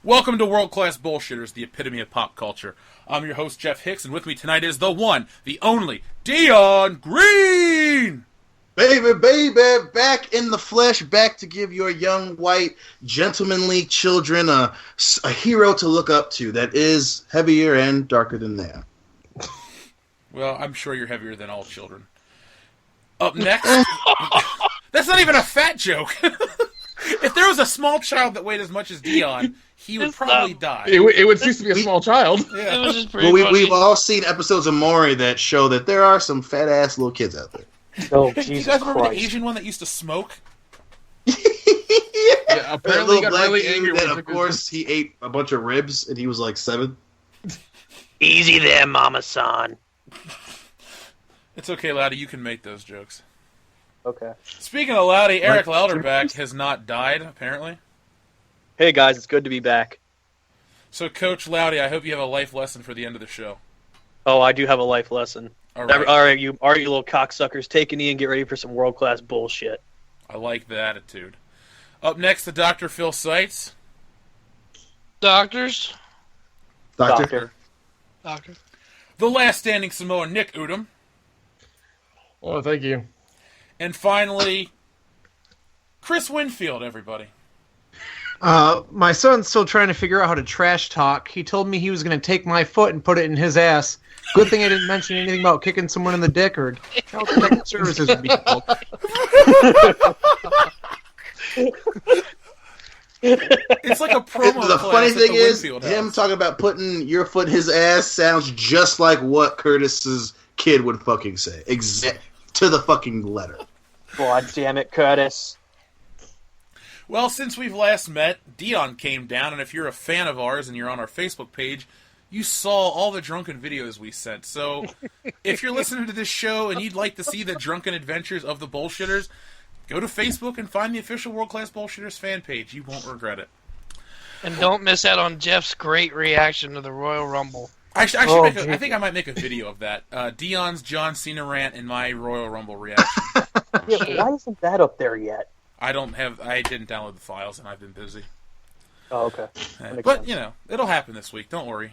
Welcome to World Class Bullshitters, the epitome of pop culture. I'm your host, Jeff Hicks, and with me tonight is the one, the only, Dion Green! Baby, back in the flesh, back to give your young, white, gentlemanly children a hero to look up to that is heavier and darker than they are. Well, I'm sure you're heavier than all children. Up next... That's not even a fat joke! If there was a small child that weighed as much as Dion, he would probably die. It would cease to be a small child. Yeah. It was just pretty We've all seen episodes of Maury that show that there are some fat-ass little kids out there. Oh, Do you Jesus guys remember Christ. the Asian one that used to smoke? Yeah, apparently he got really angry that, when of course, he ate a bunch of ribs, and he was like 7. Easy there, Mama-san. It's okay, Laddie, you can make those jokes. Okay. Speaking of Laddie, Eric Louderback has not died, apparently. Hey, guys, it's good to be back. So, Coach Loudy, I hope you have a life lesson for the end of the show. Oh, I do have a life lesson. All right. All right, you little cocksuckers, take a knee and get ready for some world-class bullshit. I like the attitude. Up next, the Dr. Phil Seitz. Doctors. Doctor. The last standing Samoan, Nick Udom. Oh, thank you. And finally, Chris Winfield, everybody. My son's still trying to figure out how to trash talk. He told me he was going to take my foot and put it in his ass. Good thing I didn't mention anything about kicking someone in the dick or Child Protective Services would be called. It's like a promo The class funny at thing the is, Winfield him house. talking about putting your foot in his ass sounds just like what Curtis's kid would fucking say. To the fucking letter. God damn it, Curtis. Well, since we've last met, Dion came down, and if you're a fan of ours and you're on our Facebook page, you saw all the drunken videos we sent. So, if you're listening to this show and you'd like to see the drunken adventures of the Bullshitters, go to Facebook and find the official World Class Bullshitters fan page. You won't regret it. And don't miss out on Jeff's great reaction to the Royal Rumble. I think I might make a video of that. Dion's John Cena rant and my Royal Rumble reaction. Yeah, why isn't that up there yet? I didn't download the files, and I've been busy. Oh, okay. But, sense. you know, it'll happen this week. Don't worry.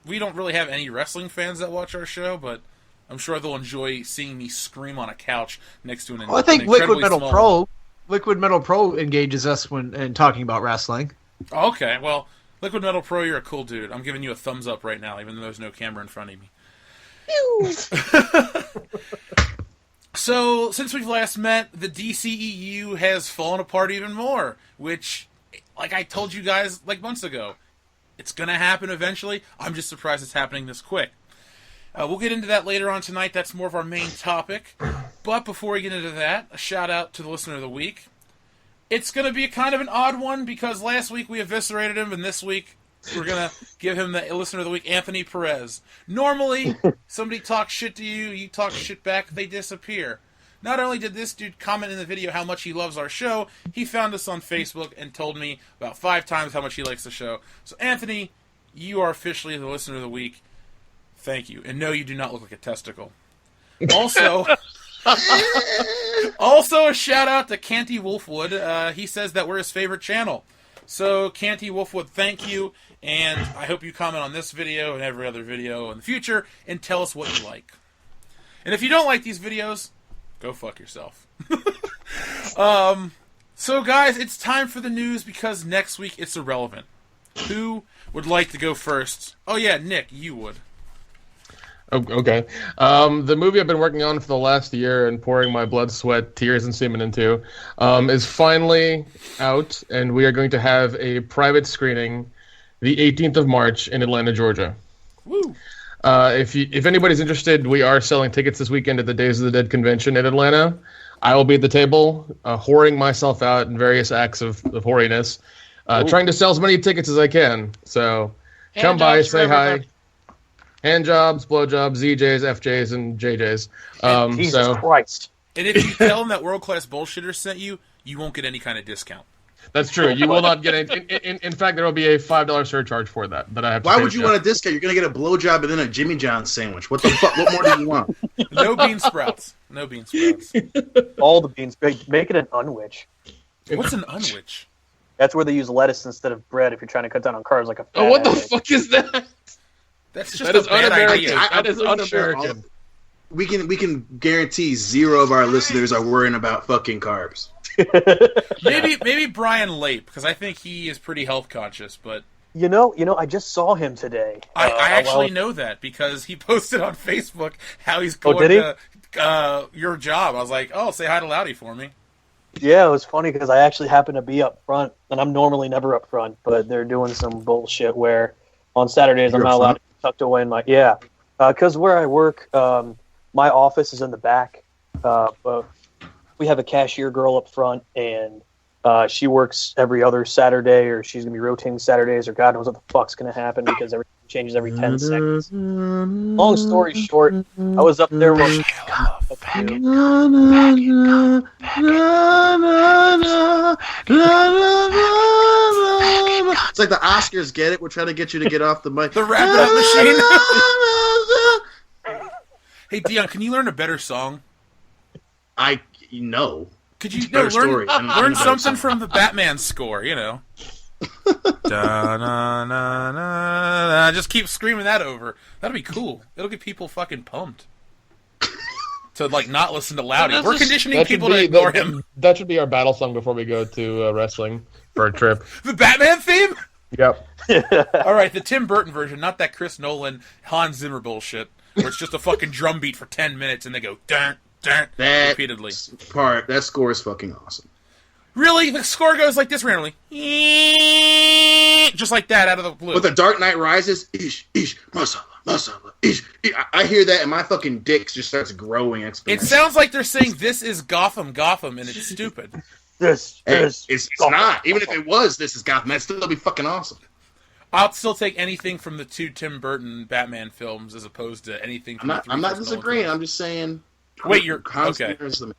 We don't really have any wrestling fans that watch our show, but I'm sure they'll enjoy seeing me scream on a couch next to Well, I think Liquid Metal Pro engages us when talking about wrestling. Oh, okay, well, Liquid Metal Pro, you're a cool dude. I'm giving you a thumbs up right now, even though there's no camera in front of me. So, since we've last met, the DCEU has fallen apart even more, which, like I told you guys like months ago, it's going to happen eventually. I'm just surprised it's happening this quick. We'll get into that later on tonight. That's more of our main topic. But before we get into that, a shout out to the Listener of the Week. It's going to be kind of an odd one because last week we eviscerated him, and this week we're going to give him the Listener of the Week, Anthony Perez. Normally, somebody talks shit to you, you talk shit back, they disappear. Not only did this dude comment in the video how much he loves our show, he found us on Facebook and told me about 5 times how much he likes the show. So, Anthony, you are officially the Listener of the Week. Thank you. And no, you do not look like a testicle. Also... Also, a shout out to Canty Wolfwood. He says that we're his favorite channel. So, Canty Wolfwood, thank you, and I hope you comment on this video and every other video in the future and tell us what you like. And if you don't like these videos, go fuck yourself. So, guys, it's time for the news because next week it's irrelevant. Who would like to go first? Oh, yeah, Nick, you would. Oh, okay. The movie I've been working on for the last year and pouring my blood, sweat, tears, and semen into is finally out, and we are going to have a private screening the 18th of March in Atlanta, Georgia. Woo! If anybody's interested, we are selling tickets this weekend at the Days of the Dead convention in Atlanta. I will be at the table, whoring myself out in various acts of hoariness, trying to sell as many tickets as I can. So come by, say hi. Hand jobs, blowjobs, ZJs, FJs, and JJs. Jesus Christ. And if you tell them that World Class Bullshitters sent you, you won't get any kind of discount. That's true. You will not get in fact, there will be a $5 surcharge for that I have to Why pay would you Jeff. want a discount? You're going to get a blowjob and then a Jimmy John's sandwich. What the fuck? What more do you want? No bean sprouts. No bean sprouts. All the beans. Make it an unwitch. What's an unwitch? That's where they use lettuce instead of bread if you're trying to cut down on carbs like a fat Oh, what the addict. fuck is that? That's just That a is bad un-American. idea. That is I'm pretty sure un-American. we can guarantee 0 of our listeners are worrying about fucking carbs. Maybe Brian Lape, because I think he is pretty health conscious, but You know, I just saw him today. I actually well, know that because he posted on Facebook how he's Oh, going did he? to your job. I was like, oh, say hi to Loudy for me. Yeah, it was funny because I actually happened to be up front, and I'm normally never up front, but they're doing some bullshit where on Saturdays I'm You're not up allowed front? to be tucked away in my because where I work, my office is in the back, but we have a cashier girl up front, and she works every other Saturday, or she's gonna be rotating Saturdays, or God knows what the fuck's gonna happen because everything changes every 10 seconds. Long story short, I was up there with It's like the Oscars, get it? We're trying to get you to get off the mic. The rap rap machine. Hey, Dion, can you learn a better song? I know. Could you Better story. I don't know learn better something song. from the Batman score, you know? Da-na-na-na. Just keep screaming that over. That'll be cool. It'll get people fucking pumped. To, like, not listen to Loudy. We're conditioning people to ignore him. That should be our battle song before we go to wrestling for a trip. The Batman theme? Yep. All right, the Tim Burton version, not that Chris Nolan, Hans Zimmer bullshit, where it's just a fucking drum beat for 10 minutes and they go, dun, dun, That repeatedly. that score is fucking awesome. Really? The score goes like this randomly. Just like that out of the blue. But the Dark Knight Rises, ish, masala, ish. I hear that and my fucking dick just starts growing exponentially. It sounds like they're saying this is Gotham, and it's stupid. this. It's not. Even if it was, this is Gotham. That'd still be fucking awesome. I'll still take anything from the 2 Tim Burton Batman films as opposed to anything from the 3 I'm not Chris Nolan disagreeing. films. I'm just saying. Wait, you're Hans okay. Zimmer is the-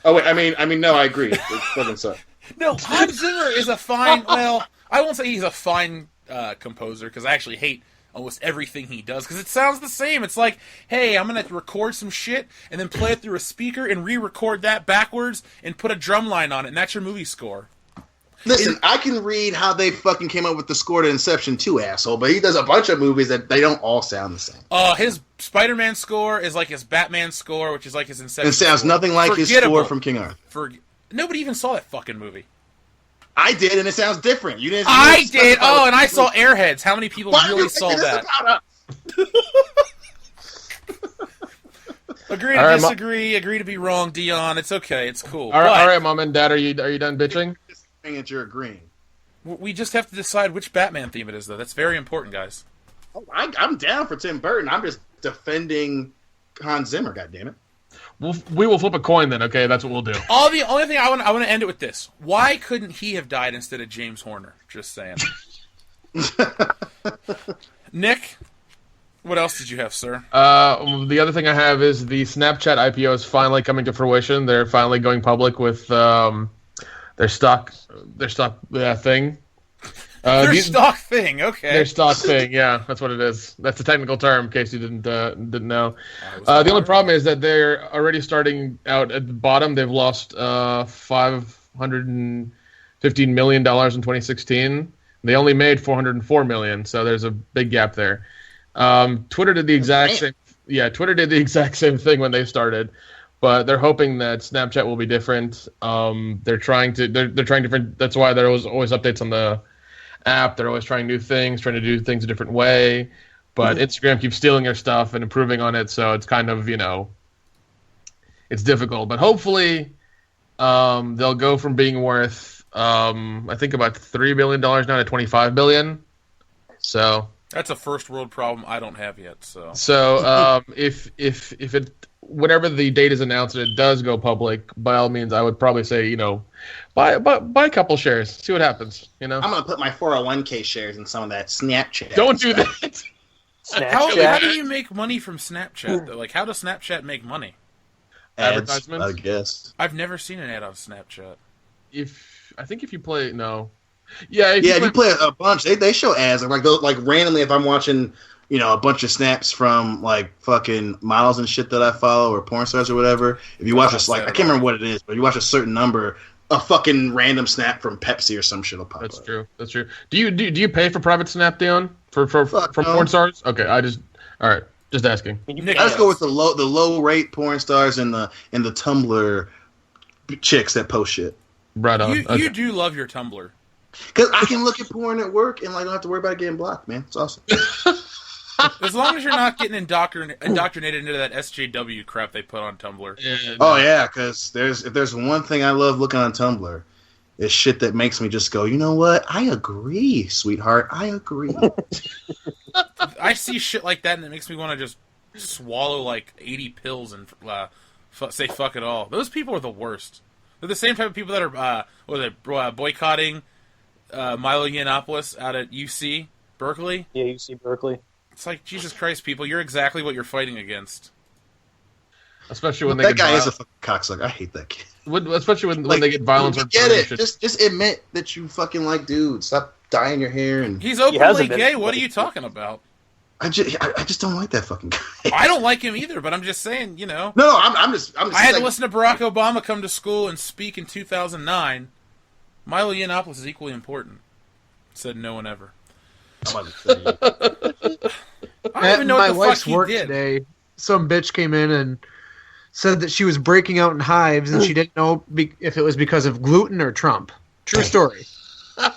Oh wait, I mean, no, I agree. It's fucking suck. No, Hans Zimmer is a fine. Well, I won't say he's a fine composer because I actually hate almost everything he does because it sounds the same. It's like, hey, I'm gonna record some shit and then play it through a speaker and re-record that backwards and put a drum line on it, and that's your movie score. Listen, I can read how they fucking came up with the score to Inception 2, asshole, but he does a bunch of movies that they don't all sound the same. His Spider-Man score is like his Batman score, which is like his Inception. It sounds score. nothing like his Forgettable. score from King Arthur. Nobody even saw that fucking movie. I did, and it sounds different. You didn't. I did. Oh, and I saw Airheads. How many people Why are really you saw thinking that? this about us? Agree to All right, disagree. Agree to be wrong, Dion. It's okay. It's cool. All right, But all right, Mom and Dad, are you done bitching? Saying that you're agreeing. we just have to decide which Batman theme it is, though. That's very important, guys. Oh, I'm down for Tim Burton. I'm just defending Hans Zimmer. goddammit. We will flip a coin then. Okay, that's what we'll do. The only thing I want to end it with this: why couldn't he have died instead of James Horner? Just saying. Nick, what else did you have, sir? The other thing I have is the Snapchat IPO is finally coming to fruition. They're finally going public with their stock thing. Their stock thing, okay. Their stock thing, yeah, that's what it is. That's the technical term, in case you didn't know. The only problem is that they're already starting out at the bottom. They've lost $515 million in 2016. They only made $404 million, so there's a big gap there. Twitter did the exact same. Yeah, Twitter did the exact same thing when they started, but they're hoping that Snapchat will be different. They're trying different. That's why there was always updates on the app. They're always trying new things, trying to do things a different way. But Instagram keeps stealing their stuff and improving on it, so it's kind of, it's difficult. But hopefully, they'll go from being worth, I think about $3 billion now to $25 billion. So that's a first world problem I don't have yet. So if it, whenever the date is announced and it does go public, by all means, I would probably say, buy a couple shares, see what happens. I'm gonna put my 401k shares in some of that Snapchat. Don't do that. How Snapchat. do you make money from Snapchat, though? Like, how does Snapchat make money? Ads, Advertisements? I guess. I've never seen an ad on Snapchat. I think if you play, no. If you play a bunch, they show ads like randomly. If I'm watching, a bunch of snaps from like fucking models and shit that I follow or porn stars or whatever. If you watch I can't remember what it is, but you watch a certain number a fucking random snap from Pepsi or some shit will pop That's up. true. That's true. Do you pay for private snap, Dion? For Fuck no. porn stars? Okay, all right. Just asking. Nick, I just go with the low rate porn stars and the Tumblr chicks that post shit. Right on. You do love your Tumblr. Because I can look at porn at work and like don't have to worry about it getting blocked, man. It's awesome. As long as you're not getting indoctrinated into that SJW crap they put on Tumblr. Yeah, Oh yeah, because if there's one thing I love looking on Tumblr, it's shit that makes me just go, you know what? I agree, sweetheart. I agree. I see shit like that and it makes me want to just swallow like 80 pills and say fuck it all. Those people are the worst. They're the same type of people that are boycotting Milo Yiannopoulos out at UC Berkeley. Yeah, UC Berkeley. It's like, Jesus Christ, people, you're exactly what you're fighting against. Especially when they that get guy is a fucking cocksucker. I hate that kid. Especially when they get violence. You get it. Just admit that you fucking like dudes. Stop dyeing your hair and. He's openly gay. What are you talking about? I just don't like that fucking guy. I don't like him either, but I'm just saying, you know. No, I'm just. I had to listen to Barack Obama come to school and speak in 2009. Milo Yiannopoulos is equally important. Said no one ever. I'm about to say. I don't even know my what the wife's fuck he work did. today, some bitch came in and said that she was breaking out in hives and she didn't know if it was because of gluten or Trump. True story.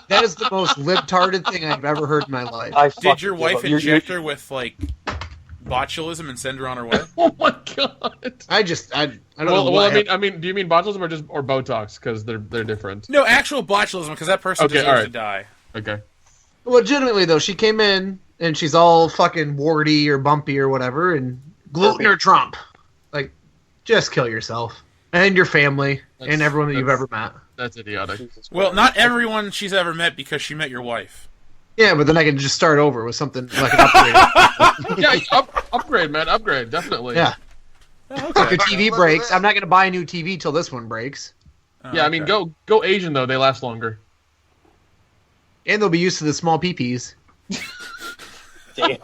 That is the most libtarded thing I've ever heard in my life. Did your wife inject her with like botulism and send her on her way? Oh my god! I don't know. Well, I mean, do you mean botulism or Botox? Because they're different. No, actual botulism, because that person deserves to die. Okay. Legitimately though, she came in and she's all fucking warty or bumpy or whatever, and gluten or Trump. Like, just kill yourself and your family and everyone that you've ever met. That's idiotic. Well, not everyone she's ever met because she met your wife. Yeah, but then I can just start over with something like an upgrade. Yeah, upgrade, man, upgrade, definitely. Yeah. Oh, If your TV breaks, I'm not going to buy a new TV till this one breaks. Yeah, I mean, go Asian though; they last longer. And they'll be used to the small peepees. Damn.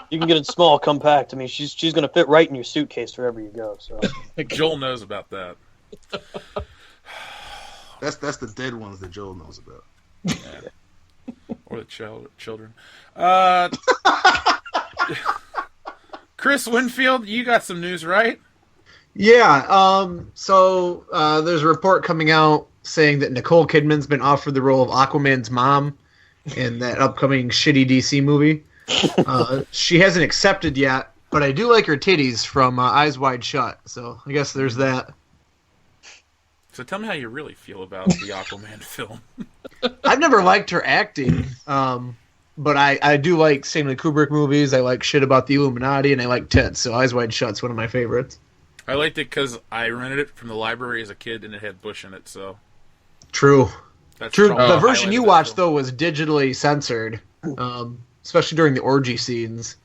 You can get it small, compact. I mean, she's going to fit right in your suitcase wherever you go. So Joel knows about that. That's the dead ones that Joel knows about. Yeah. Or the children. Chris Winfield, you got some news, right? Yeah. So there's a report coming out saying that Nicole Kidman's been offered the role of Aquaman's mom in that upcoming shitty DC movie. She hasn't accepted yet, but I do like her titties from Eyes Wide Shut. So I guess there's that. So tell me how you really feel about the Aquaman film. I've never liked her acting, but I do like Stanley Kubrick movies. I like shit about the Illuminati, and I like tits. So Eyes Wide Shut's one of my favorites. I liked it because I rented it from the library as a kid, and it had Bush in it. So true. that's True. probably The the version highlight you of that watched film. though was digitally censored, especially during the orgy scenes.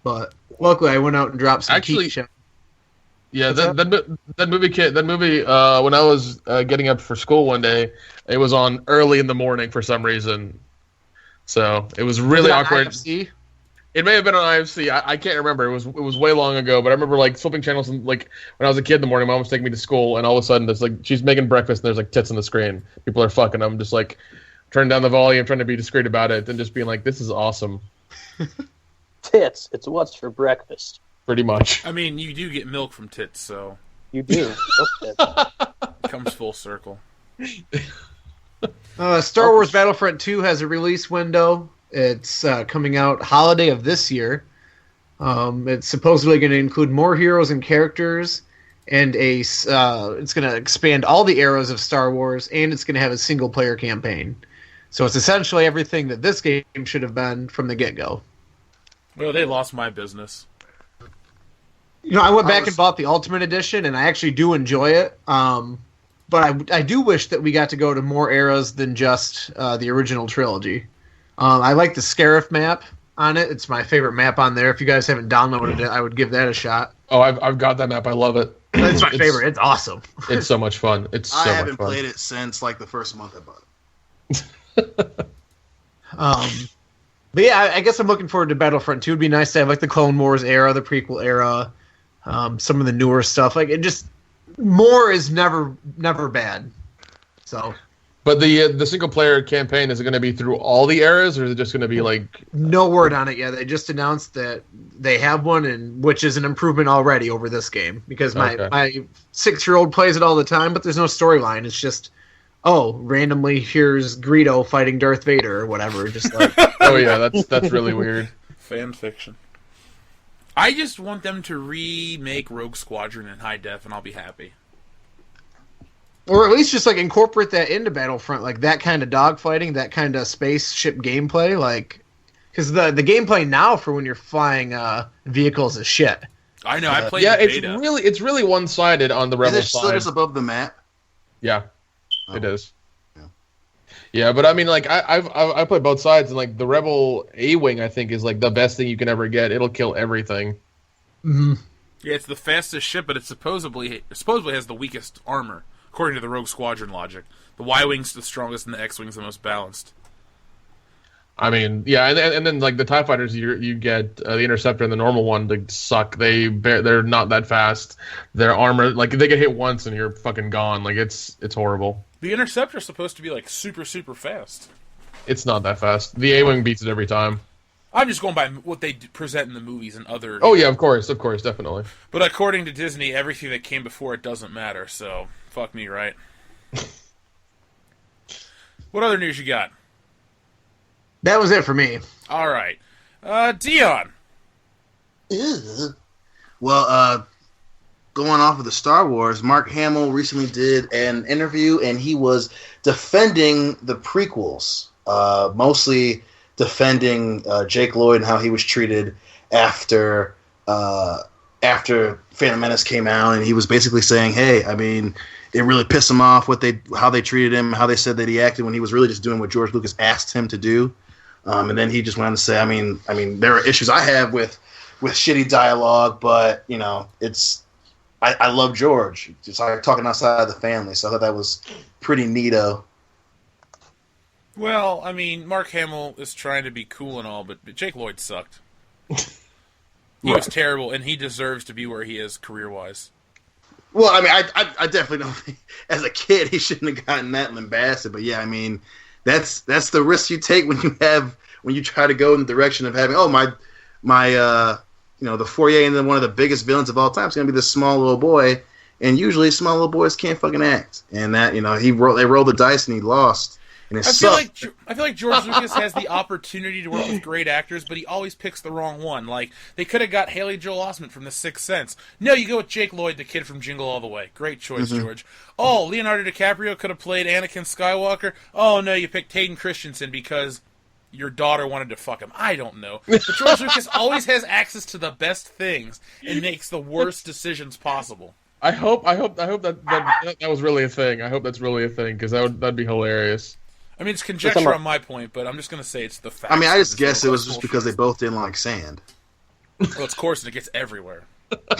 But luckily, I went out and dropped some Actually, Keith. Yeah, that movie. When I was getting up for school one day, it was on early in the morning for some reason. So it was really awkward. IFC? It may have been on IFC. I can't remember. It was way long ago. But I remember like flipping channels and like when I was a kid in the morning, Mom was taking me to school, and all of a sudden, there's like she's making breakfast and there's like tits on the screen. People are fucking. I'm just like turning down the volume, trying to be discreet about it, and just being like, "This is awesome." tits. It's what's for breakfast. Pretty much. I mean, you do get milk from tits, so You do. it comes full circle. Star Wars Battlefront 2 has a release window. It's coming out holiday of this year. It's supposedly going to include more heroes and characters, and it's going to expand all the eras of Star Wars, and it's going to have a single-player campaign. So it's essentially everything that this game should have been from the get-go. Well, they lost my business. You know, I went back and bought the Ultimate Edition, and I actually do enjoy it. But I do wish that we got to go to more eras than just the original trilogy. I like the Scarif map on it. It's my favorite map on there. If you guys haven't downloaded it, I would give that a shot. Oh, I've got that map. I love it. It's my favorite. It's awesome. It's so much fun. It's so much fun. I haven't played it since like the first month I bought it. But yeah, I guess I'm looking forward to Battlefront 2. It'd be nice to have like the Clone Wars era, the prequel era, some of the newer stuff. Like it just more is never bad. So, But the single player campaign, is it going to be through all the eras, or is it just going to be like? no word on it yet. They just announced that they have one, and which is an improvement already over this game, because my 6-year-old plays it all the time, but there's no storyline. It's just, randomly here's Greedo fighting Darth Vader or whatever. Just like, Oh yeah, that's really weird. Fan fiction. I just want them to remake Rogue Squadron in high def, and I'll be happy. or at least just like incorporate that into Battlefront, like that kind of dogfighting, that kind of spaceship gameplay, like because the gameplay now for when you're flying vehicles is shit. I know. I played Yeah, the beta. it's really one-sided on the Rebel Is it still side. just above the map? Yeah, Oh. it is. Yeah. Yeah, but I mean, like I play both sides, and like the Rebel A-wing, I think is like the best thing you can ever get. It'll kill everything. Mm-hmm. Yeah, it's the fastest ship, but it supposedly has the weakest armor, according to the Rogue Squadron logic. The Y-wing's the strongest, and the X-wing's the most balanced. I mean, yeah, and then like the TIE fighters, you get the Interceptor and the normal one to suck. They're not that fast. Their armor, like they get hit once and you're fucking gone. Like it's horrible. The Interceptor's supposed to be like super fast. It's not that fast. The A-wing beats it every time. I'm just going by what they present in the movies and other... Oh yeah, of course, definitely. But according to Disney, everything that came before it doesn't matter, so fuck me, right? What other news you got? That was it for me. All right. Dion. Ew. Well, going off of the Star Wars, Mark Hamill recently did an interview, and he was defending the prequels, mostly defending Jake Lloyd and how he was treated after Phantom Menace came out, and he was basically saying, "Hey, I mean, it really pissed him off how they treated him, how they said that he acted when he was really just doing what George Lucas asked him to do." And then he just went on to say, I mean, there are issues I have with shitty dialogue, but you know, I love George. Just like talking outside of the family, so I thought that was pretty neato. Well, I mean, Mark Hamill is trying to be cool and all, but Jake Lloyd sucked. He was terrible, and he deserves to be where he is career-wise. Well, I mean, I definitely don't think, as a kid, he shouldn't have gotten that lambasted, but yeah, I mean, that's the risk you take when you try to go in the direction of having, the foyer into one of the biggest villains of all time is going to be this small little boy, and usually small little boys can't fucking act, and that, they rolled the dice and he lost. And I feel like George Lucas has the opportunity to work with great actors, but he always picks the wrong one. Like, they could have got Haley Joel Osment from The Sixth Sense. No, you go with Jake Lloyd, the kid from Jingle All the Way. Great choice, George. Oh, Leonardo DiCaprio could have played Anakin Skywalker. Oh, no, you picked Hayden Christensen because your daughter wanted to fuck him. I don't know. But George Lucas always has access to the best things and makes the worst decisions possible. I hope that was really a thing. I hope that's really a thing, because that'd be hilarious. I mean, it's conjecture on my point, but I'm just going to say it's the fact. I mean, I just guess it was just because they both didn't like sand. Well, it's coarse and it gets everywhere.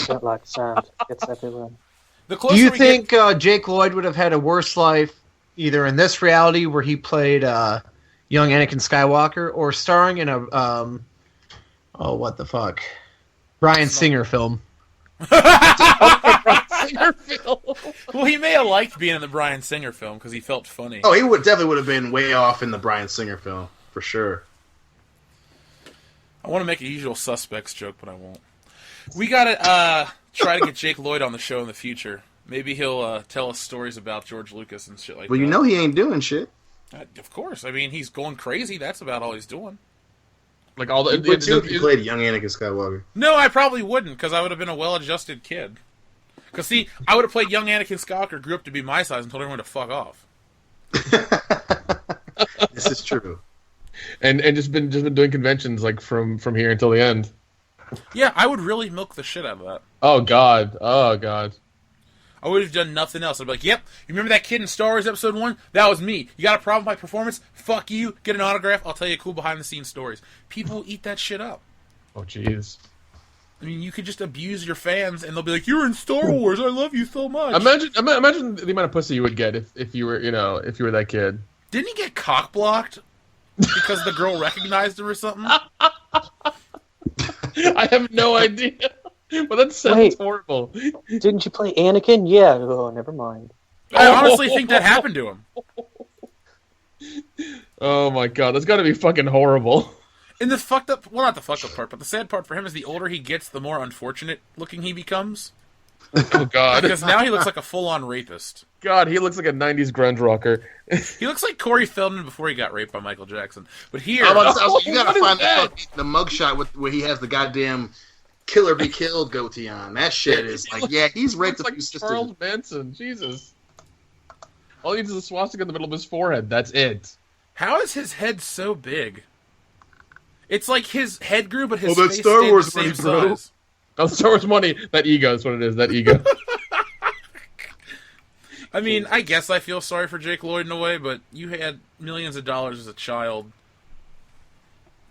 Don't like sand. It's everywhere. Do you think Jake Lloyd would have had a worse life either in this reality where he played young Anakin Skywalker, or starring in a what the fuck, Bryan Singer film? Well, he may have liked being in the Bryan Singer film because he felt funny. Oh, he definitely would have been way off in the Bryan Singer film, for sure. I want to make a Usual Suspects joke, but I won't. We gotta try to get Jake Lloyd on the show in the future. Maybe he'll tell us stories about George Lucas and shit like that. Well, you know he ain't doing shit. Of course. I mean, he's going crazy. That's about all he's doing. Like all the You played young Anakin Skywalker. No, I probably wouldn't, because I would have been a well-adjusted kid. Because, see, I would have played young Anakin Skywalker, grew up to be my size, and told everyone to fuck off. This is true. And just been doing conventions like from here until the end. Yeah, I would really milk the shit out of that. Oh god. I would have done nothing else. I'd be like, yep, you remember that kid in Star Wars Episode 1? That was me. You got a problem with my performance? Fuck you. Get an autograph. I'll tell you cool behind-the-scenes stories. People eat that shit up. Oh, jeez. I mean, you could just abuse your fans, and they'll be like, "You're in Star Wars. I love you so much." Imagine the amount of pussy you would get if you were that kid. Didn't he get cock blocked because the girl recognized him or something? I have no idea. But that sounds horrible. Didn't you play Anakin? Yeah. Oh, never mind. I honestly think that happened to him. Oh my god, that's got to be fucking horrible. And the fucked up, well, not the fucked up part, but the sad part for him is the older he gets, the more unfortunate looking he becomes. Oh god. Because now he looks like a full-on rapist. God, he looks like a 90s grunge rocker. He looks like Corey Feldman before he got raped by Michael Jackson. But here... I was like, you gotta What is find that? the mugshot where he has the goddamn Killer Be Killed goatee on. That shit is like, yeah, he's raped a Looks few like sisters. Charles Manson. Jesus. All he needs is a swastika in the middle of his forehead. That's it. How is his head so big? It's like his head grew, but his Oh, that's face Star stayed Wars the same money, bro. size. Oh, Star Wars money. That ego is what it is. That ego. I mean, I guess I feel sorry for Jake Lloyd in a way, but you had millions of dollars as a child.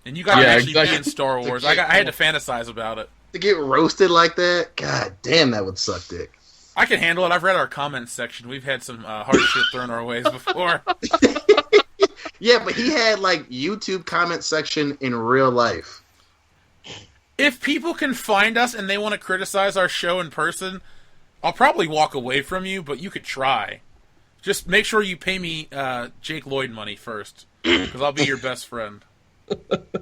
And you got to actually be in Star Wars. I had to fantasize about it. To get roasted like that, god damn, that would suck dick. I can handle it. I've read our comments section. We've had some hard shit thrown our ways before. Yeah, but he had like YouTube comment section in real life. If people can find us and they want to criticize our show in person, I'll probably walk away from you, but you could try. Just make sure you pay me Jake Lloyd money first, because I'll be your best friend. That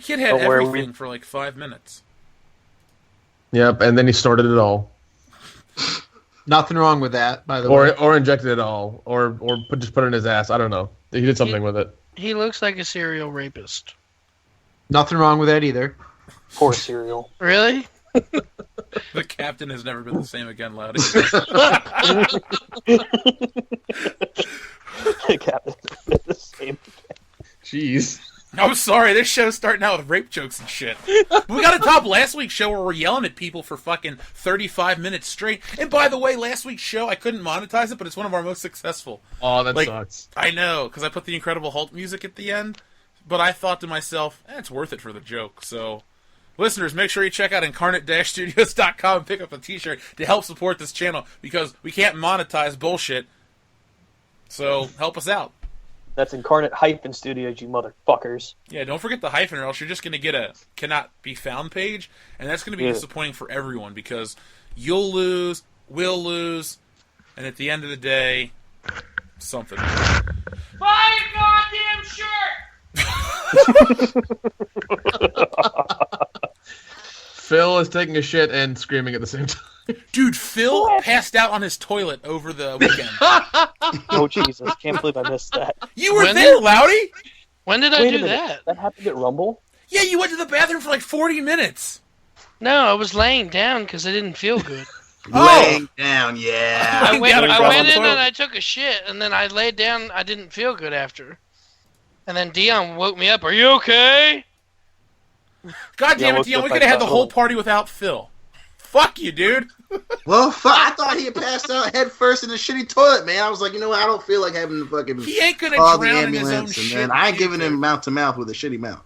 kid had everything for like 5 minutes. Yep, and then he started it all. Nothing wrong with that, by the way. Or injected it all. Or just put it in his ass. I don't know. He did something with it. He looks like a serial rapist. Nothing wrong with that either. Poor cereal. Really? The captain has never been the same again, Loudy. Captain, the same. Jeez. I'm sorry, this show's starting out with rape jokes and shit. We got to top last week's show where we're yelling at people for fucking 35 minutes straight. And by the way, last week's show, I couldn't monetize it, but it's one of our most successful. Oh, that Like, sucks. I know, because I put the Incredible Hulk music at the end, but I thought to myself, it's worth it for the joke. So, listeners, make sure you check out incarnate-studios.com and pick up a t-shirt to help support this channel, because we can't monetize bullshit. So, help us out. That's Incarnate-Studios, you motherfuckers. Yeah, don't forget the hyphen, or else you're just going to get a cannot be found page, and that's going to be disappointing for everyone, because you'll lose, we'll lose, and at the end of the day, something. Buy a goddamn shirt! Phil is taking a shit and screaming at the same time. Dude, Phil passed out on his toilet over the weekend. Oh, Jesus. Can't believe I missed that. You were When there, Loudy! When did I Wait a do minute. that? That happened at Rumble? Yeah, you went to the bathroom for like 40 minutes. No, I was laying down because I didn't feel good. Laying down, yeah. I went, Gotta I go on went the in toilet. and I took a shit, and then I laid down. I didn't feel good after. And then Dion woke me up. Are you okay? God damn Yeah, it, Dion, we could have had the whole party without Phil. Fuck you, dude. Well, fuck, I thought he had passed out head first in the shitty toilet, man. I was like, you know what? I don't feel like having to fucking He ain't gonna call the drown in his own ambulance, and shit. then I ain't giving him mouth to mouth with a shitty mouth.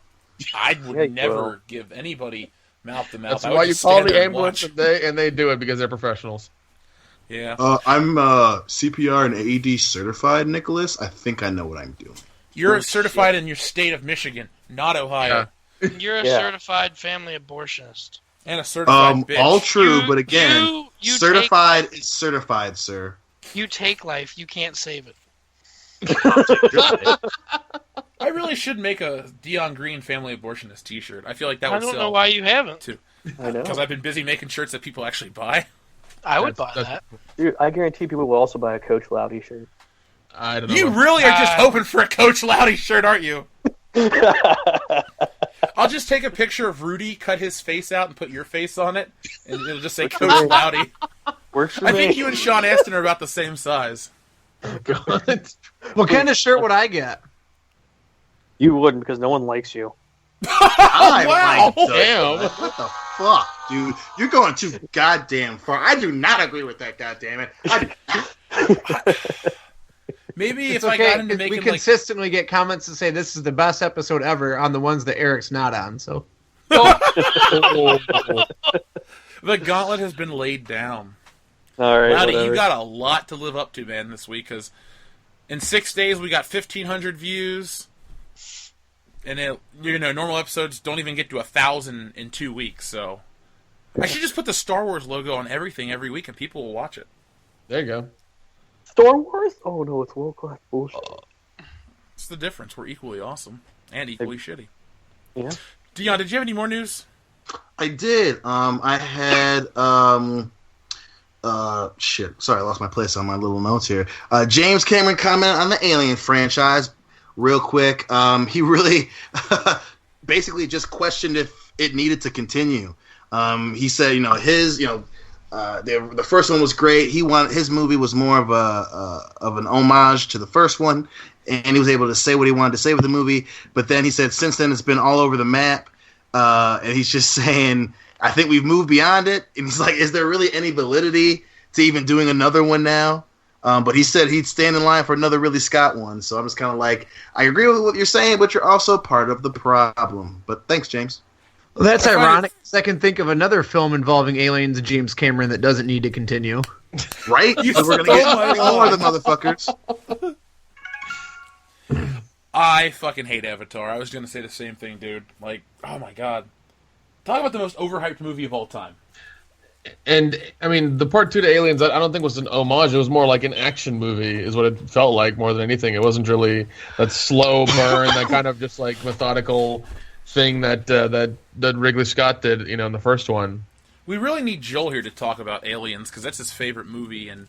I would Yeah, never bro. give anybody mouth to mouth. That's I would why you just call stand the there and ambulance watch. and they do it because they're professionals. Yeah. I'm CPR and AED certified, Nicholas. I think I know what I'm doing. You're certified in your state of Michigan, not Ohio. You're a Yeah. certified family abortionist. And a certified bitch. All true, You- but again, you certified is certified, sir. You take life. You can't save it. I really should make a Dion Green family abortionist t-shirt. I feel like that I would don't sell. know why you haven't. I know. Because I've been busy making shirts that people actually buy. I would buy That's- that. Dude, I guarantee people will also buy a Coach Loudy shirt. I don't know. You really are just Uh, hoping for a Coach Loudy shirt, aren't you? I'll just take a picture of Rudy, cut his face out, and put your face on it, and it'll just say Coach Loudy. Works for I me. think you and Sean Astin are about the same size. God. What kind of shirt would I get? You wouldn't, because no one likes you. I wow. like the- Damn. What the fuck, dude? You're going too goddamn far. I do not agree with that, goddammit. Maybe It's if I okay, into 'cause making we like consistently get comments that say this is the best episode ever on the ones that Eric's not on. So the gauntlet has been laid down. All right, Loudy, whatever. you got a lot to live up to, man, this week, because in 6 days we got 1,500 views, and normal episodes don't even get to 1,000 in 2 weeks. So I should just put the Star Wars logo on everything every week, and people will watch it. There you go. Star Wars? Oh no, it's world class bullshit. It's the difference. We're equally awesome and equally shitty. Yeah. Dion, did you have any more news? I did. I had shit. Sorry, I lost my place on my little notes here. James Cameron commented on the Alien franchise real quick. He really basically just questioned if it needed to continue. He said, the first one was great. His movie was more of an homage to the first one, and he was able to say what he wanted to say with the movie. But then he said, since then it's been all over the map, and he's just saying, I think we've moved beyond it. And he's like, is there really any validity to even doing another one now? But he said he'd stand in line for another Ridley Scott one. So I'm just kind of like, I agree with what you're saying, but you're also part of the problem. But thanks, James. Well, that's ironic. I can think of another film involving aliens and James Cameron that doesn't need to continue. Right? We're going to get more of the motherfuckers. I fucking hate Avatar. I was going to say the same thing, dude. Like, oh my god. Talk about the most overhyped movie of all time. And, I mean, the part 2 to Aliens, I don't think was an homage. It was more like an action movie is what it felt like more than anything. It wasn't really that slow burn, that kind of just, like, methodical thing that Ridley Scott did, in the first one. We really need Joel here to talk about Aliens, because that's his favorite movie, and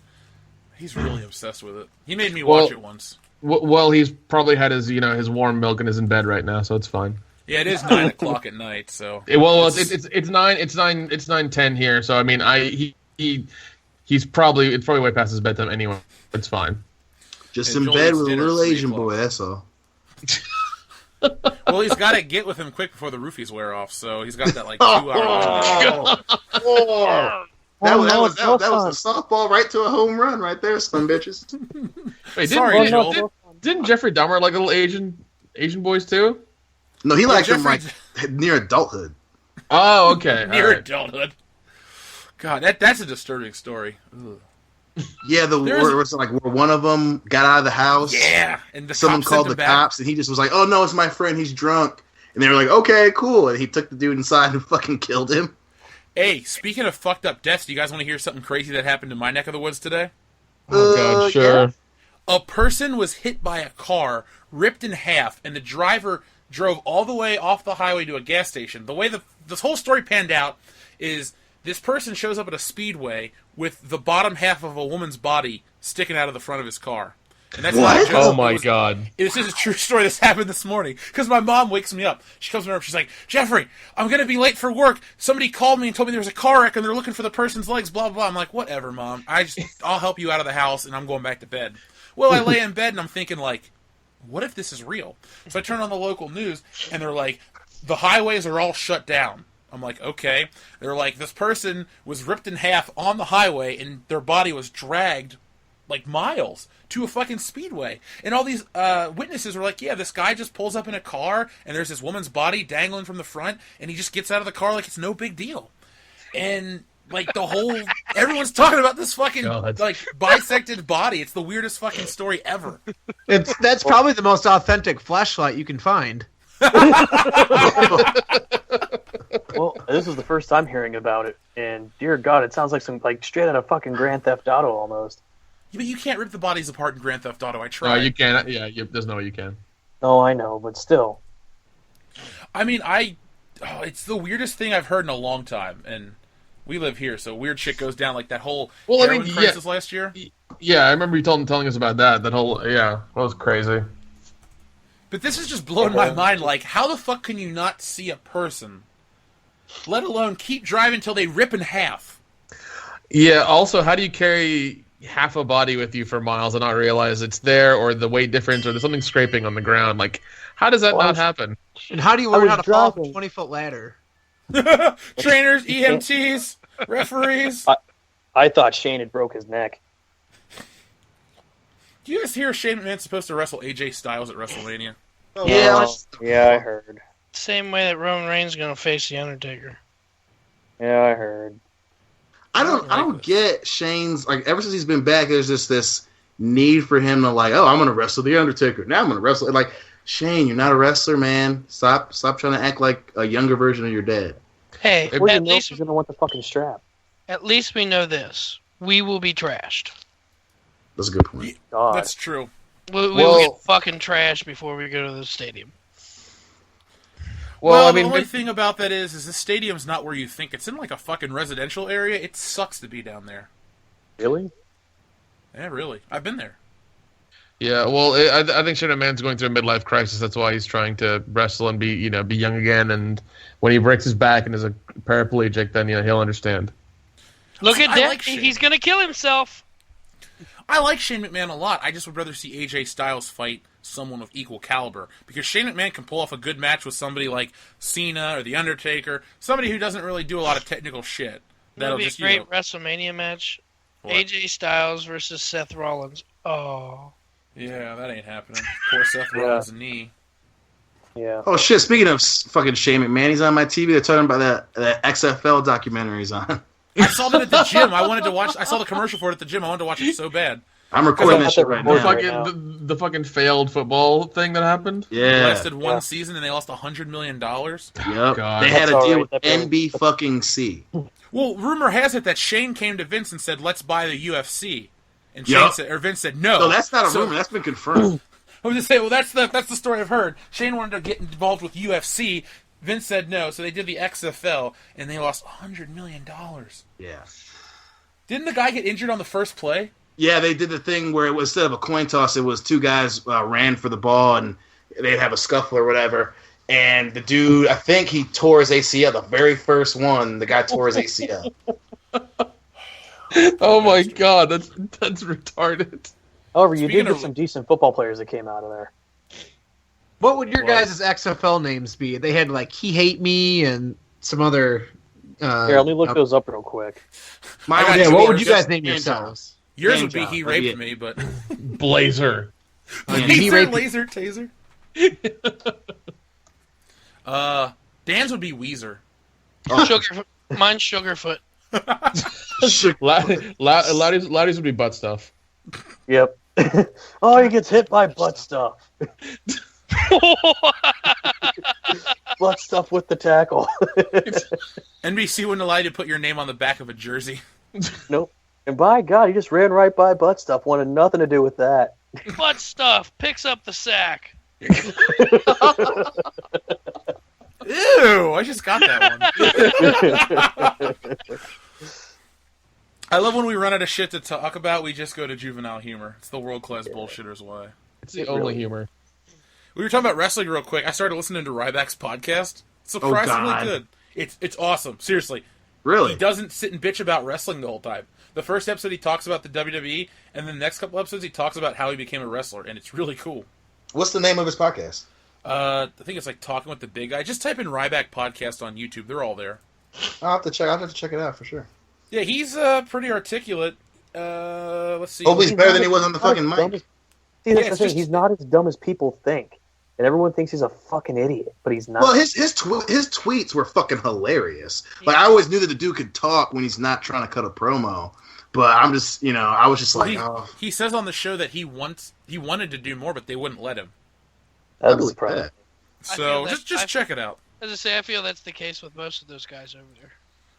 he's really obsessed with it. He made me watch it once. Well, he's probably had his, his warm milk and is in bed right now, so it's fine. Yeah, it is 9 o'clock at night, so. It's 9:10 here, so I mean, it's probably way past his bedtime anyway. It's fine. Just in bed with a little Asian boy. That's all. Well, he's got to get with him quick before the roofies wear off, so he's got that 2 hour. That was a softball right to a home run right there, son bitches. Wait, Sorry, Joel. Didn't Jeffrey Dahmer like little Asian boys too? No, he liked them like near adulthood. Oh, okay. Near adulthood. God, that's a disturbing story. Ugh. Yeah, where one of them got out of the house. Yeah, and someone called the cops, and he just was like, "Oh no, it's my friend. He's drunk." And they were like, "Okay, cool." And he took the dude inside and fucking killed him. Hey, speaking of fucked up deaths, do you guys want to hear something crazy that happened in my neck of the woods today? Oh god, sure. Yeah. A person was hit by a car, ripped in half, and the driver drove all the way off the highway to a gas station. The way this whole story panned out is this person shows up at a speedway with the bottom half of a woman's body sticking out of the front of his car. And that's not a joke. Oh my god. This is a true story. This happened this morning. Because my mom wakes me up. She comes over. She's like, Jeffrey, I'm going to be late for work. Somebody called me and told me there was a car wreck and they're looking for the person's legs, blah, blah, blah. I'm like, whatever, Mom. I'll help you out of the house and I'm going back to bed. Well, I lay in bed and I'm thinking, like, what if this is real? So I turn on the local news and they're like, the highways are all shut down. I'm like, okay. They're like, this person was ripped in half on the highway and their body was dragged like miles to a fucking speedway. And all these witnesses were like, yeah, this guy just pulls up in a car and there's this woman's body dangling from the front and he just gets out of the car like it's no big deal. And like everyone's talking about this fucking like bisected body. It's the weirdest fucking story ever. That's probably the most authentic flashlight you can find. Well, this is the first time hearing about it, and dear God, it sounds like some straight out of fucking Grand Theft Auto almost. Yeah, but you can't rip the bodies apart in Grand Theft Auto. I tried. No, you can't. Yeah, there's no way you can. No, I know, but still. I mean, it's the weirdest thing I've heard in a long time, and we live here, so weird shit goes down, like that whole heroin crisis last year. Yeah, I remember you telling us about that. That whole, that was crazy. But this is just blowing my mind, like, how the fuck can you not see a person, let alone keep driving till they rip in half? Yeah, also, how do you carry half a body with you for miles and not realize it's there, or the weight difference, or there's something scraping on the ground? Like, how does that not happen? And how do you learn how to fall off a 20-foot ladder? Trainers, EMTs, referees. I thought Shane had broke his neck. Do you guys hear Shane McMahon's supposed to wrestle AJ Styles at WrestleMania? Yeah, I heard. Same way that Roman Reigns is going to face The Undertaker. Yeah, I heard. I don't get Shane's, like, ever since he's been back, there's just this need for him to, like, oh, I'm going to wrestle The Undertaker. Now I'm going to wrestle. Like, Shane, you're not a wrestler, man. Stop trying to act like a younger version of your dad. Hey, at least he's going to want the fucking strap. At least we know this. We will be trashed. That's a good point. God. That's true. We will get fucking trash before we go to the stadium. Well, I mean, the only thing about that is the stadium's not where you think. It's in like a fucking residential area. It sucks to be down there. Really? Yeah, really. I've been there. yeah. Well, I think Shane McMahon's going through a midlife crisis. That's why he's trying to wrestle and be young again. And when he breaks his back and is a paraplegic, then he'll understand. Look at that. like Shane. He's going to kill himself. I like Shane McMahon a lot. I just would rather see AJ Styles fight someone with equal caliber. Because Shane McMahon can pull off a good match with somebody like Cena or The Undertaker. Somebody who doesn't really do a lot of technical shit. That'll be a great WrestleMania match. What? AJ Styles versus Seth Rollins. Oh. Yeah, that ain't happening. Poor Seth Rollins' knee. Yeah. Oh shit! Speaking of fucking Shane McMahon, he's on my TV. They're talking about that XFL documentary he's on. I saw that at the gym. I saw the commercial for it at the gym. I wanted to watch it so bad. I'm recording that shit right now. The fucking failed football thing that happened. It Yeah. lasted one season and they lost $100 million. Yep. God. They had a That's deal all right. with NB fucking C. Well, rumor has it that Shane came to Vince and said, "Let's buy the UFC," and Yup. Vince said no. No, that's not a So- rumor. That's been confirmed. I was just saying, well, that's the story I've heard. Shane wanted to get involved with UFC. Vince said no, so they did the XFL, and they lost $100 million. Yeah. Didn't the guy get injured on the first play? Yeah, they did the thing where it was, instead of a coin toss, it was two guys ran for the ball and they'd have a scuffle or whatever. And the dude, I think he tore his ACL. The very first one, the guy tore his ACL. Oh my god, that's retarded. However, you Speaking did get of- some decent football players that came out of there. What would your What? guys' XFL names be? They had like He Hate Me and some other. Here, let me look those up real quick. Mine got was two what would yours. you guys name Hand yourselves? Yours Hand would be job, he that'd be raped it. me, but Blazer. He raped- taser. Dan's would be Weezer. Mine's Sugarfoot. Loudy's would be butt stuff. Yep. Oh, he gets hit by butt stuff. Butt stuff with the tackle. NBC wouldn't allow you to put your name on the back of a jersey. Nope. And by God, he just ran right by butt stuff. Wanted nothing to do with that. Butt stuff picks up the sack. Ew! I just got that one. I love when we run out of shit to talk about, we just go to juvenile humor. It's the world-class bullshitters way. It's the only humor. We were talking about wrestling real quick. I started listening to Ryback's podcast. It's surprisingly God. good. It's awesome. Seriously. Really? He doesn't sit and bitch about wrestling the whole time. The first episode he talks about the WWE, and then the next couple episodes he talks about how he became a wrestler, and it's really cool. What's the name of his podcast? I think it's like Talking with the Big Guy. Just type in Ryback podcast on YouTube. They're all there. I'll have to check it out for sure. Yeah, he's pretty articulate. Let's see. Hopefully he's better than he was on the fucking mic. See, that's the thing. He's not as dumb as people think. And everyone thinks he's a fucking idiot, but he's not. Well, his tweets were fucking hilarious. Like, I always knew that the dude could talk when he's not trying to cut a promo. But I'm just, I was just like, he says on the show that he wanted to do more, but they wouldn't let him. That's believe surprising. that. So just check it out. As I say, I feel that's the case with most of those guys over there.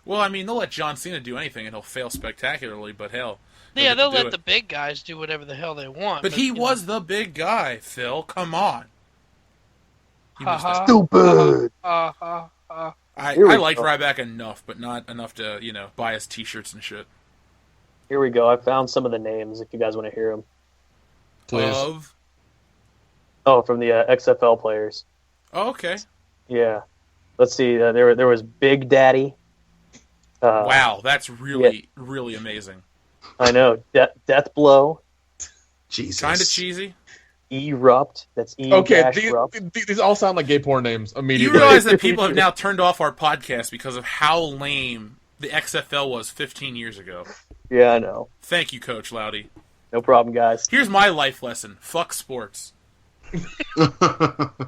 Well, I mean, they'll let John Cena do anything, and he'll fail spectacularly. But hell, Yeah, they'll let it. the big guys do whatever the hell they want. But he you know, was the big guy, Phil. Come on. He missed Ha-ha. it. Stupid. I Here we liked go. Ryback enough, but not enough to buy his T-shirts and shit. Here we go. I found some of the names if you guys want to hear them. Please. Oh, from the XFL players. Oh, okay. Yeah. Let's see. There was Big Daddy. Wow, that's really really amazing. I know. Death Blow. Jesus. Kind of cheesy. Erupt. That's E. Okay, Rupt. these all sound like gay porn names You immediately. realize that people have now turned off our podcast because of how lame the XFL was 15 years ago. Yeah, I know. Thank you, Coach Loudy. No problem, guys. Here's my life lesson. Fuck sports. Dion,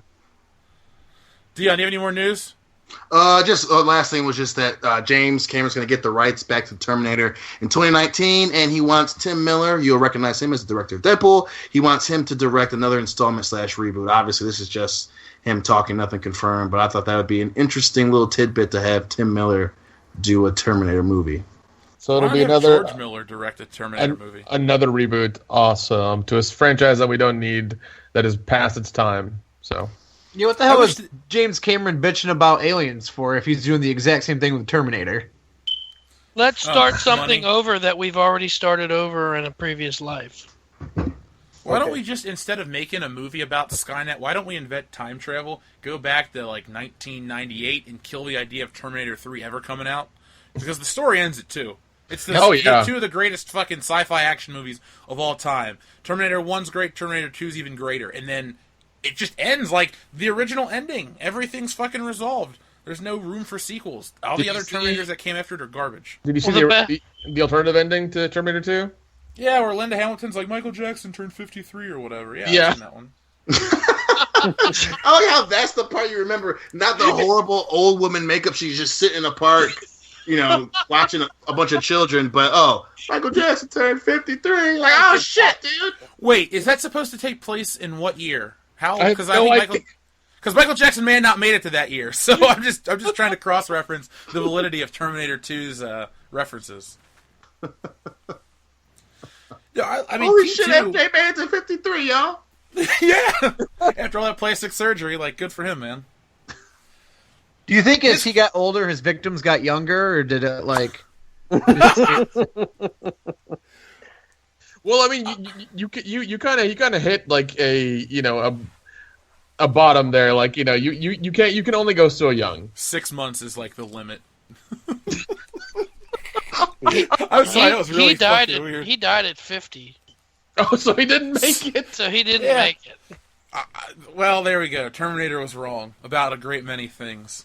you have any more news? Just last thing was just that James Cameron's going to get the rights back to Terminator in 2019, and he wants Tim Miller. You'll recognize him as the director of Deadpool. He wants him to direct another installment / reboot. Obviously, this is just him talking, nothing confirmed. But I thought that would be an interesting little tidbit to have Tim Miller do a Terminator movie. So it'll Why be not have another George Miller directed Terminator movie. another reboot. Awesome. To a franchise that we don't need, that is past its time. So Yeah, what the hell is James Cameron bitching about aliens for if he's doing the exact same thing with Terminator? Let's start something money. over that we've already started over in a previous life. Why don't we just, instead of making a movie about Skynet, why don't we invent time travel, go back to like 1998 and kill the idea of Terminator 3 ever coming out? Because the story ends at 2. It's two of the greatest fucking sci-fi action movies of all time. Terminator 1's great, Terminator 2's even greater. And then it just ends like the original ending. Everything's fucking resolved. There's no room for sequels. All the other Terminators that came after it are garbage. did you see the alternative ending to Terminator 2? Yeah, where Linda Hamilton's like, Michael Jackson turned 53 or whatever. Yeah, Yeah. I've seen that one. I like how that's the part you remember, not the horrible old woman makeup. She's just sitting in a park, watching a bunch of children. But Michael Jackson turned 53. Like, oh shit, dude. Wait, is that supposed to take place in what year? How? I Because have no idea. Michael Jackson may have not made it to that year. So I'm just trying to cross-reference the validity of Terminator 2's references. Yeah, I mean, Holy T2, shit, MJ made it to 53, y'all. yeah. After all that plastic surgery, like, good for him, man. Do you think as he got older, his victims got younger, or did it like? Well, I mean, you kind of hit like a bottom there. Like you can only go so young. 6 months is like the limit. I'm sorry, that was really he died fucking weird. He died at 50, Oh, so he didn't make it. so he didn't Yeah. make it. Well, there we go. Terminator was wrong about a great many things.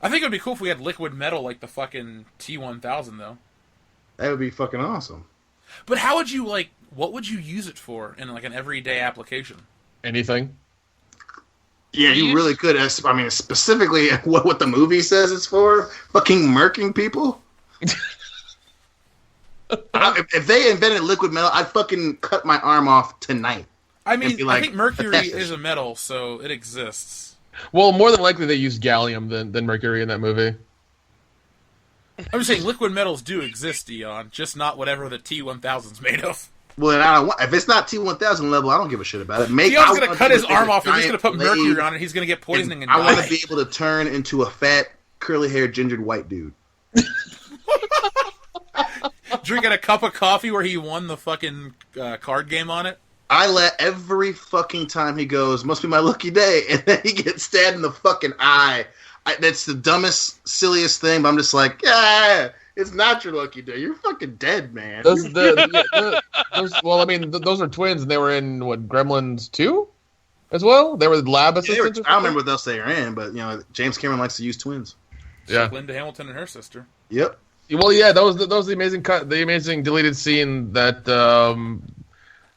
I think it would be cool if we had liquid metal like the fucking T-1000, though. That would be fucking awesome. But how would you, what would you use it for in, like, an everyday application? Anything? Yeah, you really could. I mean, specifically what the movie says it's for. Fucking murking people. If they invented liquid metal, I'd fucking cut my arm off tonight. I mean, be like, I think mercury "That's is a metal, so it exists. Well, more than likely they used gallium than mercury in that movie. I'm just saying liquid metals do exist, Dion, just not whatever the T-1000's made of. Well, I don't want, if it's not T-1000 level, I don't give a shit about it. Dion's going to cut his arm off, and he's going to put mercury on it, he's going to get poisoning and I die. want to be able to turn into a fat, curly-haired, gingered white dude. Drinking a cup of coffee where he won the fucking card game on it. I let every fucking time he goes, must be my lucky day, and then he gets stabbed in the fucking eye. That's the dumbest, silliest thing, but I'm just like, yeah, it's not your lucky day. You're fucking dead, man. Those are twins, and they were in what, Gremlins 2 as well. They were lab assistants. I don't remember what else they were in, but James Cameron likes to use twins. Yeah, Linda Hamilton and her sister. Yep. Well, yeah, that was the amazing cut, the amazing deleted scene that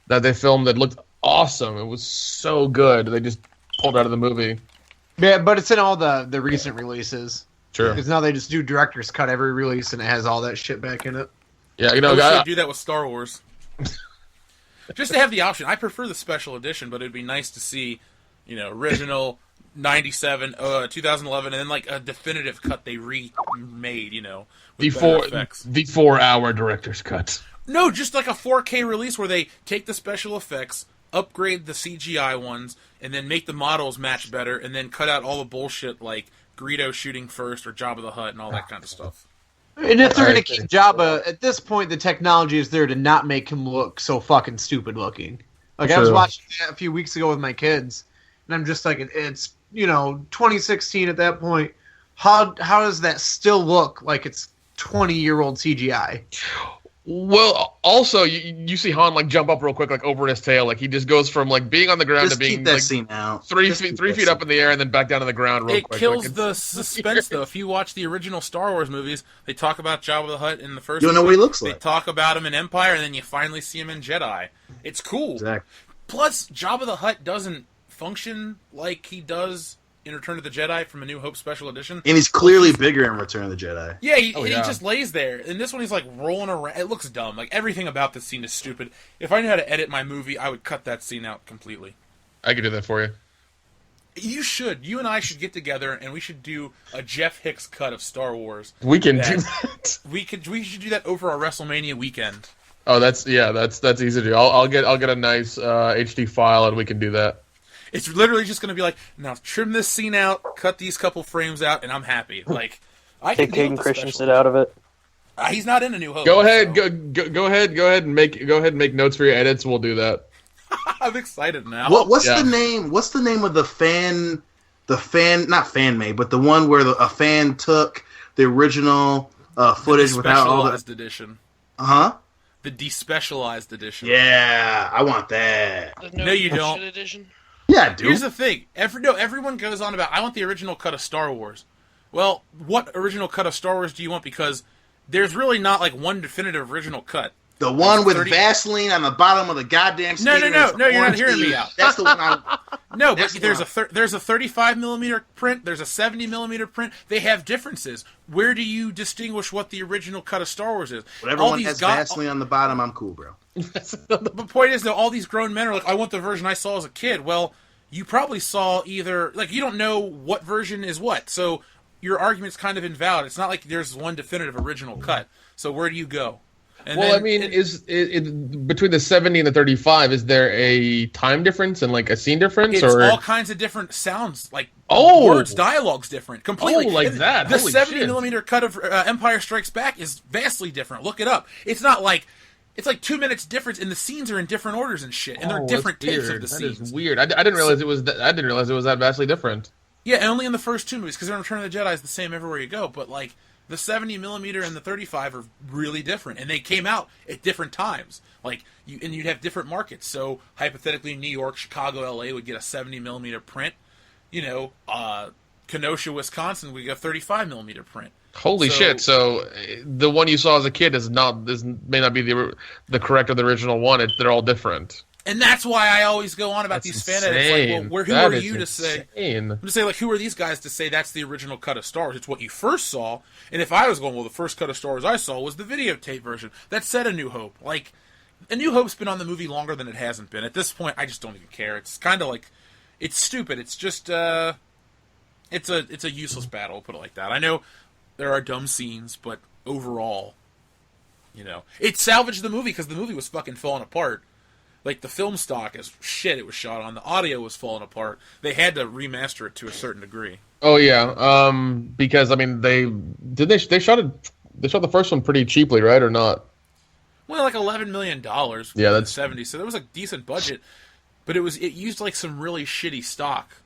that they filmed that looked awesome. It was so good. They just pulled out of the movie. Yeah, but it's in all the recent releases. Sure. Because now they just do director's cut every release, and it has all that shit back in it. Yeah, I wish they'd do that with Star Wars. Just to have the option. I prefer the special edition, but it'd be nice to see, original 97, 2011, and then like a definitive cut they remade, with better effects. The 4-hour director's cut. No, just like a 4K release where they take the special effects, upgrade the CGI ones, and then make the models match better, and then cut out all the bullshit like Greedo shooting first or Jabba the Hutt and all that kind of stuff. And if they're going to keep Jabba, at this point, the technology is there to not make him look so fucking stupid looking. Like, I was watching that a few weeks ago with my kids, and I'm just like, it's, 2016 at that point. How does that still look like it's 20-year-old CGI? Well, also you see Han like jump up real quick, like over his tail, like he just goes from like being on the ground Just to being keep that like scene out. 3 feet up in the air and then back down to the ground real It quick. kills Like, the suspense, though. If you watch the original Star Wars movies, they talk about Jabba the Hutt in the first. You don't know what he looks They like. talk about him in Empire, and then you finally see him in Jedi. It's cool. Exactly. Plus, Jabba the Hutt doesn't function like he does in Return of the Jedi from A New Hope Special Edition. And he's clearly bigger in Return of the Jedi. Yeah, he yeah. just lays there. In this one, he's like rolling around. It looks dumb. Like, everything about this scene is stupid. If I knew how to edit my movie, I would cut that scene out completely. I could do that for you. You should. You and I should get together and we should do a Jeff Hicks cut of Star Wars. We can do that. We should do that over our WrestleMania weekend. Oh, that's easy to do. I'll get a nice HD file and we can do that. It's literally just going to be like, now trim this scene out, cut these couple frames out, and I'm happy. Like, I can Take Hayden Christensen out of it. He's not in A New Hope. Go ahead, so. go ahead and make notes for your edits. We'll do that. I'm excited now. What's the name? What's the name of the fan? Not fan made, but the one where a fan took the original footage without all the edition. The despecialized edition. Yeah, I want that. No, you don't. Edition? Yeah, I do. Here's the thing. Everyone goes on about, I want the original cut of Star Wars. Well, what original cut of Star Wars do you want? Because there's really not like one definitive original cut. The one with Vaseline on the bottom of the goddamn sticker. No, you're not hearing me out. That's the one I... No, but there's a 35 millimeter print. There's a 70 millimeter print. They have differences. Where do you distinguish what the original cut of Star Wars is? Whatever one has Vaseline on the bottom, I'm cool, bro. The point is, though, all these grown men are like, I want the version I saw as a kid. Well, you probably saw either... Like, you don't know what version is what, so your argument's kind of invalid. It's not like there's one definitive original cut. So where do you go? And well, then, I mean, is between the 70 and the 35, is there a time difference and like a scene difference? It's or all kinds of different sounds, like words, dialogue's different completely. Oh, like that. The Holy 70 shit. millimeter cut of Empire Strikes Back is vastly different. Look it up. It's not like it's like 2 minutes difference, and the scenes are in different orders and shit, and they're different takes of the scenes. That is weird. I didn't realize it was. I didn't realize it was that vastly different. Yeah, only in the first two movies, because Return of the Jedi is the same everywhere you go, but like. The 70 millimeter and the 35 are really different, and they came out at different times. Like, you'd have different markets. So hypothetically, New York, Chicago, LA would get a 70 millimeter print. Kenosha, Wisconsin would get a 35 millimeter print. Holy shit! So the one you saw as a kid may not be the correct or the original one. They're all different. And that's why I always go on about these fan edits. Like, well, who are you to say? I'm just saying, like, who are these guys to say that's the original cut of Star Wars? It's what you first saw. And if I was going, well, the first cut of Star Wars I saw was the videotape version that said A New Hope. Like, A New Hope's been on the movie longer than it hasn't been. At this point, I just don't even care. It's kind of like, it's stupid. It's just, it's a useless battle. Put it like that. I know there are dumb scenes, but overall, it salvaged the movie because the movie was fucking falling apart. Like, the film stock is shit it was shot on. The audio was falling apart. They had to remaster it to a certain degree. Oh, yeah. Because, I mean, they shot the first one pretty cheaply, right, or not? Well, like $11 million. Yeah, that's 70. So there was a decent budget, but it used like some really shitty stock.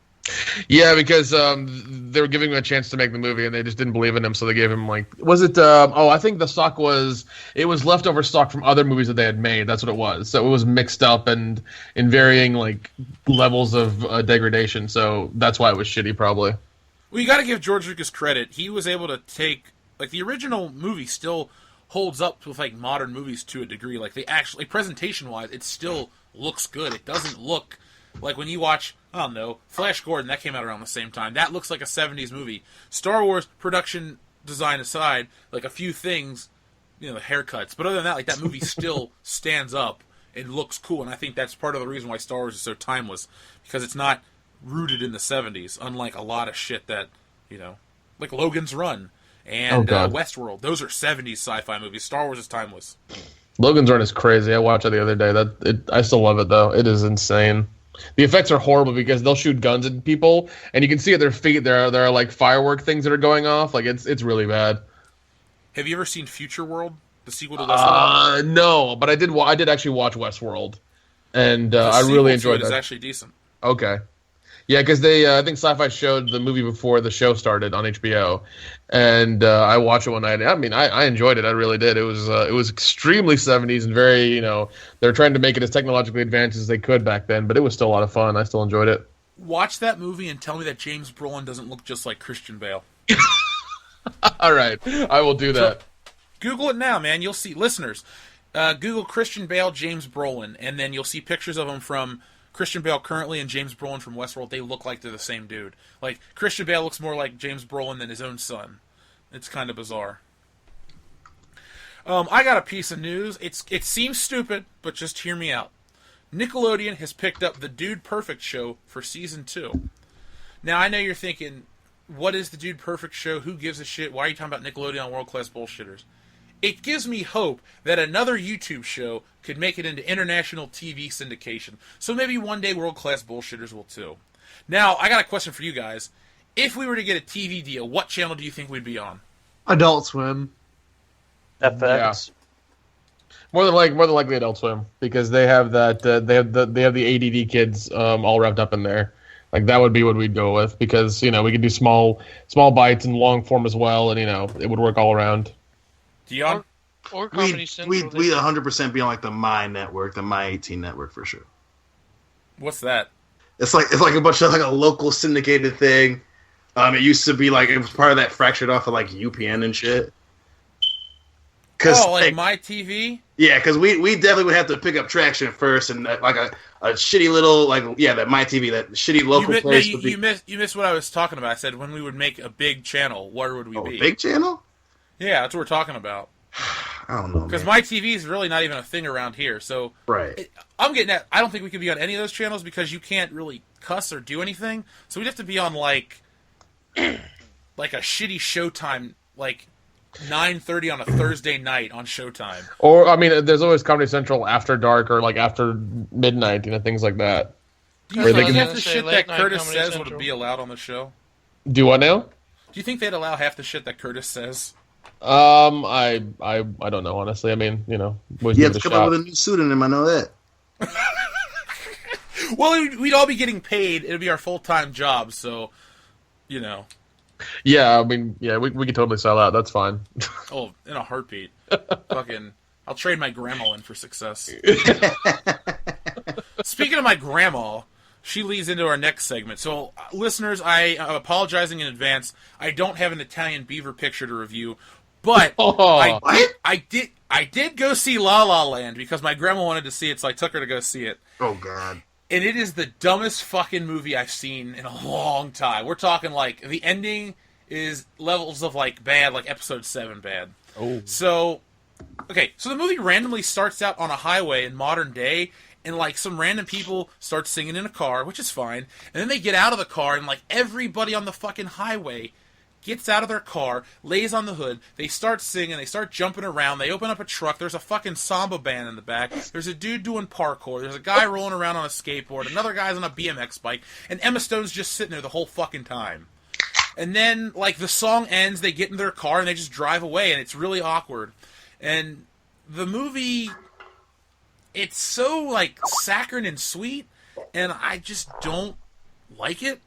Yeah, because they were giving him a chance to make the movie, and they just didn't believe in him, so they gave him was it? I think the stock was leftover stock from other movies that they had made. That's what it was. So it was mixed up and in varying levels of degradation. So that's why it was shitty, probably. Well, you got to give George Lucas credit. He was able to take the original movie still holds up with modern movies to a degree. Like they actually presentation wise, it still looks good. It doesn't look like when you watch. I don't know, Flash Gordon, that came out around the same time. That looks like a 70s movie. Star Wars, production design aside, a few things, the haircuts. But other than that, that movie still stands up and looks cool. And I think that's part of the reason why Star Wars is so timeless. Because it's not rooted in the 70s, unlike a lot of shit that, like Logan's Run and Westworld. Those are 70s sci-fi movies. Star Wars is timeless. Logan's Run is crazy. I watched it the other day. I still love it, though. It is insane. The effects are horrible because they'll shoot guns at people, and you can see at their feet there are firework things that are going off. It's really bad. Have you ever seen Future World, the sequel to Westworld? No, but I did actually watch Westworld, and I really enjoyed it. It's actually decent. Okay. Yeah, because I think Sci-Fi showed the movie before the show started on HBO, and I watched it one night. I mean, I enjoyed it. I really did. It was extremely 70s and very, they're trying to make it as technologically advanced as they could back then, but it was still a lot of fun. I still enjoyed it. Watch that movie and tell me that James Brolin doesn't look just like Christian Bale. All right, I will do that. So, Google it now, man. You'll see. Listeners, Google Christian Bale, James Brolin, and then you'll see pictures of him from Christian Bale currently and James Brolin from Westworld. They look like they're the same dude. Christian Bale looks more like James Brolin than his own son. It's kind of bizarre. I got a piece of news. It seems stupid, but just hear me out. Nickelodeon has picked up the Dude Perfect show for season 2. Now, I know you're thinking, what is the Dude Perfect show? Who gives a shit? Why are you talking about Nickelodeon world-class bullshitters? It gives me hope that another YouTube show could make it into international TV syndication. So maybe one day world-class bullshitters will too. Now, I got a question for you guys. If we were to get a TV deal, what channel do you think we'd be on? Adult Swim. FX. More than likely Adult Swim, because they have that they have the ADD kids all wrapped up in there. Like that would be what we'd go with, because we could do small bites and long form as well, and it would work all around. Dion? Or Comedy Central. We'd 100% be on like the My Network, the My 18 network for sure. What's that? It's like a bunch of like a local syndicated thing. It used to be like it was part of that fractured off of like UPN and shit. Like My TV? Yeah, because we definitely would have to pick up traction first, and like a shitty little that My TV, that shitty local place. You missed what I was talking about. I said when we would make a big channel, where would we be? A big channel? Yeah, that's what we're talking about. I don't know, because My TV is really not even a thing around here. So right, I'm getting at. I don't think we could be on any of those channels because you can't really cuss or do anything. So we'd have to be on like a shitty Showtime, like 9:30 on a Thursday night on Showtime. Or there's always Comedy Central after dark or like after midnight, things like that. Do you think half the shit that Curtis says would be allowed on the show? Do what now? Do you think they'd allow half the shit that Curtis says? I don't know, honestly. You have to come up with a new pseudonym. I know that. Well, we'd all be getting paid. It'd be our full-time job, so Yeah, we could totally sell out. That's fine. Oh, in a heartbeat. Fucking, I'll trade my grandma in for success. Speaking of my grandma, she leads into our next segment. So, listeners, I'm apologizing in advance. I don't have an Italian beaver picture to review, but I did go see La La Land because my grandma wanted to see it, so I took her to go see it. Oh, God. And it is the dumbest fucking movie I've seen in a long time. We're talking like the ending is levels of like bad, like episode 7 bad. Oh. So the movie randomly starts out on a highway in modern day, and like some random people start singing in a car, which is fine. And then they get out of the car, and like everybody on the fucking highway gets out of their car, lays on the hood, they start singing, they start jumping around, they open up a truck, there's a fucking samba band in the back, there's a dude doing parkour, there's a guy rolling around on a skateboard, another guy's on a BMX bike, and Emma Stone's just sitting there the whole fucking time. And then, like, the song ends, they get in their car, and they just drive away, and it's really awkward. And the movie, it's so, like, saccharine and sweet, and I just don't like it.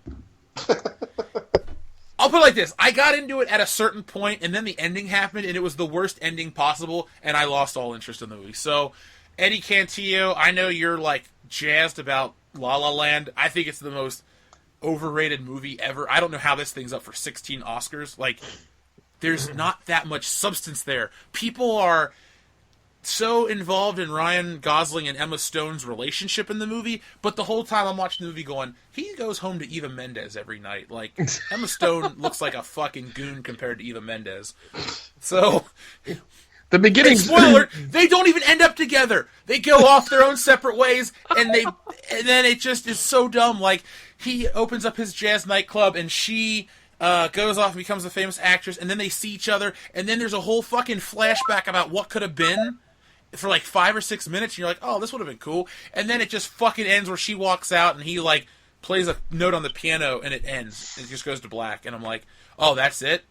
I'll put it like this. I got into it at a certain point, and then the ending happened, and it was the worst ending possible, and I lost all interest in the movie. So, Eddie Cantillo, I know you're, like, jazzed about La La Land. I think it's the most overrated movie ever. I don't know how this thing's up for 16 Oscars. Like, there's not that much substance there. People are so involved in Ryan Gosling and Emma Stone's relationship in the movie, but the whole time I'm watching the movie going, he goes home to Eva Mendes every night. Like, Emma Stone looks like a fucking goon compared to Eva Mendes. So, the beginning. Spoiler alert, they don't even end up together. They go off their own separate ways, and then it just is so dumb. Like, he opens up his jazz nightclub, and she goes off and becomes a famous actress, and then they see each other, and then there's a whole fucking flashback about what could have been for like 5 or 6 minutes, and you're like, oh, this would have been cool. And then it just fucking ends where she walks out, and he like plays a note on the piano, and it ends. It just goes to black, and I'm like, oh, that's it?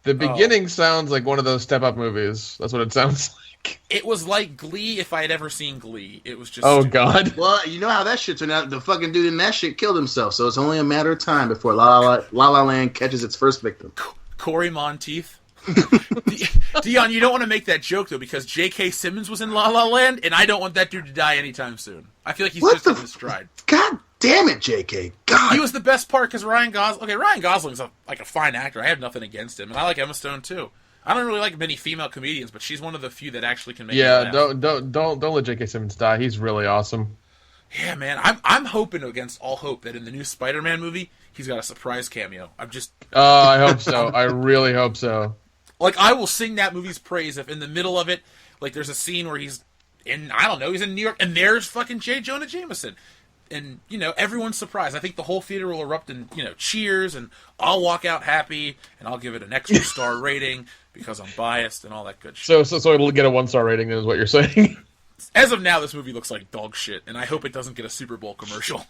The beginning sounds like one of those Step Up movies. That's what it sounds like. It was like Glee if I had ever seen Glee. It was just oh, stupid. God. Well, you know how that shit turned out. The fucking dude in that shit killed himself, so it's only a matter of time before La La Land catches its first victim. Corey Monteith. Dion, you don't want to make that joke, though, because J.K. Simmons was in La La Land, and I don't want that dude to die anytime soon. I feel like he's just in his stride. God damn it, J.K. God. He was the best part, because Ryan Gosling's a fine actor. I have nothing against him, and I like Emma Stone, too. I don't really like many female comedians, but she's one of the few that actually can make me laugh. Don't let J.K. Simmons die. He's really awesome. Yeah, man. I'm hoping against all hope that in the new Spider-Man movie, he's got a surprise cameo. I hope so. I really hope so. Like, I will sing that movie's praise if in the middle of it, like, there's a scene where he's in New York, and there's fucking J. Jonah Jameson. and everyone's surprised. I think the whole theater will erupt in cheers, and I'll walk out happy, and I'll give it an extra star rating because I'm biased and all that good shit. So it'll get a 1-star rating, is what you're saying. As of now, this movie looks like dog shit, and I hope it doesn't get a Super Bowl commercial.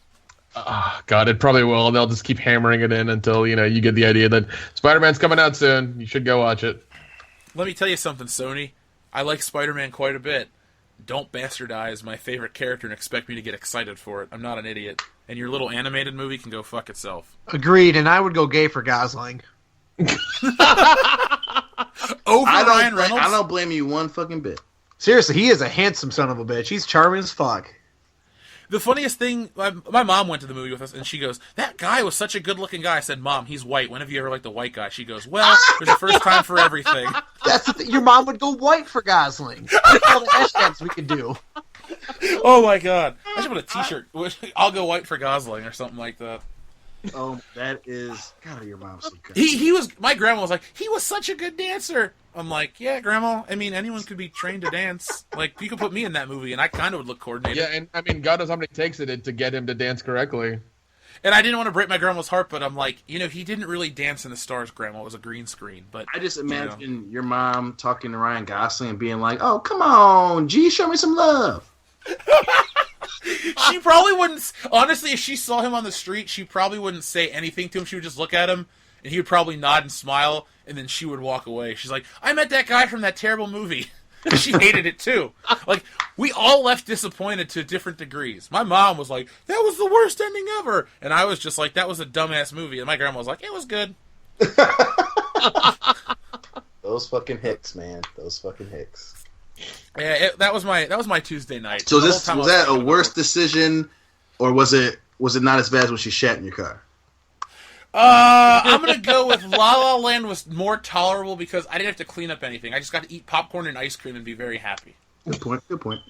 God, it probably will, and they'll just keep hammering it in until you get the idea that Spider-Man's coming out soon. You should go watch it. Let me tell you something, Sony. I like Spider-Man quite a bit. Don't bastardize my favorite character and expect me to get excited for it. I'm not an idiot. And your little animated movie can go fuck itself. Agreed, and I would go gay for Gosling. Over Ryan Reynolds? I don't blame you one fucking bit. Seriously, he is a handsome son of a bitch. He's charming as fuck. The funniest thing, my mom went to the movie with us, and she goes, "That guy was such a good-looking guy." I said, "Mom, he's white. When have you ever liked a white guy?" She goes, "Well, there's a first time for everything." That's the thing. Your mom would go white for Gosling. That's all the hashtags we could do. Oh my god! I should put a T-shirt. I'll go white for Gosling or something like that. Oh, that is... God, your mom's so good. He was... My grandma was like, he was such a good dancer. I'm like, yeah, Grandma. I mean, anyone could be trained to dance. Like, you could put me in that movie, and I kind of would look coordinated. Yeah, and I mean, God knows how many takes it did to get him to dance correctly. And I didn't want to break my grandma's heart, but I'm like, he didn't really dance in the stars, Grandma. It was a green screen. But I just imagine your mom talking to Ryan Gosling and being like, "Oh, come on, G, show me some love." She probably wouldn't... Honestly, if she saw him on the street, she probably wouldn't say anything to him. She would just look at him, and he would probably nod and smile, and then she would walk away. She's like, "I met that guy from that terrible movie." She hated it, too. Like, we all left disappointed to different degrees. My mom was like, "That was the worst ending ever." And I was just like, "That was a dumbass movie." And my grandma was like, "It was good." Those fucking hicks, man. Those fucking hicks. Yeah, that was my Tuesday night. So was that a worse decision, or was it not as bad as when she shat in your car? I'm gonna go with La La Land was more tolerable because I didn't have to clean up anything. I just got to eat popcorn and ice cream and be very happy. Good point. Good point.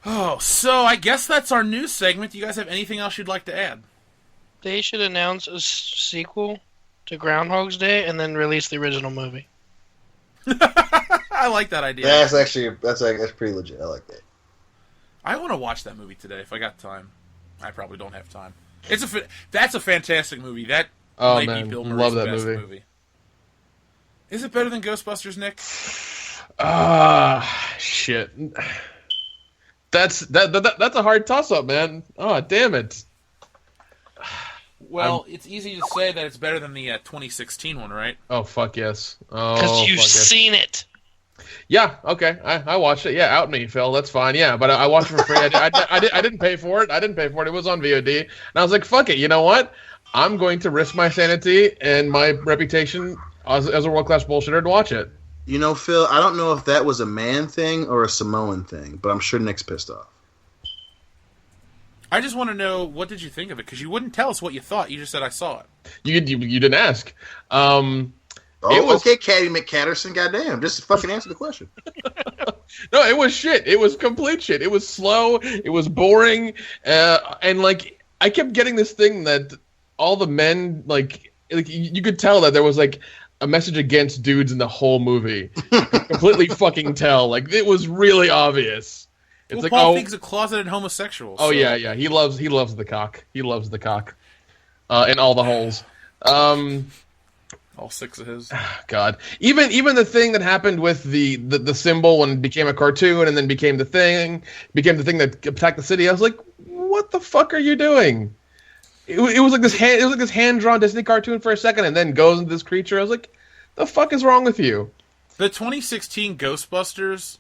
Oh, so I guess that's our news segment. Do you guys have anything else you'd like to add? They should announce a sequel to Groundhog's Day and then release the original movie. I like that idea. That's pretty legit. I like that. I want to watch that movie today if I got time. I probably don't have time. That's a fantastic movie. That might be Bill Murray's love that best movie. movie. Is it better than Ghostbusters, Nick? Shit. That's a hard toss-up, man. Oh, damn it. Well, it's easy to say that it's better than the 2016 one, right? Oh, fuck yes. Oh, Because you've fuck yes. seen it. Yeah, okay. I watched it. Yeah, out me, Phil. That's fine. Yeah, but I watched it for free. I didn't pay for it. It was on VOD. And I was like, fuck it. You know what? I'm going to risk my sanity and my reputation as a world-class bullshitter to watch it. You know, Phil, I don't know if that was a man thing or a Samoan thing, but I'm sure Nick's pissed off. I just want to know, what did you think of it? Because you wouldn't tell us what you thought. You just said, "I saw it." You didn't ask. Okay, Caddy McCatterson, goddamn. Just fucking answer the question. No, it was shit. It was complete shit. It was slow. It was boring. And, like, I kept getting this thing that all the men, like you could tell that there was, like, a message against dudes in the whole movie. Completely fucking tell. Like, it was really obvious. It's like, Paul Feig's a closeted homosexual. Oh, so. yeah. He loves the cock. He loves the cock. In all the holes. All six of his. God. Even the thing that happened with the symbol when it became a cartoon and then became the thing that attacked the city. I was like, what the fuck are you doing? It was like this hand drawn Disney cartoon for a second and then goes into this creature. I was like, the fuck is wrong with you? The 2016 Ghostbusters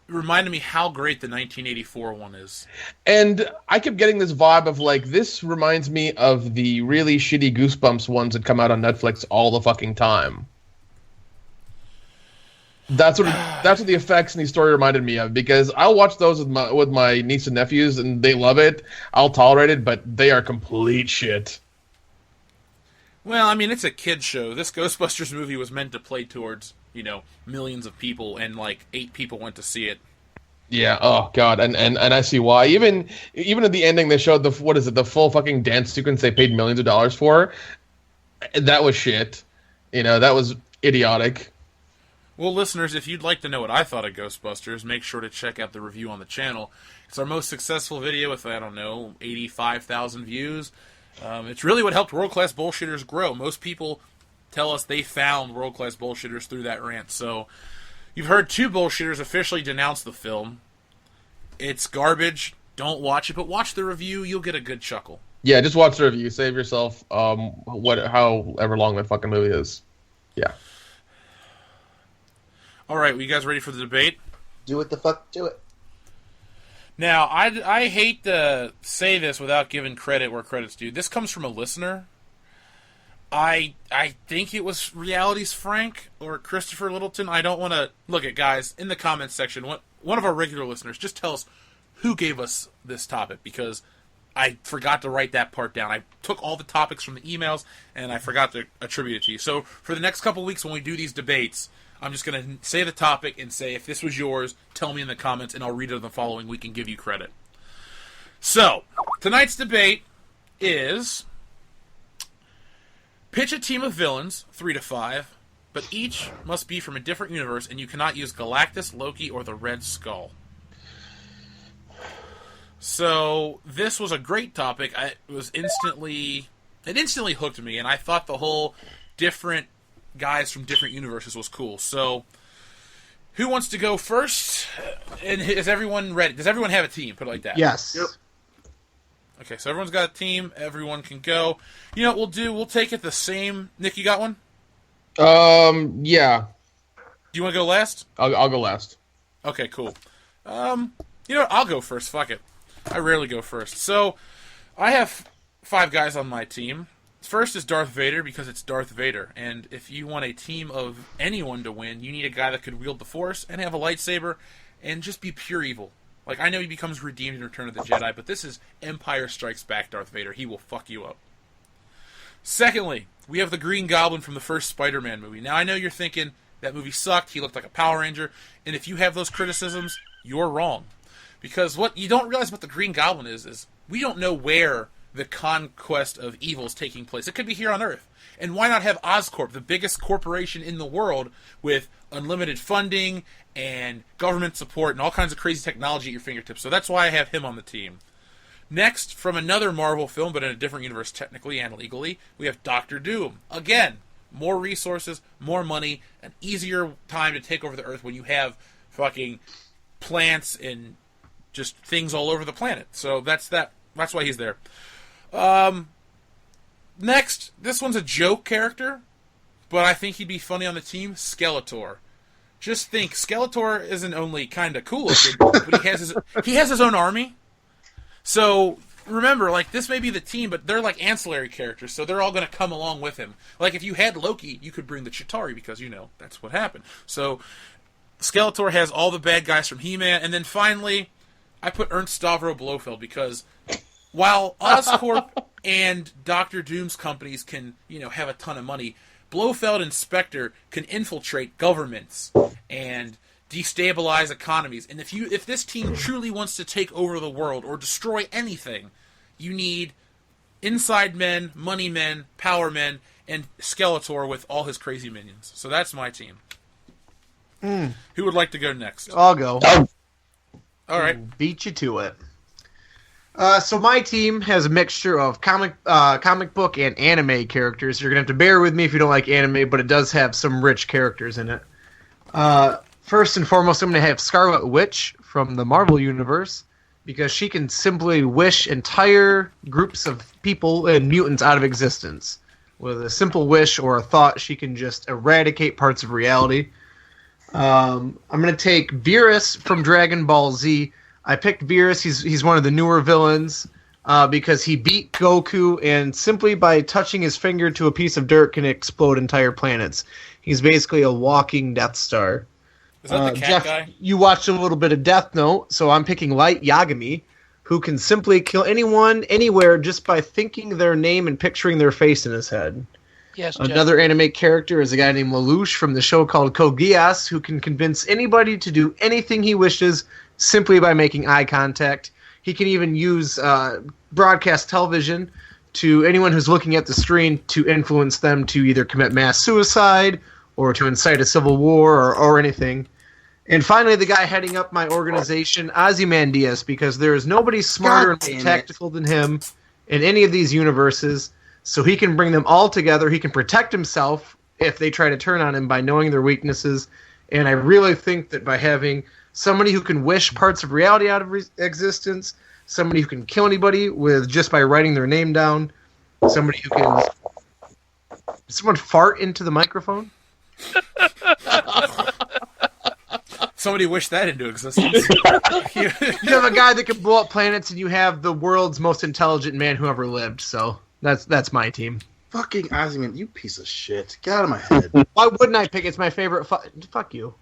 reminded me how great the 1984 one is. And I kept getting this vibe of, like, this reminds me of the really shitty Goosebumps ones that come out on Netflix all the fucking time. That's what the effects in the story reminded me of, because I'll watch those with my niece and nephews, and they love it. I'll tolerate it, but they are complete shit. Well, I mean, it's a kid's show. This Ghostbusters movie was meant to play towards, millions of people, and, like, 8 people went to see it. Yeah, oh god, and I see why. Even at the ending, they showed the full fucking dance sequence they paid millions of dollars for. That was shit. That was idiotic. Well, listeners, if you'd like to know what I thought of Ghostbusters, make sure to check out the review on the channel. It's our most successful video with, 85,000 views. It's really what helped World Class Bullshitters grow. Most people tell us they found World Class Bullshitters through that rant. So, you've heard 2 bullshitters officially denounce the film. It's garbage. Don't watch it, but watch the review. You'll get a good chuckle. Yeah, just watch the review. Save yourself however long that fucking movie is. Yeah. All right, you guys ready for the debate? Do it the fuck, do it. Now, I hate to say this without giving credit where credit's due. This comes from a listener. I think it was Reality's Frank or Christopher Littleton. I don't want to... Look at guys, in the comments section, one of our regular listeners, just tell us who gave us this topic, because I forgot to write that part down. I took all the topics from the emails, and I forgot to attribute it to you. So, for the next couple of weeks when we do these debates, I'm just going to say the topic and say, if this was yours, tell me in the comments, and I'll read it the following week and give you credit. So, tonight's debate is... Pitch a team of villains, 3 to 5, but each must be from a different universe, and you cannot use Galactus, Loki, or the Red Skull. So, this was a great topic. It instantly hooked me, and I thought the whole different guys from different universes was cool. So, who wants to go first? And is everyone ready? Does everyone have a team? Put it like that. Yes. Yep. Okay, so everyone's got a team. Everyone can go. You know what we'll do? We'll take it the same. Nick, you got one? Yeah. Do you want to go last? I'll go last. Okay, cool. You know what? I'll go first. Fuck it. I rarely go first. So, I have 5 guys on my team. First is Darth Vader, because it's Darth Vader. And if you want a team of anyone to win, you need a guy that could wield the Force and have a lightsaber and just be pure evil. Like, I know he becomes redeemed in Return of the Jedi, but this is Empire Strikes Back Darth Vader. He will fuck you up. Secondly, we have the Green Goblin from the first Spider-Man movie. Now, I know you're thinking, that movie sucked, he looked like a Power Ranger, and if you have those criticisms, you're wrong. Because what you don't realize about the Green Goblin is we don't know where the conquest of evil is taking place. It could be here on Earth. And why not have Oscorp, the biggest corporation in the world, with unlimited funding and government support and all kinds of crazy technology at your fingertips? So that's why I have him on the team. Next, from another Marvel film, but in a different universe technically and legally, we have Doctor Doom. Again, more resources, more money, an easier time to take over the Earth when you have fucking plants and just things all over the planet. So that's why he's there. Next, this one's a joke character, but I think he'd be funny on the team, Skeletor. Just think, Skeletor isn't only kind of cool looking, but he has his own army. So remember, like, this may be the team, but they're like ancillary characters, so they're all going to come along with him. Like, if you had Loki, you could bring the Chitauri, because, that's what happened. So Skeletor has all the bad guys from He-Man, and then finally, I put Ernst Stavro Blofeld, because while Oscorp and Doctor Doom's companies can, have a ton of money, Blofeld and Spectre can infiltrate governments and destabilize economies. And if this team truly wants to take over the world or destroy anything, you need inside men, money men, power men, and Skeletor with all his crazy minions. So that's my team. Who would like to go next? I'll go. All right. Beat you to it. So my team has a mixture of comic book and anime characters. You're going to have to bear with me if you don't like anime, but it does have some rich characters in it. First and foremost, I'm going to have Scarlet Witch from the Marvel Universe, because she can simply wish entire groups of people and mutants out of existence. With a simple wish or a thought, she can just eradicate parts of reality. I'm going to take Beerus from Dragon Ball Z. I picked Beerus. He's one of the newer villains because he beat Goku, and simply by touching his finger to a piece of dirt can explode entire planets. He's basically a walking Death Star. Is that the cat Jeff, guy? You watched a little bit of Death Note, so I'm picking Light Yagami, who can simply kill anyone, anywhere, just by thinking their name and picturing their face in his head. Yes, Jeff. Another anime character is a guy named Lelouch from the show called Code Geass, who can convince anybody to do anything he wishes simply by making eye contact. He can even use broadcast television to anyone who's looking at the screen to influence them to either commit mass suicide or to incite a civil war or anything. And finally, the guy heading up my organization, Ozymandias, because there is nobody smarter and more tactical than him in any of these universes. So he can bring them all together. He can protect himself if they try to turn on him by knowing their weaknesses. And I really think that by having somebody who can wish parts of reality out of existence, somebody who can kill anybody with just by writing their name down, somebody who can... Did someone fart into the microphone? Somebody wished that into existence. You have a guy that can blow up planets, and you have the world's most intelligent man who ever lived. So that's my team. Fucking Ozymandias, you piece of shit. Get out of my head. Why wouldn't I pick? It's my favorite. Fuck you.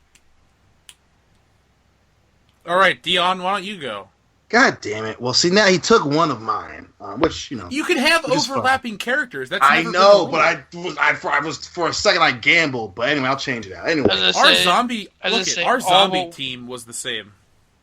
All right, Dion, why don't you go? God damn it. Well, see, now he took one of mine, which, you know. You can have overlapping characters. That's I never know, been but I was for a second I gambled, but anyway, I'll change it out. Anyway, our zombie team was the same.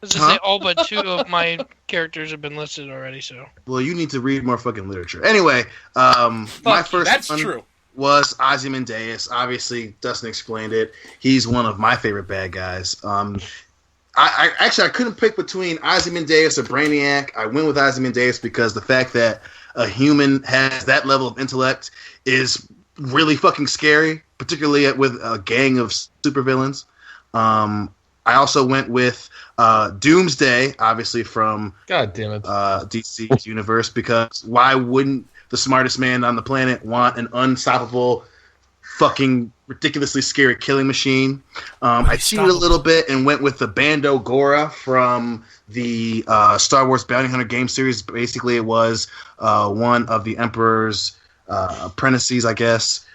I was gonna say all but 2 of my characters have been listed already. So. Well, you need to read more fucking literature. Anyway, my first one was Ozymandias. Obviously, Dustin explained it. He's one of my favorite bad guys. I couldn't pick between Ozymandias or Brainiac. I went with Ozymandias because the fact that a human has that level of intellect is really fucking scary, particularly with a gang of supervillains. I also went with Doomsday, obviously from God damn it. DC's universe, because why wouldn't the smartest man on the planet want an unstoppable fucking ridiculously scary killing machine? I cheated a little bit and went with the Bando Gora from the Star Wars Bounty Hunter game series. Basically, it was one of the Emperor's apprentices, I guess,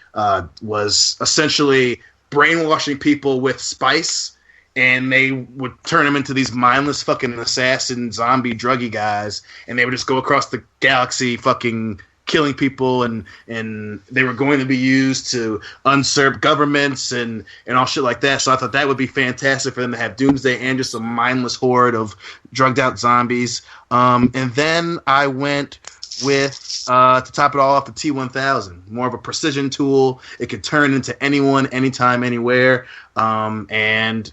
was essentially brainwashing people with spice, and they would turn them into these mindless fucking assassin zombie druggy guys, and they would just go across the galaxy fucking killing people, and they were going to be used to usurp governments and all shit like that. So I thought that would be fantastic for them to have Doomsday and just a mindless horde of drugged out zombies. And then I went with, to top it all off, the T-1000. More of a precision tool. It could turn into anyone, anytime, anywhere, and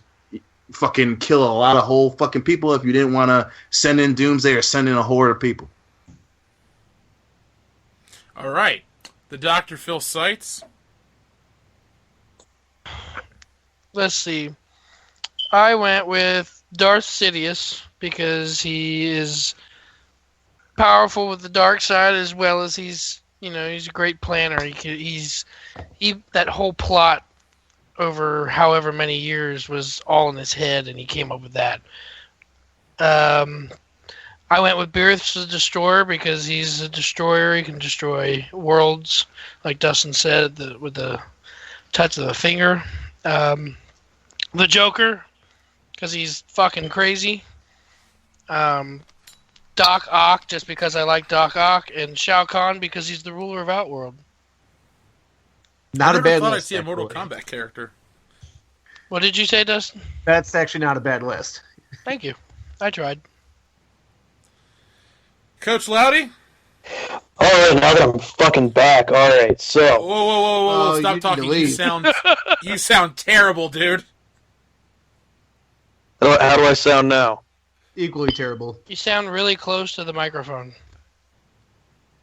fucking kill a lot of whole fucking people if you didn't want to send in Doomsday or send in a horde of people. All right, the Dr. Phil Seitz. Let's see. I went with Darth Sidious because he is powerful with the dark side as well as he's a great planner. That whole plot over however many years was all in his head, and he came up with that. I went with Beerus the Destroyer because he's a destroyer. He can destroy worlds, like Dustin said, with the touch of the finger. The Joker, because he's fucking crazy. Doc Ock, just because I like Doc Ock. And Shao Kahn, because he's the ruler of Outworld. Not a bad list. I thought I'd see a Mortal Kombat character. What did you say, Dustin? That's actually not a bad list. Thank you. I tried. Coach Loudy? All right, now that I'm fucking back. All right, so. Whoa! Stop talking. You sound terrible, dude. How do I sound now? Equally terrible. You sound really close to the microphone.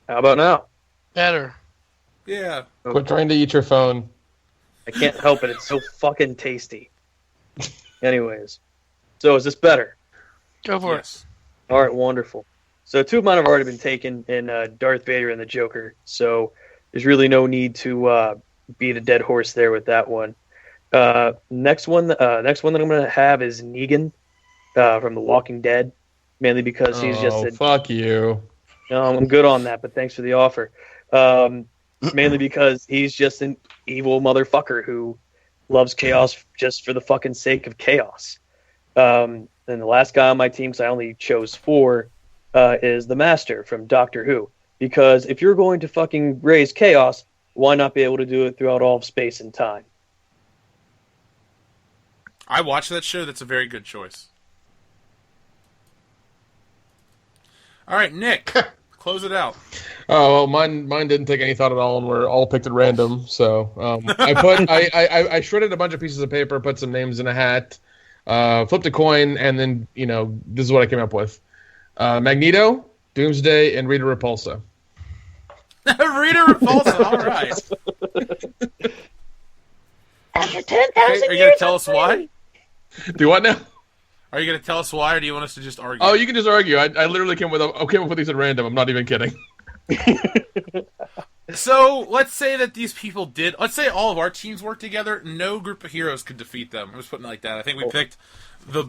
How about now? Better. Yeah. Quit trying to eat your phone. I can't help it. It's so fucking tasty. Anyways, so is this better? Go for it. All right, wonderful. So 2 of mine have already been taken in Darth Vader and the Joker, so there's really no need to beat a dead horse there with that one. Next one that I'm going to have is Negan from The Walking Dead, mainly because he's just a... fuck you. No, I'm good on that, but thanks for the offer. Mainly because he's just an evil motherfucker who loves chaos just for the fucking sake of chaos. And the last guy on my team, because I only chose 4, is the Master from Doctor Who. Because if you're going to fucking raise chaos, why not be able to do it throughout all of space and time? I watched that show. That's a very good choice. All right, Nick. Close it out. Oh, well, mine didn't take any thought at all, and we're all picked at random. So I shredded a bunch of pieces of paper, put some names in a hat, flipped a coin, and then this is what I came up with: Magneto, Doomsday, and Rita Repulsa. Rita Repulsa. All right. After 10,000 Are you years, gonna tell us why? Do what now? Are you gonna tell us why, or do you want us to just argue? Oh, you can just argue. I literally came up with these at random. I'm not even kidding. So let's say that these people did. Let's say all of our teams work together. No group of heroes could defeat them. I'm just putting it like that. I think we picked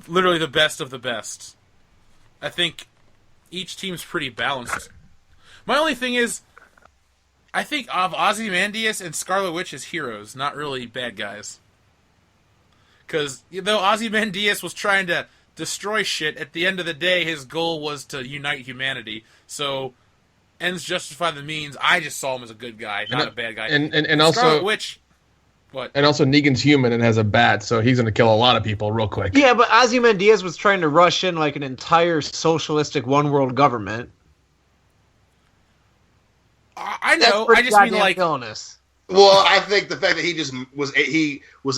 literally the best of the best. I think each team's pretty balanced. My only thing is, I think of Ozymandias and Scarlet Witch as heroes, not really bad guys. Because though Ozymandias was trying to destroy shit, at the end of the day, his goal was to unite humanity. So, ends justify the means. I just saw him as a good guy, not a bad guy. And also, Scarlet Witch. What? And also, Negan's human and has a bat, so he's going to kill a lot of people real quick. Yeah, but Ozymandias was trying to rush in like an entire socialistic one-world government. I know. I just mean like villainous. Well, I think the fact that he just was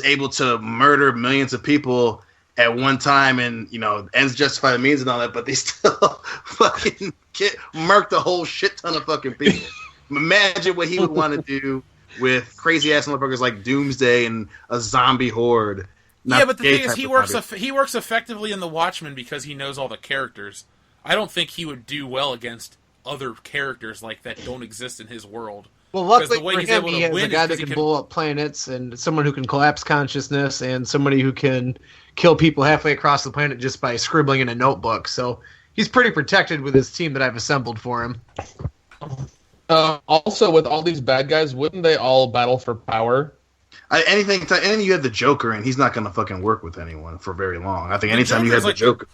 able to murder millions of people at one time, and ends justify the means and all that, but they still fucking murked a whole shit ton of fucking people. Imagine what he would want to do with crazy ass motherfuckers like Doomsday and a zombie horde. Yeah, but the thing is, he works effectively in the Watchmen because he knows all the characters. I don't think he would do well against other characters like that don't exist in his world. Well, luckily for him, he has a guy that can blow up planets, and someone who can collapse consciousness, and somebody who can kill people halfway across the planet just by scribbling in a notebook. So he's pretty protected with his team that I've assembled for him. Also, with all these bad guys, wouldn't they all battle for power? Anything you had the Joker, and he's not going to fucking work with anyone for very long. I think anytime you had the Joker...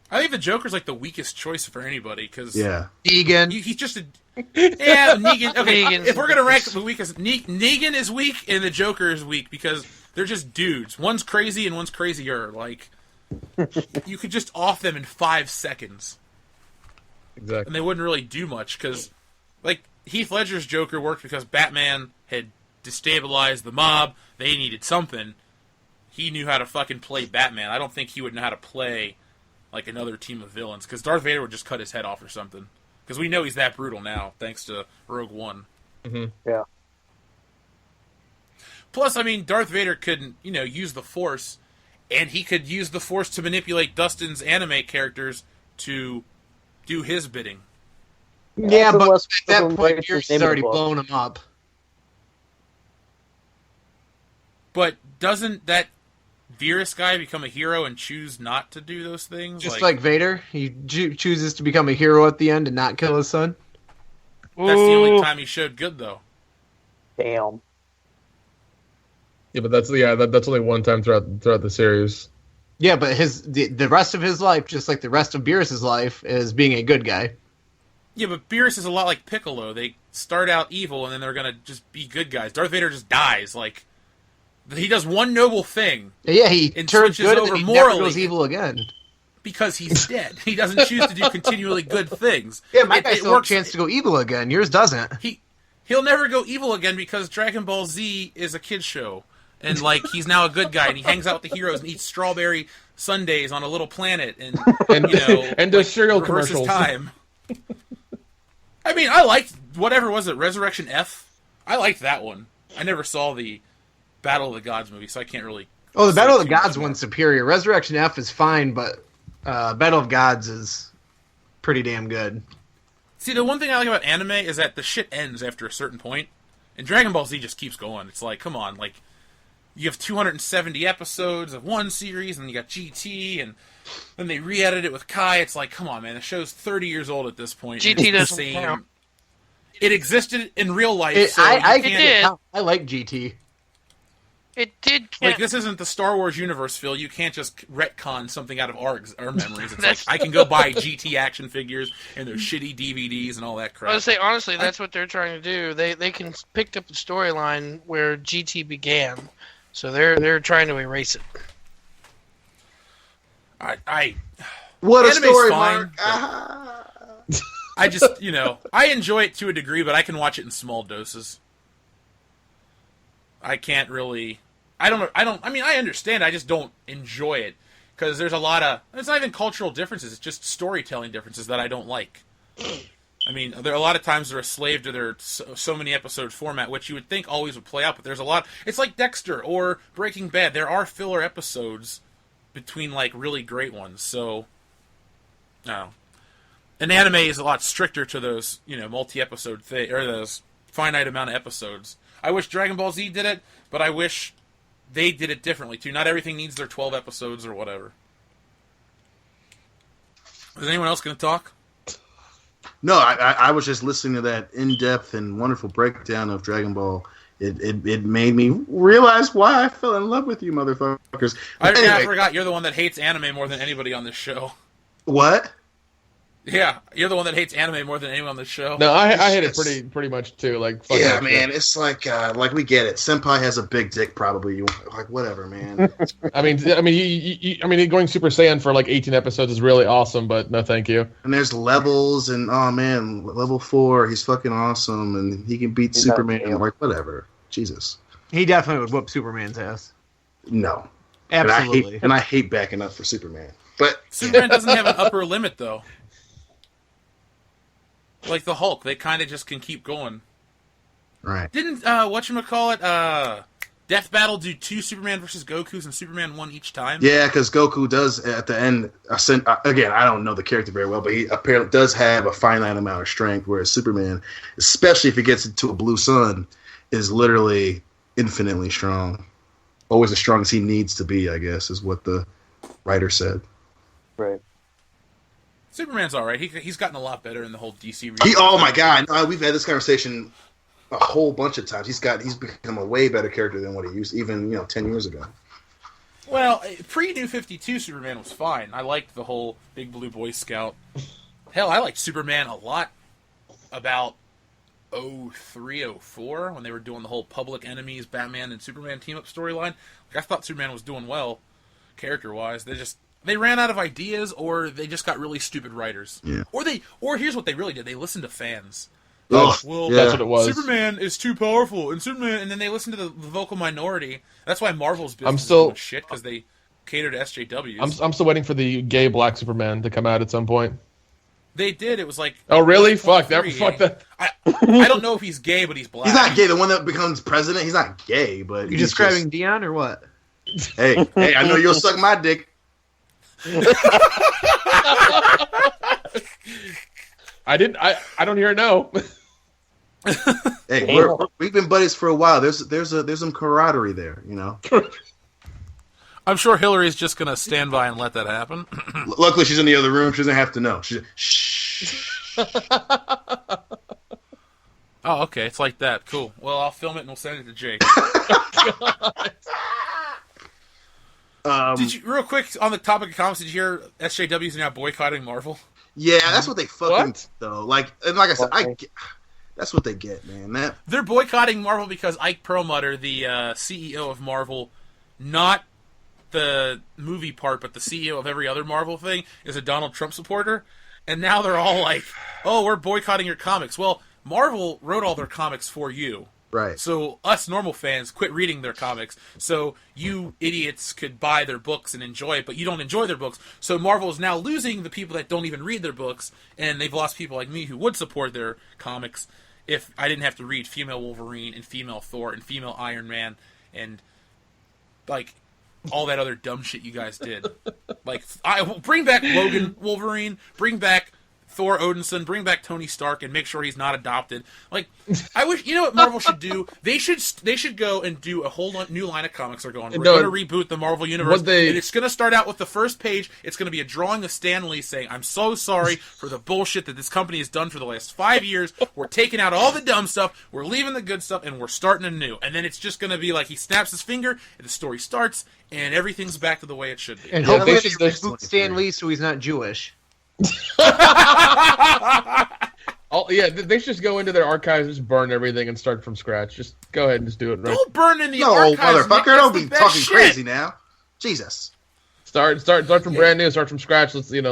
I think the Joker's like the weakest choice for anybody, because... Yeah. Negan. He's just a... Yeah, Negan. Okay, Negan's if we're going to rank the weakest... Negan is weak, and the Joker is weak, because they're just dudes. One's crazy, and one's crazier. Like, you could just off them in 5 seconds. Exactly. And they wouldn't really do much, because... Like, Heath Ledger's Joker worked because Batman had destabilized the mob. They needed something. He knew how to fucking play Batman. I don't think he would know how to play... like another team of villains, because Darth Vader would just cut his head off or something. Because we know he's that brutal now, thanks to Rogue One. Mm-hmm. Yeah. Plus, I mean, Darth Vader could, use the Force, and he could use the Force to manipulate Dustin's anime characters to do his bidding. Yeah, but unless at that someone point, writes Pierce his has name in already the book. blown him up. But doesn't that Virus guy become a hero and choose not to do those things? Just like Vader, he chooses to become a hero at the end and not kill his son. That's the only time he showed good, though. Damn. Yeah, but that's only one time throughout the series. Yeah, but the rest of his life, just like the rest of Beerus's life, is being a good guy. Yeah, but Beerus is a lot like Piccolo. They start out evil, and then they're going to just be good guys. Darth Vader just dies. Like, he does one noble thing. Yeah, he and turns switches good over and then he morally. never goes evil again. Because he's dead. He doesn't choose to do continually good things. Yeah, my guy still has a chance to go evil again. Yours doesn't. He'll nenever go evil again because Dragon Ball Z is a kid's show. And, like, he's now a good guy, and he hangs out with the heroes and eats strawberry sundaes on a little planet and and does cereal reverses commercials. Time. I mean, I liked, whatever was it, Resurrection F? I liked that one. I never saw the Battle of the Gods movie, so I can't really... Oh, the Battle of the Gods one's superior. Resurrection F is fine, but Battle of Gods is pretty damn good. See, the one thing I like about anime is that the shit ends after a certain point, and Dragon Ball Z just keeps going. It's like, come on, like, you have 270 episodes of one series, and you got GT, and then they re-edit it with Kai. It's like, come on, man, the show's 30 years old at this point. GT doesn't count. It existed in real life, I like GT. It did Like, count. this isn't the Star Wars universe, Phil. You can't just retcon something out of our memories. It's like, I can go buy GT action figures and their shitty DVDs and all that crap. I would say, honestly, that's what they're trying to do. They can pick up the storyline where GT began, so they're trying to erase it. What a Anime's story, fine, Mark. I just, I enjoy it to a degree, but I can watch it in small doses. I can't really. I understand. I just don't enjoy it because there's a lot of. It's not even cultural differences. It's just storytelling differences that I don't like. I mean, there are a lot of times they're a slave to their so many episode format, which you would think always would play out, but there's a lot. It's like Dexter or Breaking Bad. There are filler episodes between like really great ones. So, no. An anime is a lot stricter to those, multi-episode or those finite amount of episodes. I wish Dragon Ball Z did it, but I wish they did it differently too. Not everything needs their 12 episodes or whatever. Is anyone else going to talk? No, I was just listening to that in-depth and wonderful breakdown of Dragon Ball. It made me realize why I fell in love with you, motherfuckers. I forgot you're the one that hates anime more than anybody on this show. What? Yeah, you're the one that hates anime more than anyone on this show. No, I hate it pretty much too. Like, fuck yeah, that man, shit. it's like we get it. Senpai has a big dick, probably. Like, whatever, man. I mean, going Super Saiyan for like 18 episodes is really awesome, but no, thank you. And there's levels, and oh man, level 4, he's fucking awesome, and he can beat Superman. Like, whatever. Jesus. He definitely would whoop Superman's ass. No, Absolutely. And I hate backing up for Superman. But Superman doesn't have an upper limit though. Like the Hulk, they kind of just can keep going. Right. Didn't Death Battle do 2 Superman versus Gokus and Superman won each time? Yeah, because Goku does at the end again. I don't know the character very well, but he apparently does have a finite amount of strength. Whereas Superman, especially if he gets into a blue sun, is literally infinitely strong. Always as strong as he needs to be, I guess, is what the writer said. Right. Superman's all right. He's gotten a lot better in the whole DC. Oh my god, we've had this conversation a whole bunch of times. He's become a way better character than what he used, even 10 years ago. Well, pre-New 52 Superman was fine. I liked the whole Big Blue Boy Scout. Hell, I liked Superman a lot about 03, 04 when they were doing the whole Public Enemies Batman and Superman team-up storyline. Like, I thought Superman was doing well, character-wise. They ran out of ideas, or they just got really stupid writers. Yeah. Or here's what they really did: they listened to fans. Ugh, Well, That's what it was. Superman is too powerful, and then they listened to the vocal minority. That's why Marvel's business is still- doing shit, because they cater to SJWs. I'm still waiting for the gay black Superman to come out at some point. They did. It was like, Oh, really? Fuck that. 1.3. Fuck that. I don't know if he's gay, but he's black. He's not gay. The one that becomes president, he's not gay. But You he's describing Dion or what? Just, hey, I know you'll suck my dick. I don't hear a no. Hey, we've been buddies for a while. There's some camaraderie there, I'm sure Hillary's just going to stand by and let that happen. Luckily, she's in the other room. She doesn't have to know. She's shh. Oh, okay. It's like that. Cool. Well, I'll film it and we'll send it to Jake. Did you, real quick, on the topic of comics, did you hear SJWs are now boycotting Marvel? Yeah, that's what they fucking What? though. Like I said, that's what they get, man. They're boycotting Marvel because Ike Perlmutter, the CEO of Marvel, not the movie part, but the CEO of every other Marvel thing, is a Donald Trump supporter. And now they're all like, oh, we're boycotting your comics. Well, Marvel wrote all their comics for you. Right. So us normal fans quit reading their comics. So you idiots could buy their books and enjoy it, but you don't enjoy their books. So Marvel is now losing the people that don't even read their books, and they've lost people like me who would support their comics if I didn't have to read female Wolverine and female Thor and female Iron Man and like all that other dumb shit you guys did. Like, bring back Logan Wolverine, bring back Thor Odinson, bring back Tony Stark, and make sure he's not adopted. Like, I wish, you know what Marvel should do? They should go and do a whole new line of comics. They're going, we're going to reboot the Marvel Universe, and it's going to start out with the first page. It's going to be a drawing of Stan Lee saying, I'm so sorry for the bullshit that this company has done for the last 5 years. We're taking out all the dumb stuff, we're leaving the good stuff, and we're starting anew. And then it's just going to be like he snaps his finger, and the story starts, and everything's back to the way it should be. And hopefully they reboot Stan Lee so he's not Jewish. They should just go into their archives, just burn everything, and start from scratch. Just go ahead and just do it. Right? Don't burn in the No, archives, motherfucker! Nick. Don't be That's the talking best crazy shit. now. Jesus. Start from brand new. Start from scratch. Let's get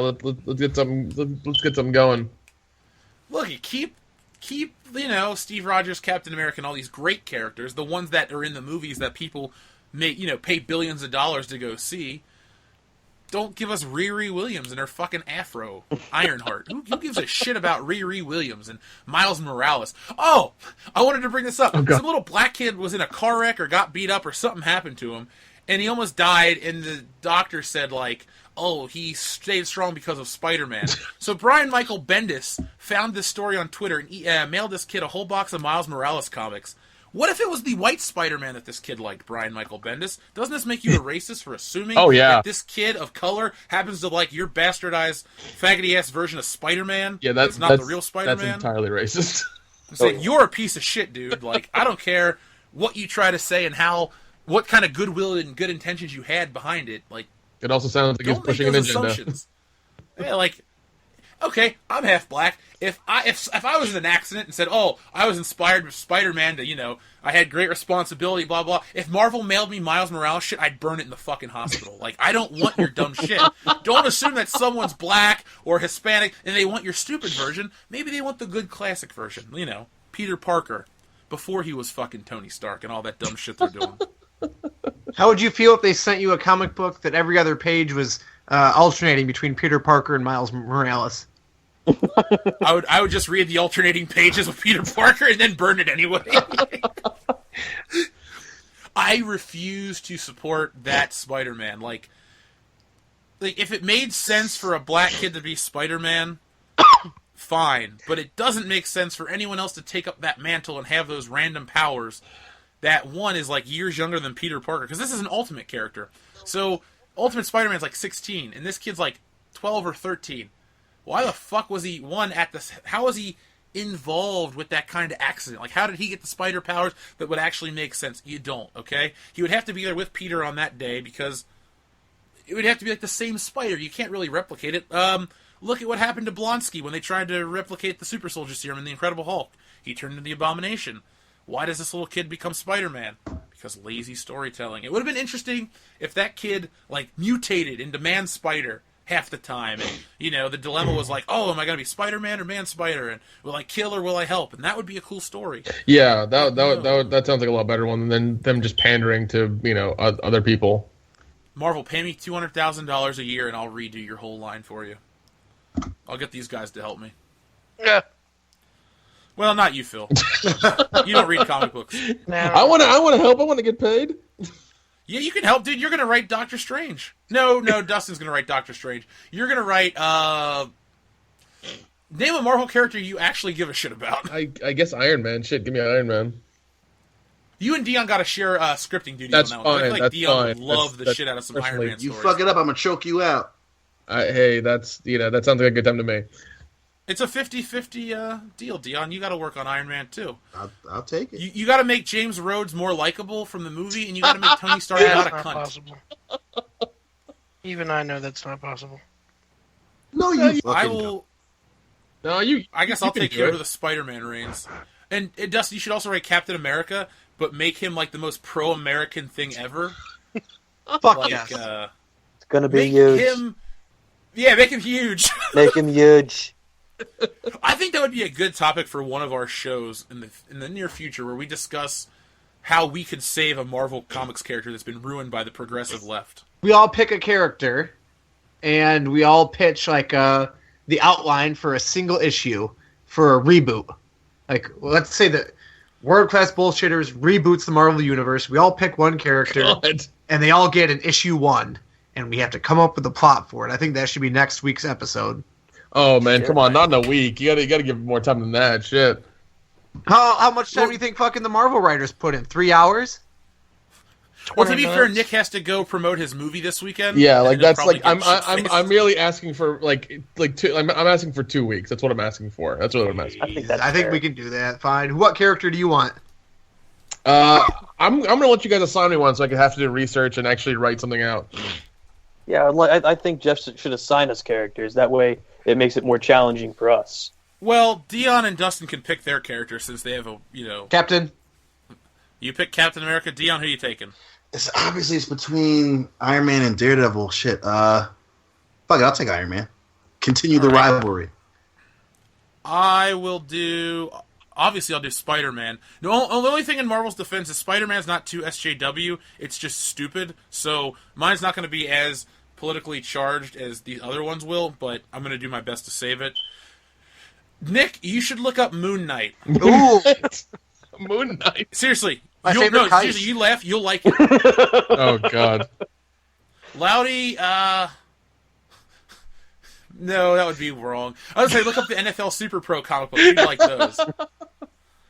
something. Let's get something going. look, keep Steve Rogers, Captain America, and all these great characters, the ones that are in the movies that people pay billions of dollars to go see. Don't give us Riri Williams and her fucking afro, Ironheart. Who gives a shit about Riri Williams and Miles Morales? Oh, I wanted to bring this up. Some little black kid was in a car wreck or got beat up or something happened to him, and he almost died, and the doctor said, like, oh, he stayed strong because of Spider-Man. So Brian Michael Bendis found this story on Twitter and mailed this kid a whole box of Miles Morales comics. What if it was the white Spider-Man that this kid liked, Brian Michael Bendis? Doesn't this make you a racist for assuming that this kid of color happens to like your bastardized, faggoty-ass version of Spider-Man? Yeah, that's not the real Spider-Man? That's entirely racist. It's like, you're a piece of shit, dude. Like, I don't care what you try to say and what kind of goodwill and good intentions you had behind it. Like, it also sounds like he's pushing an agenda. Assumptions. Yeah, like, okay, I'm half black. If I was in an accident and said, oh, I was inspired with Spider-Man to, I had great responsibility, blah, blah. If Marvel mailed me Miles Morales shit, I'd burn it in the fucking hospital. Like, I don't want your dumb shit. Don't assume that someone's black or Hispanic and they want your stupid version. Maybe they want the good classic version. Peter Parker before he was fucking Tony Stark and all that dumb shit they're doing. How would you feel if they sent you a comic book that every other page was alternating between Peter Parker and Miles Morales? I would just read the alternating pages of Peter Parker and then burn it anyway. I refuse to support that Spider-Man. Like if it made sense for a black kid to be Spider-Man, fine. But it doesn't make sense for anyone else to take up that mantle and have those random powers. That one is like years younger than Peter Parker. Because this is an Ultimate character. So Ultimate Spider-Man's like 16, and this kid's like 12 or 13. Why the fuck was he, how was he involved with that kind of accident? Like, how did he get the spider powers that would actually make sense? You don't, okay? He would have to be there with Peter on that day because it would have to be like the same spider. You can't really replicate it. Look at what happened to Blonsky when they tried to replicate the Super Soldier Serum in The Incredible Hulk. He turned into the Abomination. Why does this little kid become Spider-Man? Because lazy storytelling. It would have been interesting if that kid, like, mutated into Man-Spider half the time, and the dilemma was like, oh, am I gonna be Spider-Man or Man-Spider, and will I kill or will I help? And that would be a cool story. Yeah, that sounds like a lot better one than them just pandering to other people. Marvel, pay me $200,000 a year and I'll redo your whole line for you. I'll get these guys to help me. Yeah. Well, not you, Phil. You don't read comic books. No. I want to help. I want to get paid. Yeah, you can help, dude. You're going to write Doctor Strange. No, Dustin's going to write Doctor Strange. You're going to write, name a Marvel character you actually give a shit about. I guess Iron Man. Shit, give me Iron Man. You and Dion got to share scripting duties That's on that one. fine. I feel like Dion would love the shit out of some Iron Man You stories. fuck it up, I'm going to choke you out. Hey, that sounds like a good time to me. It's a 50-50 deal, Dion. You got to work on Iron Man, too. I'll take it. You got to make James Rhodes more likable from the movie, and you got to make Tony Stark That's not a not cunt. possible. Even I know that's not possible. No, you fucking I don't. will. No, I guess I'll take do care it. of the Spider-Man reigns. And Dustin, you should also write Captain America, but make him like the most pro-American thing ever. Fuck Like, yes. It's gonna be make huge. him. Yeah, make him huge. Make him huge. I think that would be a good topic for one of our shows in the near future, where we discuss how we could save a Marvel Comics character that's been ruined by the progressive left. We all pick a character, and we all pitch like the outline for a single issue for a reboot. Like, let's say that World Class Bullshitters reboots the Marvel Universe. We all pick one character, God. and they all get an issue 1, and we have to come up with a plot for it. I think that should be next week's episode. Oh man, come on, not in a week. You gotta give more time than that. Shit. How much time do you think fucking the Marvel writers put in? 3 hours? Well, to 20 be fair, minutes. Nick has to go promote his movie this weekend. Yeah, and like he'll that's probably like get shit-faced. I'm merely asking for like two. I'm asking for 2 weeks. That's what I'm asking for. That's what I'm asking. I think that's I think fair. we can do that. Fine. What character do you want? I'm gonna let you guys assign me one so I can have to do research and actually write something out. Yeah, I think Jeff should assign us characters. That way, it makes it more challenging for us. Well, Dion and Dustin can pick their character since they have Captain? You pick Captain America. Dion, who you taking? It's between Iron Man and Daredevil. Shit. Fuck it, I'll take Iron Man. Continue the rivalry. I will do. Obviously, I'll do Spider-Man. The only thing in Marvel's defense is Spider-Man's not too SJW. It's just stupid. So mine's not going to be as politically charged as the other ones will, but I'm going to do my best to save it. Nick, you should look up Moon Knight. Ooh, Moon Knight. Seriously. My favorite heist. Seriously, you laugh, you'll like it. Oh, God. Loudy, no, that would be wrong. I would say look up the NFL Super Pro comic books. You'd like those.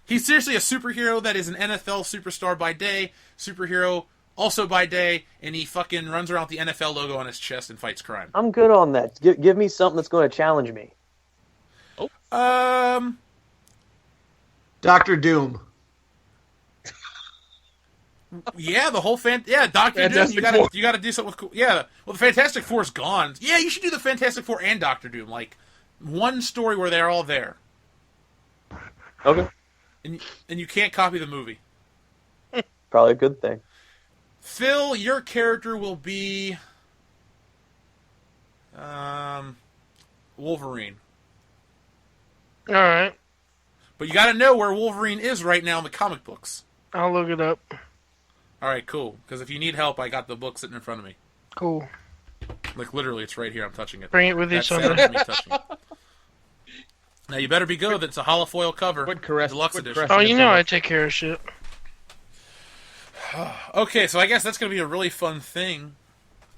He's seriously a superhero that is an NFL superstar by day, superhero also by day, and he fucking runs around with the NFL logo on his chest and fights crime. I'm good on that. Give me something that's going to challenge me. Doctor Doom. Yeah, the whole Doctor Doom. You gotta do something with cool. Yeah, well, the Fantastic Four's gone. Yeah, you should do the Fantastic Four and Doctor Doom, like one story where they're all there. Okay. And you can't copy the movie. Probably a good thing. Phil, your character will be Wolverine. All right. But you got to know where Wolverine is right now in the comic books. I'll look it up. All right, cool. Because if you need help, I got the book sitting in front of me. Cool. Like, literally, it's right here. I'm touching it. Bring it with you That's someday. me touching it. Now, you better be good. It's a holofoil cover. Deluxe edition. Oh, you know I take care of shit. Okay, so I guess that's going to be a really fun thing.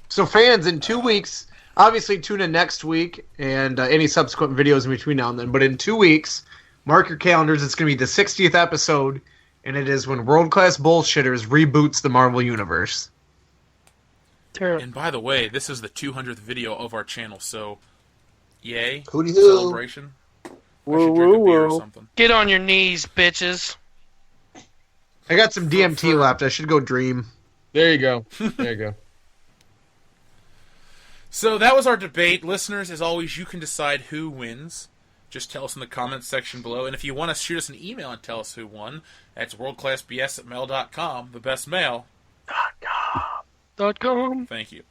So fans, in 2 weeks, obviously tune in next week and any subsequent videos in between now and then, but in 2 weeks, mark your calendars, it's going to be the 60th episode, and it is when World Class Bullshitters reboots the Marvel Universe. And by the way, this is the 200th video of our channel, so yay. Hooty-hoo. Celebration. I should drink a beer or something. Get on your knees, bitches. I got some DMT left. I should go dream. There you go. There you go. So that was our debate. Listeners, as always, you can decide who wins. Just tell us in the comments section below. And if you want to shoot us an email and tell us who won, that's worldclassbs@mail.com, the best mail. .com. Thank you.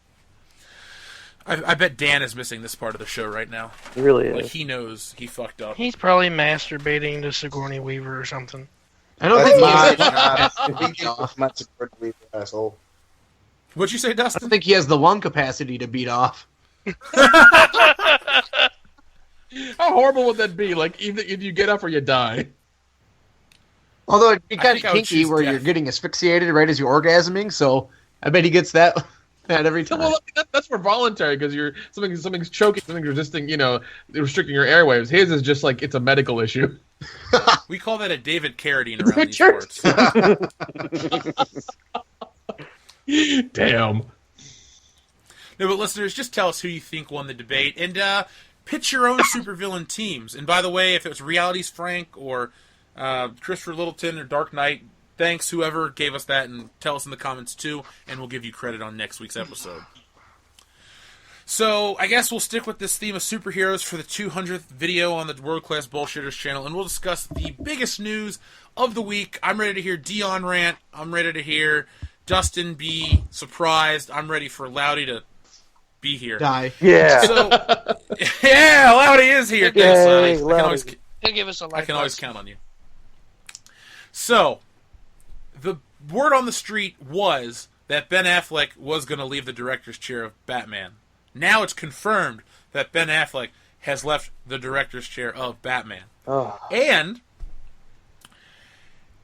I bet Dan is missing this part of the show right now. It really is. Like, he knows he fucked up. He's probably masturbating to Sigourney Weaver or something. I don't think asshole. What'd you say, I Dustin? don't think he has the lung capacity to beat off. How horrible would that be? Like, either if you get up or you die. Although it'd be I kind think of I would kinky choose where death. you're getting asphyxiated right as you're orgasming, so I bet he gets that every time. Well, that's for voluntary because you're something's choking, something's resisting, restricting your airwaves. His is just like it's a medical issue. We call that a David Carradine around these parts. Damn. No, but listeners, just tell us who you think won the debate, and pitch your own supervillain teams. And by the way, if it was Reality's Frank or Christopher Littleton or Dark Knight, thanks whoever gave us that, and tell us in the comments too, and we'll give you credit on next week's episode. So I guess we'll stick with this theme of superheroes for the 200th video on the World Class Bullshitters channel, and we'll discuss the biggest news of the week. I'm ready to hear Dion rant. I'm ready to hear Dustin be surprised. I'm ready for Loudy to be here. Die. Yeah. So, yeah, Loudy is here. Yay, Thanks, Loudy. He'll give us a like. I can always count on you. So, the word on the street was that Ben Affleck was going to leave the director's chair of Batman. Now it's confirmed that Ben Affleck has left the director's chair of Batman. Oh. And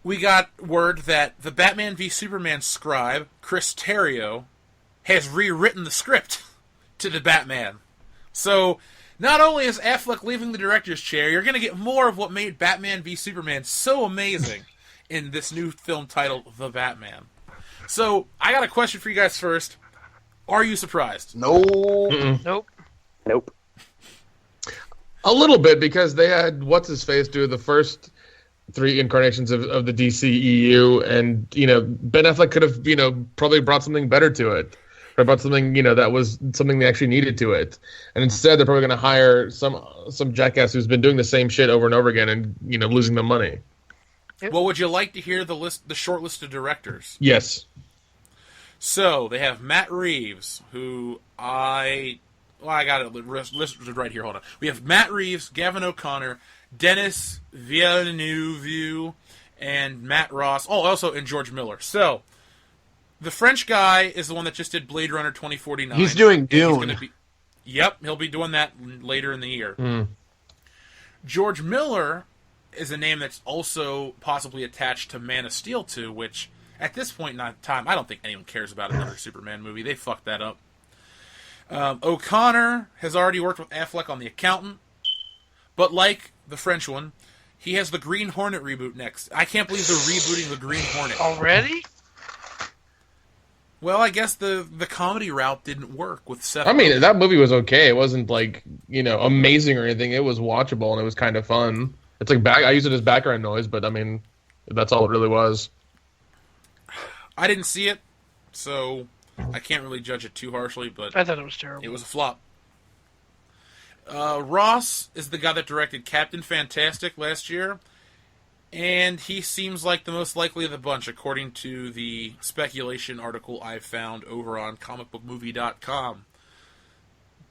we got word that the Batman v Superman scribe, Chris Terrio, has rewritten the script to the Batman. So, not only is Affleck leaving the director's chair, you're going to get more of what made Batman v Superman so amazing in this new film titled The Batman. So, I got a question for you guys first. Are you surprised? No. Nope. Nope. A little bit, because they had what's-his-face do the first 3 incarnations of the DCEU, and, Ben Affleck could have, probably brought something better to it. Or brought something, that was something they actually needed to it. And instead, they're probably going to hire some jackass who's been doing the same shit over and over again and, losing them money. Well, would you like to hear the short list of directors? Yes. So, they have Matt Reeves, who I got it listed right here. Hold on. We have Matt Reeves, Gavin O'Connor, Denis Villeneuve and Matt Ross. Oh, also and George Miller. So the French guy is the one that just did Blade Runner 2049. He's doing Dune. Yep, he'll be doing that later in the year. Mm. George Miller is a name that's also possibly attached to Man of Steel 2, which at this point in time, I don't think anyone cares about another Superman movie. They fucked that up. O'Connor has already worked with Affleck on The Accountant, but like the French one, he has the Green Hornet reboot next. I can't believe they're rebooting the Green Hornet. Already? Well, I guess the comedy route didn't work with Seth. I mean, that movie was okay. It wasn't like, amazing or anything. It was watchable and it was kind of fun. It's like I use it as background noise, but I mean, that's all it really was. I didn't see it, so I can't really judge it too harshly, but I thought it was terrible. It was a flop. Ross is the guy that directed Captain Fantastic last year, and he seems like the most likely of the bunch, according to the speculation article I found over on comicbookmovie.com.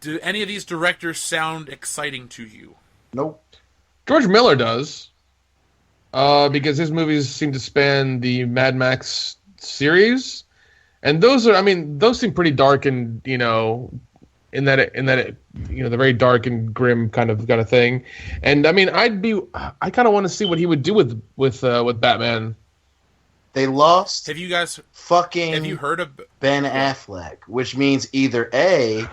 Do any of these directors sound exciting to you? Nope. George Miller does, because his movies seem to span the Mad Max series, and those seem pretty dark and in that the very dark and grim kind of thing. And I mean, I kind of want to see what he would do with Batman. They lost. Have you guys fucking? Have you heard of Ben Affleck? Which means either A,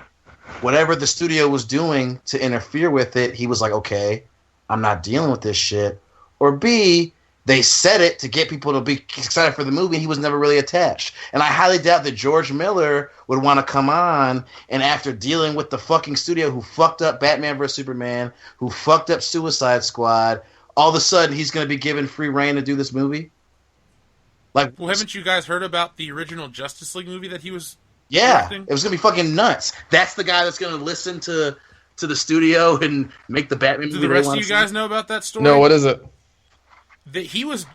whatever the studio was doing to interfere with it, he was like, okay, I'm not dealing with this shit. Or B, they said it to get people to be excited for the movie, and he was never really attached. And I highly doubt that George Miller would want to come on, and after dealing with the fucking studio who fucked up Batman vs. Superman, who fucked up Suicide Squad, all of a sudden he's going to be given free reign to do this movie? Well, haven't you guys heard about the original Justice League movie that he was directing? It was going to be fucking nuts. That's the guy that's going to listen to the studio and make the Batman movie. Do the rest of you guys know about that story? No, what is it? That he was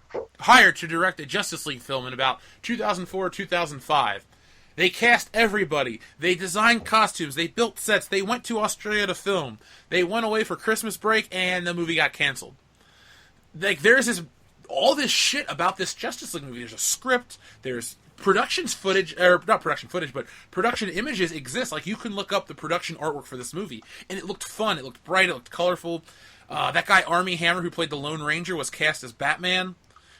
hired to direct a Justice League film in about 2004 or 2005. They cast everybody. They designed costumes. They built sets. They went to Australia to film. They went away for Christmas break, and the movie got canceled. Like, there's all this shit about this Justice League movie. There's a script. There's production images exist. Like, you can look up the production artwork for this movie, and it looked fun. It looked bright. It looked colorful. That guy, Armie Hammer, who played the Lone Ranger, was cast as Batman,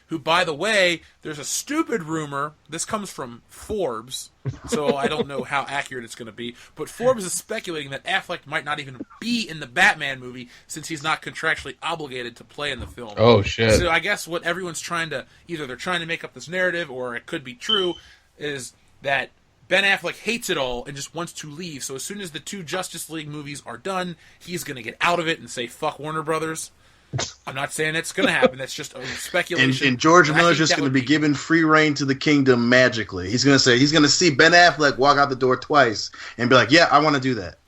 who, by the way, there's a stupid rumor. This comes from Forbes, so I don't know how accurate it's going to be, but Forbes is speculating that Affleck might not even be in the Batman movie since he's not contractually obligated to play in the film. Oh, shit. So I guess what everyone's trying to, either they're trying to make up this narrative, or it could be true, is that Ben Affleck hates it all and just wants to leave. So as soon as the two Justice League movies are done, he's going to get out of it and say, fuck Warner Brothers. I'm not saying it's going to happen. That's just a speculation. And George Miller's just going to be given free reign to the kingdom magically. He's going to see Ben Affleck walk out the door twice and be like, yeah, I want to do that.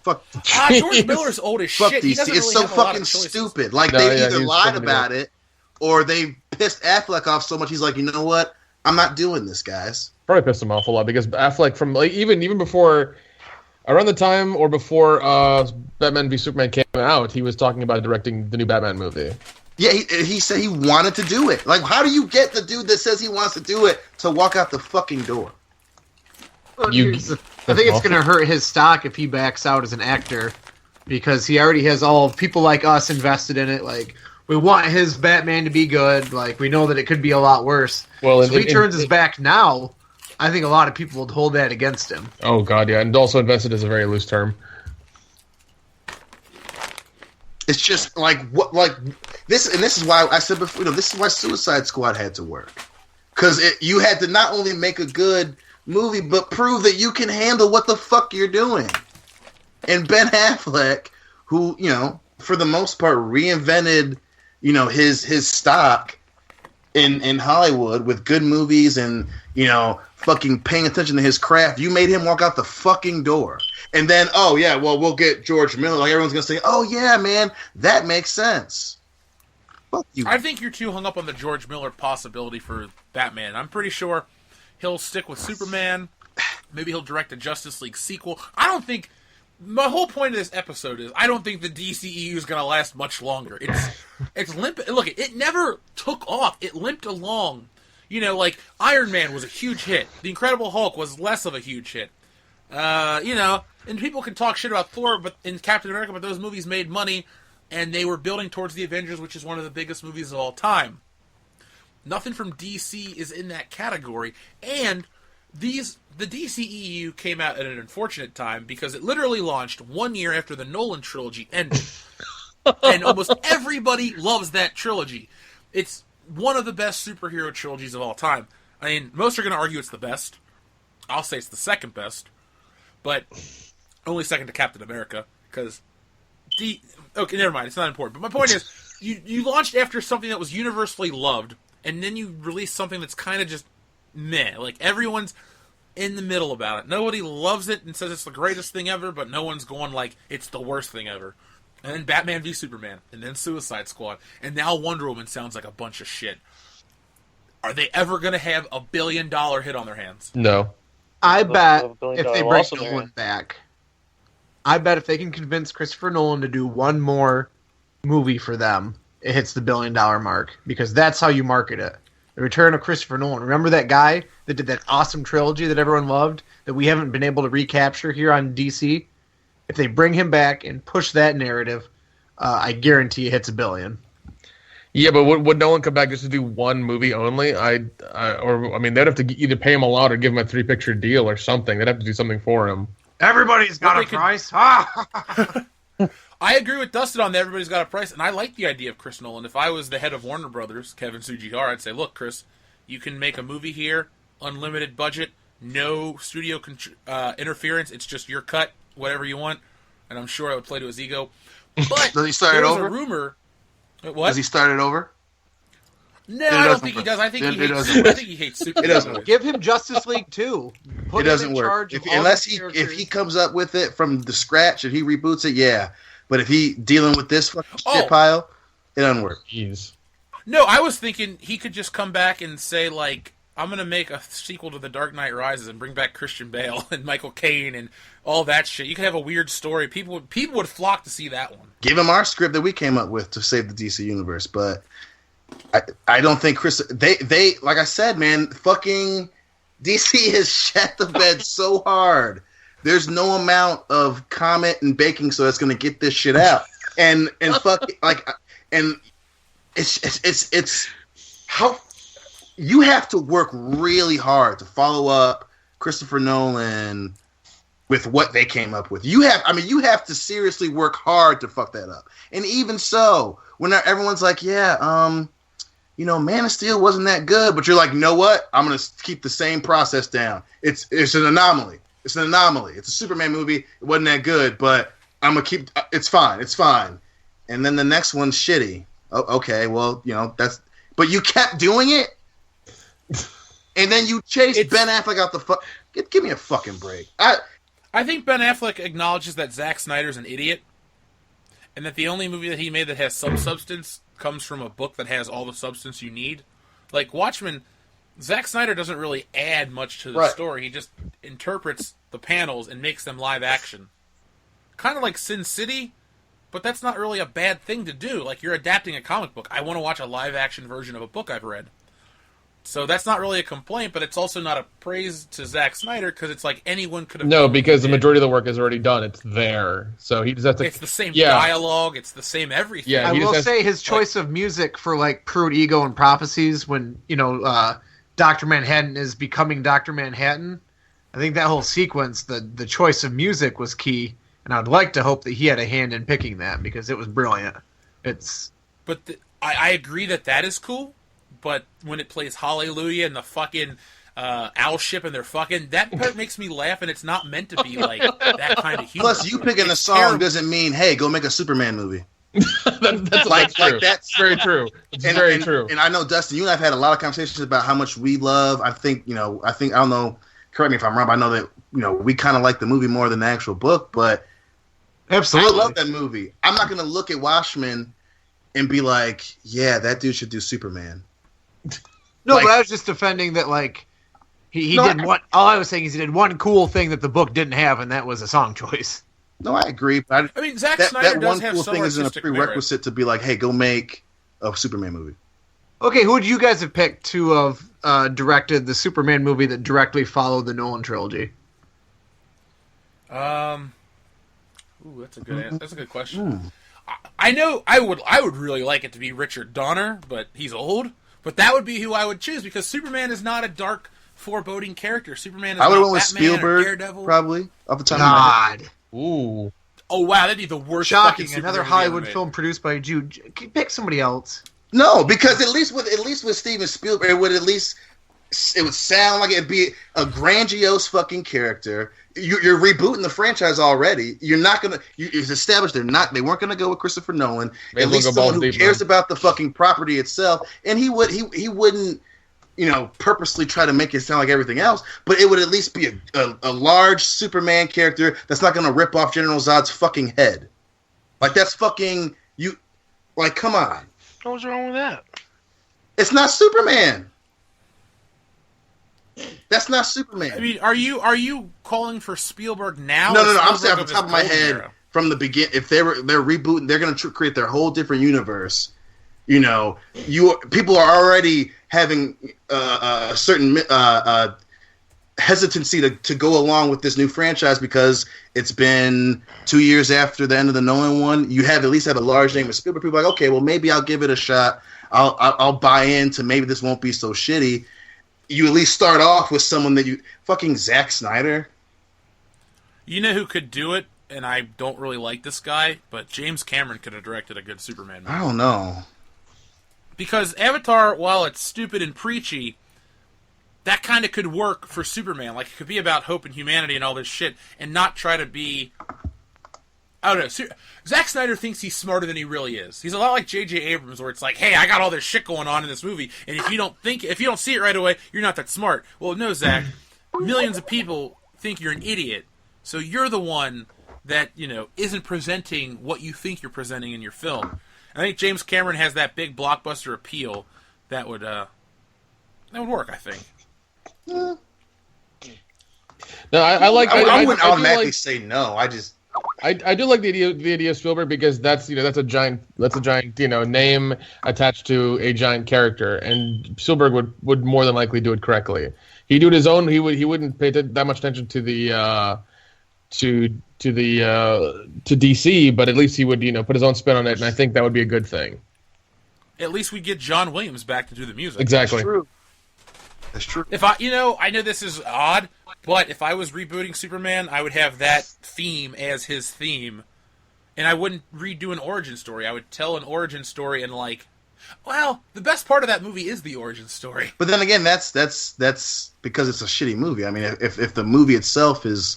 Fuck. George Miller's old as shit. DC. It's so fucking stupid. Like, they either lied about it or they pissed Affleck off so much he's like, you know what? I'm not doing this, guys. Probably pissed him off a lot because Affleck, from even before, around the time or before Batman v Superman came out, he was talking about directing the new Batman movie. Yeah, he said he wanted to do it. Like, how do you get the dude that says he wants to do it to walk out the fucking door? I think it's going to hurt his stock if he backs out as an actor, because he already has all people like us invested in it. Like, we want his Batman to be good. Like, we know that it could be a lot worse. Well, so if he turns his back now, I think a lot of people would hold that against him. Oh God, yeah, and also invested is a very loose term. It's just like this, and this is why I said before. This is why Suicide Squad had to work, because you had to not only make a good movie, but prove that you can handle what the fuck you're doing. And Ben Affleck, who for the most part reinvented his stock in Hollywood with good movies and fucking paying attention to his craft, you made him walk out the fucking door. And then, oh yeah, well, we'll get George Miller. Like, everyone's gonna say, oh yeah, man, that makes sense. Fuck you. I think you're too hung up on the George Miller possibility for Batman. I'm pretty sure he'll stick with Superman. Maybe he'll direct a Justice League sequel. I don't think my whole point of this episode is I don't think the DCEU is going to last much longer. It's limp. Look, it never took off. It limped along. You know, like Iron Man was a huge hit. The Incredible Hulk was less of a huge hit. You know, and people can talk shit about Thor, but in Captain America, but those movies made money, and they were building towards the Avengers, which is one of the biggest movies of all time. Nothing from DC is in that category, and the DCEU came out at an unfortunate time because it literally launched 1 year after the Nolan trilogy ended. And almost everybody loves that trilogy. It's one of the best superhero trilogies of all time. I mean, most are going to argue it's the best. I'll say it's the second best, but only second to Captain America, because okay, never mind, it's not important. But my point is, you launched after something that was universally loved, and then you released something that's kind of just meh. Like, everyone's in the middle about it. Nobody loves it and says it's the greatest thing ever, but no one's going like, it's the worst thing ever. And then Batman v Superman, and then Suicide Squad, and now Wonder Woman sounds like a bunch of shit. Are they ever going to have a $1 billion hit on their hands? No. I bet $1 billion if they bring loss in Nolan there. back, I bet if they can convince Christopher Nolan to do one more movie for them, it hits the $1 billion mark, because that's how you market it. The return of Christopher Nolan. Remember that guy that did that awesome trilogy that everyone loved that we haven't been able to recapture here on DC? If they bring him back and push that narrative, I guarantee it hits $1 billion. Yeah, but would Nolan come back just to do one movie only? I mean, they'd have to either pay him a lot or give him a 3-picture deal or something. They'd have to do something for him. Everybody's got a price. Ah! I agree with Dustin on that. Everybody's got a price, and I like the idea of Chris Nolan. If I was the head of Warner Brothers, Kevin Sujihara, I'd say, look, Chris, you can make a movie here, unlimited budget, no studio interference. It's just your cut, whatever you want. And I'm sure I would play to his ego. But Does he start there it was over? a rumor. What? Does he start it over? No, I don't think he does. I think he hates Superman. It doesn't work. Give him Justice League 2. Put It doesn't him in work. charge of all Unless the if characters. he comes up with it from the scratch and he reboots it, yeah. But if he dealing with this fucking shit pile, it doesn't work. Jeez. No, I was thinking he could just come back and say, like, I'm going to make a sequel to The Dark Knight Rises and bring back Christian Bale and Michael Caine and all that shit. You could have a weird story. People would flock to see that one. Give him our script that we came up with to save the DC universe, but I don't think they like I said, man, fucking DC has shat the bed so hard. There's no amount of comment and baking soda that's gonna get this shit out. And fuck, like, and it's how you have to work really hard to follow up Christopher Nolan with what they came up with. You have to seriously work hard to fuck that up. And even so, when everyone's like, yeah, Man of Steel wasn't that good, but you're like, you know what? I'm gonna keep the same process down. It's an anomaly. It's an anomaly. It's a Superman movie. It wasn't that good, but I'm gonna keep. It's fine. It's fine. And then the next one's shitty. Oh, okay, well, that's. But you kept doing it, and then you chased Ben Affleck out the fuck. Give me a fucking break. I think Ben Affleck acknowledges that Zack Snyder's an idiot, and that the only movie that he made that has some substance comes from a book that has all the substance you need. Like Watchmen, Zack Snyder doesn't really add much to the story. He just interprets the panels and makes them live action. Kind of like Sin City, but that's not really a bad thing to do. Like, you're adapting a comic book. I want to watch a live action version of a book I've read. So that's not really a complaint, but it's also not a praise to Zack Snyder, because it's like anyone could have... No, because the majority of the work is already done. It's there. So he just has to... It's the same dialogue. It's the same everything. Yeah, I will say his choice of music for, like, Prude Ego and Prophecies when, Dr. Manhattan is becoming Dr. Manhattan. I think that whole sequence, the choice of music was key, and I'd like to hope that he had a hand in picking that, because it was brilliant. But I agree that is cool, but when it plays Hallelujah and the fucking owl ship and they're fucking, that part makes me laugh, and it's not meant to be like that kind of humor. Plus, you picking a song terrible. doesn't mean, hey, go make a Superman movie. that's true. That's very true. It's very true. And I know, Dustin, you and I have had a lot of conversations about how much we love. I don't know, correct me if I'm wrong, but I know that, we kind of like the movie more than the actual book, but Absolutely. I love that movie. I'm not going to look at Watchmen and be like, yeah, that dude should do Superman. No, but I was just defending that, like, he did one. All I was saying is he did one cool thing that the book didn't have, and that was a song choice. No, I agree. But I mean, Zack that Snyder does one have cool some thing isn't a artistic merit. prerequisite to be like, hey, go make a Superman movie. Okay, who would you guys have picked to have directed the Superman movie that directly followed the Nolan trilogy? Ooh, that's a good question. I know I would really like it to be Richard Donner, but he's old. But that would be who I would choose because Superman is not a dark, foreboding character. Superman is I would not have went with Batman or Spielberg, Daredevil. probably off the top of my head. God. Ooh. Oh wow, that'd be the worst. Shocking. fucking Another Superman movie Hollywood ever made. film produced by a Jew. Pick somebody else. No, because at least with Steven Spielberg, it would sound like it'd be a grandiose fucking character. You're rebooting the franchise already. You're not gonna. It's established they weren't gonna go with Christopher Nolan. Maybe at we'll least go someone balls who deep, cares man. about the fucking property itself, and he wouldn't, purposely try to make it sound like everything else. But it would at least be a large Superman character that's not gonna rip off General Zod's fucking head. Like that's fucking you. Like come on, What's wrong with that? it's not Superman. That's not Superman. I mean, are you calling for Spielberg now? No. or I'm Spielberg saying off of the top his of my golden head era? from the beginning. If they're rebooting, they're going to create their whole different universe. People are already having a certain hesitancy to go along with this new franchise because it's been 2 years after the end of the Nolan one. You at least have a large name of Spielberg. People are like, okay, well maybe I'll give it a shot. I'll buy into maybe this won't be so shitty. You at least start off with someone that fucking Zack Snyder. You know who could do it, and I don't really like this guy, but James Cameron could have directed a good Superman movie. I don't know. Because Avatar, while it's stupid and preachy, that kind of could work for Superman. Like, it could be about hope and humanity and all this shit, and not try to be... I don't know. Zack Snyder thinks he's smarter than he really is. He's a lot like J.J. Abrams, where it's like, hey, I got all this shit going on in this movie, and if you don't see it right away, you're not that smart. Well, no, Zack. Millions of people think you're an idiot, so you're the one that, isn't presenting what you think you're presenting in your film. I think James Cameron has that big blockbuster appeal that would work, I think. No, I wouldn't do automatically like- say no. I do like the idea of Spielberg because that's a giant name attached to a giant character, and Spielberg would more than likely do it correctly. He'd do it his own. He wouldn't pay that much attention to the to DC, but at least he would put his own spin on it, and I think that would be a good thing. At least we get John Williams back to do the music. Exactly. That's true. If I know this is odd, but if I was rebooting Superman, I would have that theme as his theme, and I wouldn't redo an origin story. I would tell an origin story and the best part of that movie is the origin story. But then again, that's because it's a shitty movie. I mean, if the movie itself is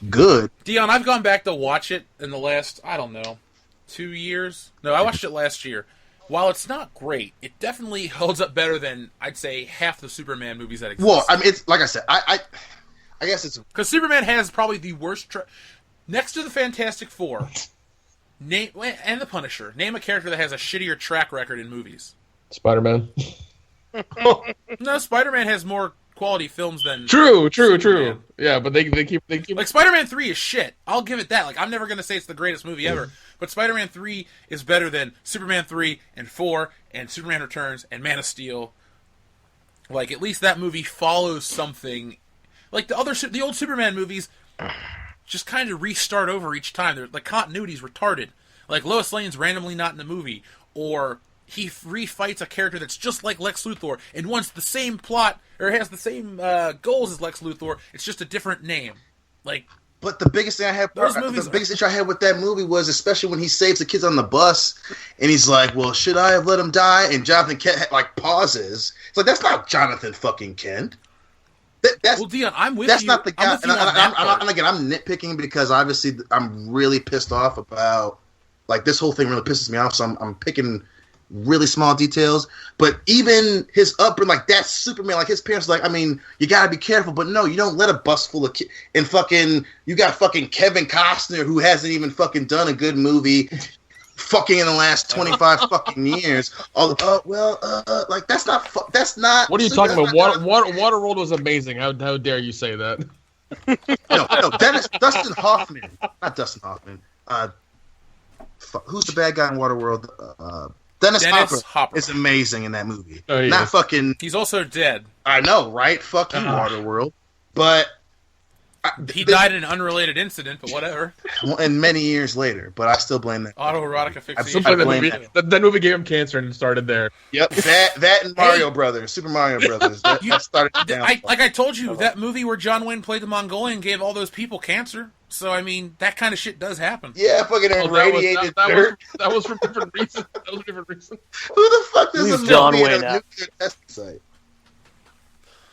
good, Dion, I've gone back to watch it in the last 2 years. No, I watched it last year. While it's not great, it definitely holds up better than, I'd say, half the Superman movies that exist. well, I mean, it's like I said, I guess it's Because Superman has probably the worst... Next to the Fantastic Four, and the Punisher, name a character that has a shittier track record in movies. Spider-Man. No, Spider-Man has more quality films than... True. Superman. Yeah, but they keep Like, Spider-Man 3 is shit. I'll give it that. Like, I'm never going to say it's the greatest movie ever. But Spider-Man 3 is better than Superman 3 and 4 and Superman Returns and Man of Steel. Like, at least that movie follows something. Like, the old Superman movies just kind of restart over each time. The continuity's retarded. Like, Lois Lane's randomly not in the movie. Or he refights a character that's just like Lex Luthor and wants the same plot, or has the same goals as Lex Luthor. It's just a different name. Like... But the biggest thing I had, the biggest issue I had with that movie was, especially when he saves the kids on the bus, and he's like, "Well, should I have let him die?" And Jonathan Kent pauses. It's like, that's not Jonathan fucking Kent. That's Dion, I'm with that's you. not the guy. I'm with you on that part. And again, I'm nitpicking because obviously I'm really pissed off about this whole thing really pisses me off. So I'm picking really small details, but even his upbringing, that's Superman. His parents, I mean, you gotta be careful, but no, you don't let a bus full of kids. And you got fucking Kevin Costner, who hasn't even fucking done a good movie, fucking in the last 25 fucking years. That's not. What are you talking about? Waterworld was amazing. How dare you say that? No, Dustin Hoffman, not Dustin Hoffman. Who's the bad guy in Waterworld? Dennis Hopper is amazing in that movie. Oh, not fucking. He's also dead. I know, right? Fuck you, Waterworld. But he died in an unrelated incident, but whatever. And many years later, but I still blame that. Autoerotic asphyxiation. That movie gave him cancer and it started there. Yep, that and Mario Brothers, Super Mario Brothers. That started down. Like I told you, that movie where John Wayne played the Mongolian gave all those people cancer. So I mean, that kind of shit does happen. Yeah, fucking irradiated dirt. That was for different reasons. Who the fuck does a John movie Wayne at a nuclear testing site?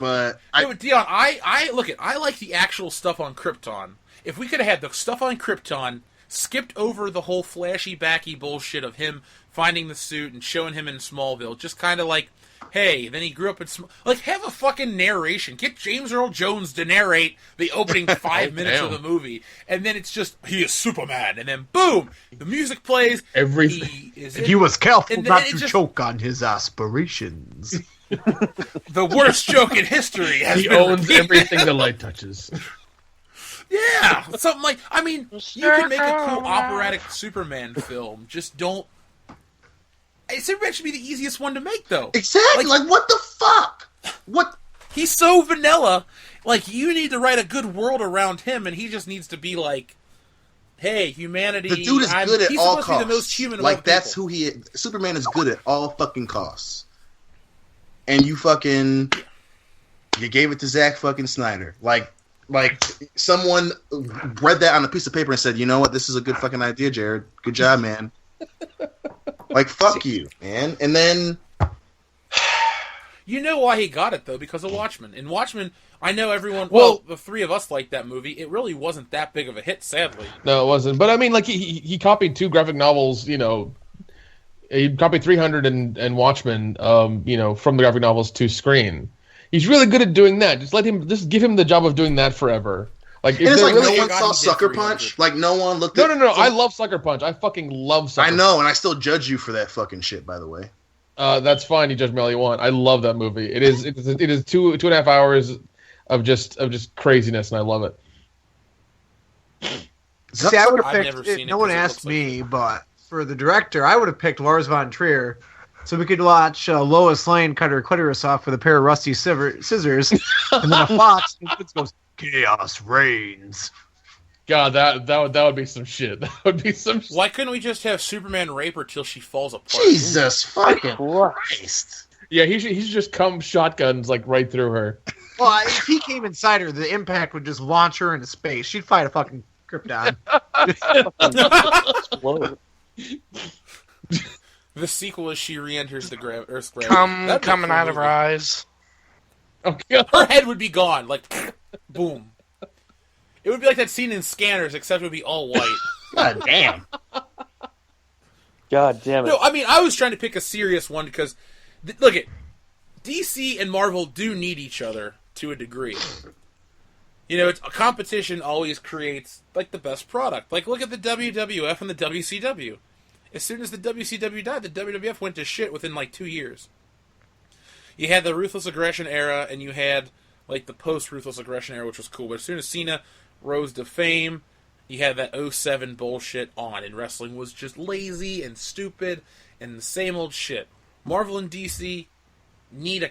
But Dion, I look at. I like the actual stuff on Krypton. If we could have had the stuff on Krypton, skipped over the whole flashy backy bullshit of him finding the suit and showing him in Smallville, just kind of like, hey, then he grew up in like, have a fucking narration. Get James Earl Jones to narrate the opening 5 minutes of the movie, and then it's just he is Superman, and then boom, the music plays. Everything. He was careful not to choke on his aspirations. The worst joke in history. He owns everything the light touches. Yeah, something like. I mean, you can make a cool operatic Superman film. Just don't. Superman should be the easiest one to make, though. Exactly. Like what the fuck? What? He's so vanilla. Like, you need to write a good world around him, and he just needs to be like, hey, humanity. The dude is good at he's all supposed costs. to be the most human. Like, of that's people. who he is. Superman is good at all fucking costs. And you gave it to Zack fucking Snyder. Like someone read that on a piece of paper and said, you know what, this is a good fucking idea, Jared. Good job, man. Like, fuck you, man. And then... You know why he got it, though, because of Watchmen. In Watchmen, I know everyone... Well, the three of us liked that movie. It really wasn't that big of a hit, sadly. No, it wasn't. But, I mean, like, he copied 2 graphic novels, you know... He copied 300 and Watchmen, you know, from the graphic novels to screen. He's really good at doing that. Just give him the job of doing that forever. Like, and it's like no one saw Sucker Punch. Like no one looked. No. I love Sucker Punch. I fucking love Sucker Punch. I know, and I still judge you for that fucking shit. By the way. That's fine. You judge me all you want. I love that movie. It is 2.5 hours of just craziness, and I love it. See, I would have picked. No one asked me, but for the director, I would have picked Lars von Trier, so we could watch Lois Lane cut her clitoris off with a pair of rusty scissors, and then a fox goes, "Chaos reigns." God, that would be some shit. That would be some. Why couldn't we just have Superman rape her till she falls apart? Jesus fucking Christ! Yeah, he should just come shotguns like right through her. Well, if he came inside her, the impact would just launch her into space. She'd fight a fucking Krypton. The sequel is she re-enters the Earth's gravity. Coming out of her eyes. Oh, God. Her head would be gone, like boom. It would be like that scene in Scanners, except it would be all white. God damn. God damn it. No, I mean, I was trying to pick a serious one because, look at DC and Marvel do need each other to a degree. You know, a competition always creates like the best product. Like, look at the WWF and the WCW. As soon as the WCW died, the WWF went to shit within like 2 years. You had the Ruthless Aggression era, and you had like the post-Ruthless Aggression era, which was cool. But as soon as Cena rose to fame, you had that 07 bullshit on, and wrestling was just lazy and stupid and the same old shit. Marvel and DC need a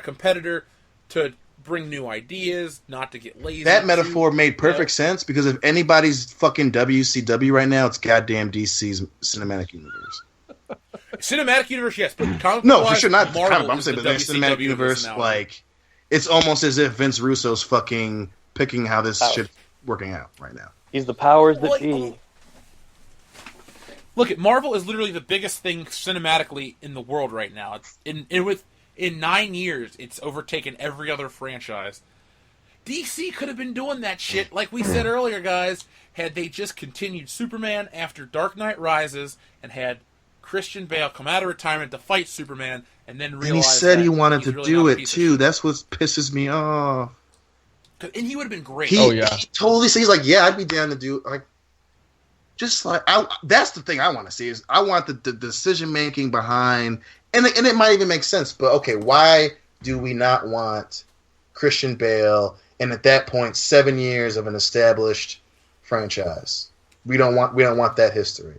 competitor to bring new ideas, not to get lazy. That metaphor made perfect sense, because if anybody's fucking WCW right now, it's goddamn DC's cinematic universe. Cinematic universe, yes, but no, for sure not. Marvel I'm saying, but the cinematic universe, now. like, it's almost as if Vince Russo's fucking picking how this shit's working out right now. He's the powers that be. Look, Marvel is literally the biggest thing cinematically in the world right now. It's in 9 years, it's overtaken every other franchise. DC could have been doing that shit, like we said earlier, guys, had they just continued Superman after Dark Knight Rises and had Christian Bale come out of retirement to fight Superman, and then realize. And he said he wanted to really do it too. That's what pisses me off. And he would have been great. He totally said, he's like, yeah, I'd be down to do like. Just like that's the thing I want to see, is I want the decision making behind, and it might even make sense. But okay, why do we not want Christian Bale and at that point, 7 years of an established franchise. We don't want that history.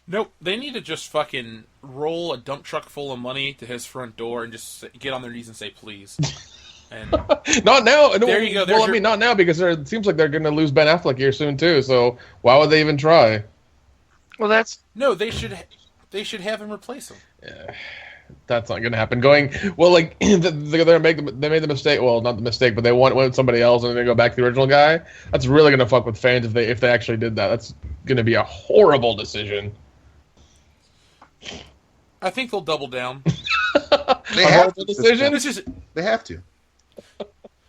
Nope, they need to just fucking roll a dump truck full of money to his front door and just get on their knees and say please. And not now. There you go. Well, I mean, not now because it seems like they're going to lose Ben Affleck here soon too. So why would they even try? Well, that's no. They should have him replace him. Yeah, that's not going to happen. They made the mistake. Well, not the mistake, but they went somebody else and then they go back to the original guy. That's really going to fuck with fans if they actually did that. That's going to be a horrible decision. I think they'll double down. They have to. Decision. They have to.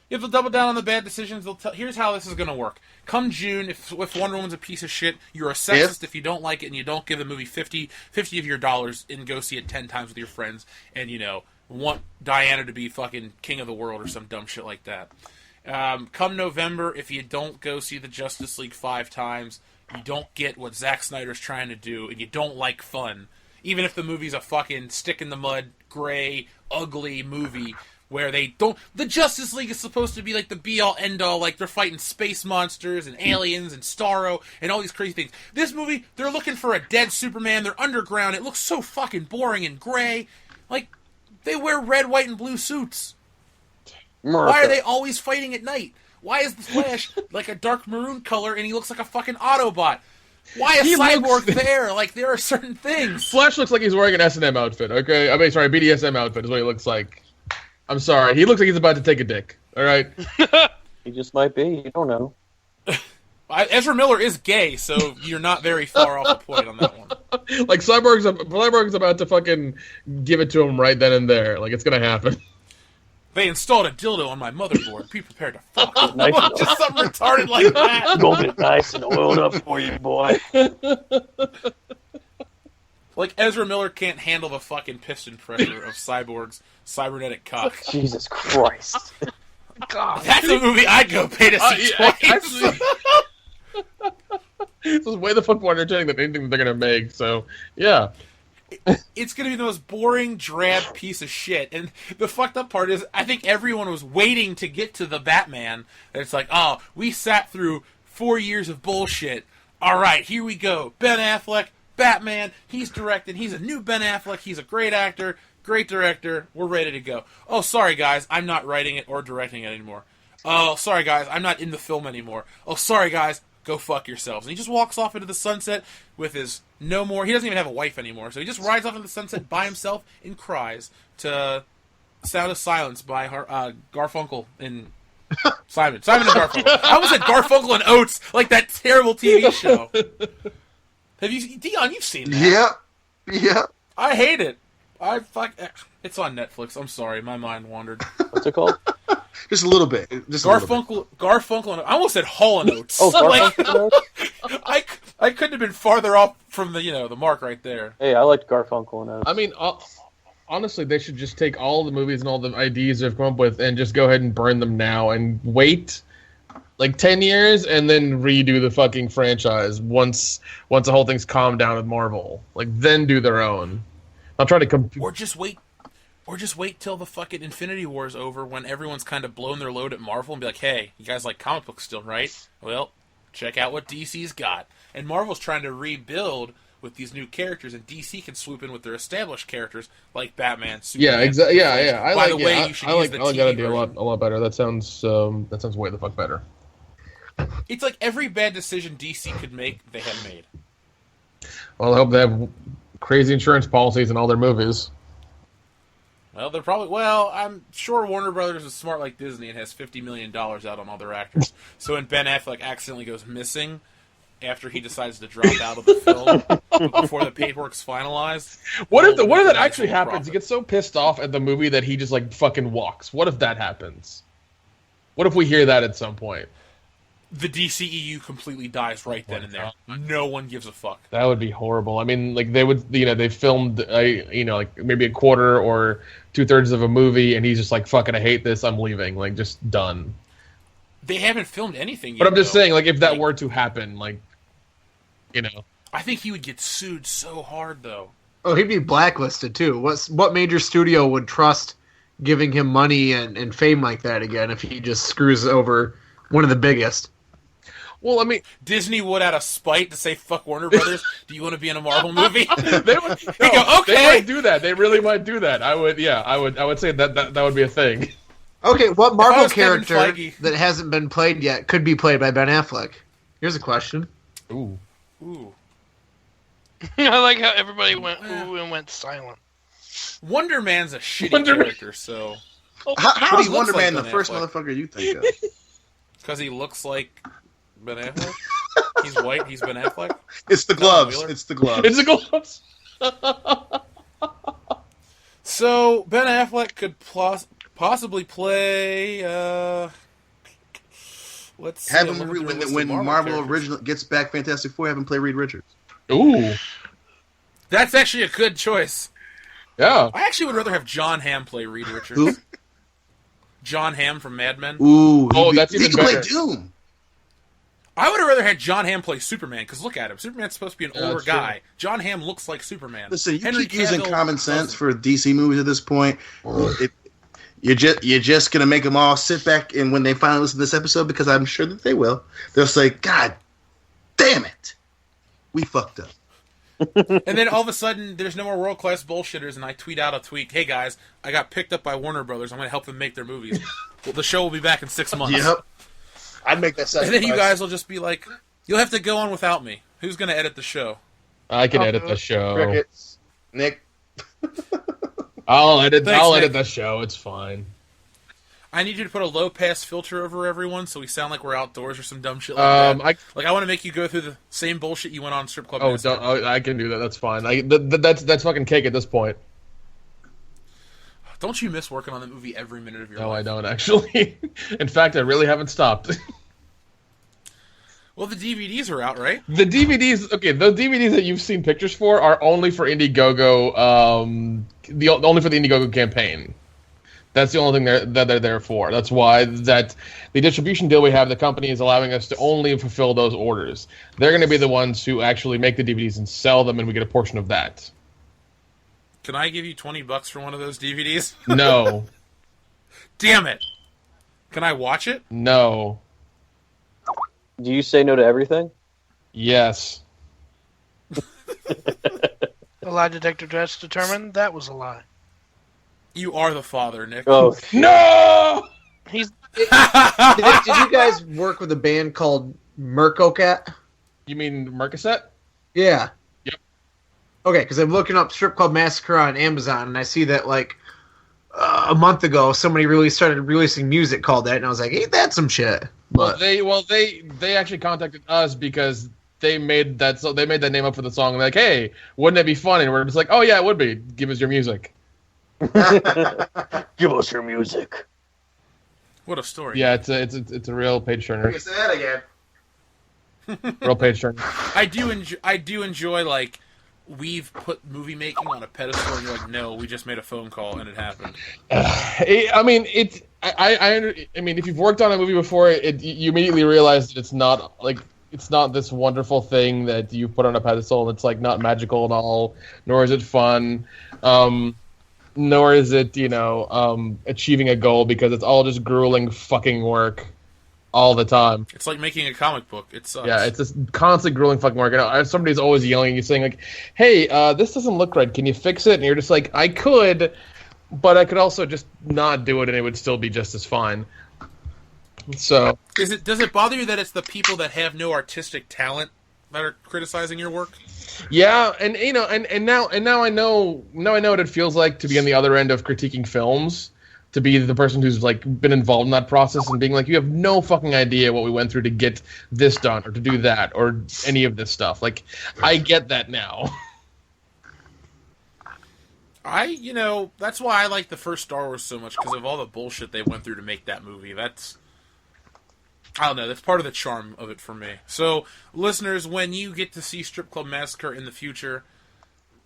If they'll double down on the bad decisions, here's how this is going to work. Come June, if Wonder Woman's a piece of shit, you're a sexist if you don't like it and you don't give the movie 50 of your dollars and go see it 10 times with your friends and, want Diana to be fucking king of the world or some dumb shit like that. Come November, if you don't go see the Justice League 5 times, you don't get what Zack Snyder's trying to do, and you don't like fun, even if the movie's a fucking stick-in-the-mud, gray, ugly movie, where they don't... The Justice League is supposed to be like the be-all, end-all, like they're fighting space monsters and aliens and Starro and all these crazy things. This movie, they're looking for a dead Superman, they're underground, it looks so fucking boring and gray. Like, they wear red, white, and blue suits. Why are they always fighting at night? Why is the Flash like a dark maroon color and he looks like a fucking Autobot? Why is Cyborg there? Like, there are certain things. Flash looks like he's wearing an S&M outfit, okay? I mean, sorry, BDSM outfit is what he looks like. I'm sorry. He looks like he's about to take a dick. All right? He just might be. You don't know. Ezra Miller is gay, so you're not very far off the point on that one. Like, Cyborg's about to fucking give it to him right then and there. Like, it's going to happen. They installed a dildo on my motherboard. Be prepared to fuck. Nice. Just something retarded like that. Go get nice and oiled up for you, boy. Like, Ezra Miller can't handle the fucking piston pressure of Cyborg's cybernetic cock. Jesus Christ. God. That's a movie I'd go pay to see twice. This is way the fuck more entertaining than anything they're going to make, so, yeah. It's going to be the most boring, drab piece of shit. And the fucked up part is, I think everyone was waiting to get to the Batman. And it's like, oh, we sat through 4 years of bullshit. All right, here we go. Ben Affleck, Batman. He's directing. He's a new Ben Affleck. He's a great actor, great director. We're ready to go. Oh, sorry, guys. I'm not writing it or directing it anymore. Oh, sorry, guys. I'm not in the film anymore. Oh, sorry, guys. Go fuck yourselves. And he just walks off into the sunset with his he doesn't even have a wife anymore, so he just rides off into the sunset by himself and cries to Sound of Silence by Garfunkel and Simon and Garfunkel. I almost said Garfunkel and Oates, like that terrible TV show. Have you, Dion, you've seen that. Yeah. I hate it. It's on Netflix. I'm sorry, my mind wandered. What's it called? Just a little bit. Garfunkel and I almost said Hall and Oates. Oh, Garfunkel and Oates? I couldn't have been farther off from the mark right there. Hey, I liked Garfunkel and Oates. I mean, honestly, they should just take all the movies and all the ideas they've come up with and just go ahead and burn them now and wait like 10 years and then redo the fucking franchise once the whole thing's calmed down with Marvel. Like, then do their own. I'll try to compete. Or just wait till the fucking Infinity War is over when everyone's kind of blown their load at Marvel and be like, hey, you guys like comic books still, right? Well, check out what DC's got. And Marvel's trying to rebuild with these new characters, and DC can swoop in with their established characters like Batman, Superman. Yeah, exactly. Yeah. I like that idea a lot better. That sounds way the fuck better. It's like every bad decision DC could make, they have made. Well, I hope they have crazy insurance policies in all their movies. Well, I'm sure Warner Brothers is smart like Disney and has $50 million out on all their actors. So when Ben Affleck accidentally goes missing after he decides to drop out of the film before the paperwork's finalized. What if that actually happens? He gets so pissed off at the movie that he just like fucking walks. What if that happens? What if we hear that at some point? The DCEU completely dies right then and there. No one gives a fuck. That would be horrible. I mean, like they would, they filmed, like maybe a quarter or 2/3 of a movie, and he's just like, "Fucking, I hate this. I'm leaving." Like, just done. They haven't filmed anything yet. But I'm just saying, like, if that were to happen, like, I think he would get sued so hard, though. Oh, he'd be blacklisted too. What major studio would trust giving him money and fame like that again if he just screws over one of the biggest. Well, I mean, Disney would, out of spite, to say "fuck Warner Brothers." Do you want to be in a Marvel movie? they would, They go, okay. They might do that. They really might do that. I would say that would be a thing. Okay, what Marvel was Kevin character Feige- that hasn't been played yet could be played by Ben Affleck? Here's a question. Ooh. Ooh. I like how everybody went ooh and went silent. Wonder Man's a shitty Wonder Man. character, so How is he Wonder looks Man like the Ben first Affleck. motherfucker you think of? because he looks like Ben Affleck. He's white. He's Ben Affleck. It's the No, gloves. Wheeler. It's the gloves. It's a gloves. So Ben Affleck could possibly play. Let's see, Have I'm him looking through a list of when Marvel characters. original gets back Fantastic Four. Have him play Reed Richards. Ooh. That's actually a good choice. Yeah. I actually would rather have John Hamm play Reed Richards. Who? John Hamm from Mad Men. Ooh. Oh, that's he even can play better. Doom. I would have rather had John Hamm play Superman, because look at him. Superman's supposed to be an Yeah, older that's true. guy. John Hamm looks like Superman. Listen, you Henry keep using Cavill common sense doesn't. for DC movies at this point. You're just gonna make them all sit back, and when they finally listen to this episode, because I'm sure that they will, they'll say, "God damn it, we fucked up." And then all of a sudden, there's no more world-class bullshitters, and I tweet out a tweet, "Hey guys, I got picked up by Warner Brothers. I'm going to help them make their movies. Well, the show will be back in 6 months." Yep. I'd make that sacrifice. And then you guys will just be like, "You'll have to go on without me. Who's going to edit the show?" I can edit the show. Crickets. Nick. I'll edit Nick. the show. It's fine. I need you to put a low-pass filter over everyone so we sound like we're outdoors or some dumb shit like that. I want to make you go through the same bullshit you went on Strip Club. Massacre. I can do that. That's fine. That's fucking cake at this point. Don't you miss working on the movie every minute of your No, life? I don't actually. In fact, I really haven't stopped. Well, the DVDs are out, right? The DVDs, okay, the DVDs that you've seen pictures for are only for Indiegogo. Only for the Indiegogo campaign. That's the only thing that they're there for. That's why that the distribution deal we have, the company is allowing us to only fulfill those orders. They're going to be the ones who actually make the DVDs and sell them, and we get a portion of that. Can I give you $20 for one of those DVDs? No. Damn it! Can I watch it? No. Do you say no to everything? Yes. The lie detector test determined that was a lie. You are the father, Nick. Oh, No! He's Did you guys work with a band called Mercocat? You mean Mercaset? Yeah. Yep. Okay, because I'm looking up Strip Club Massacre on Amazon, and I see that like a month ago somebody really started releasing music called that, and I was like, "Ain't that some shit?" But They actually contacted us because they made that name up for the song. And they're like, hey, wouldn't it be fun? And we're just like, oh yeah, it would be. Give us your music. give us your music. What a story. Yeah, it's a real page turner. Say that again. Real page turner. I do enjoy like we've put movie making on a pedestal, and you're like, no, we just made a phone call and it happened. I mean, if you've worked on a movie before, you immediately realize that it's not this wonderful thing that you put on a pedestal, and it's like not magical at all, nor is it fun, nor is it achieving a goal, because it's all just grueling fucking work all the time. It's like making a comic book. It sucks. Yeah, it's just constant grueling fucking work. Somebody's always yelling at you, saying like, "Hey, this doesn't look right. Can you fix it?" And you're just like, "I could, but I could also just not do it, and it would still be just as fine." So, Does it bother you that it's the people that have no artistic talent that are criticizing your work? yeah, and now I know what it feels like to be on the other end of critiquing films. To be the person who's like been involved in that process and being like, you have no fucking idea what we went through to get this done or to do that or any of this stuff. Like, I get that now. That's why I like the first Star Wars so much, because of all the bullshit they went through to make that movie. I don't know, that's part of the charm of it for me. So, listeners, when you get to see Strip Club Massacre in the future,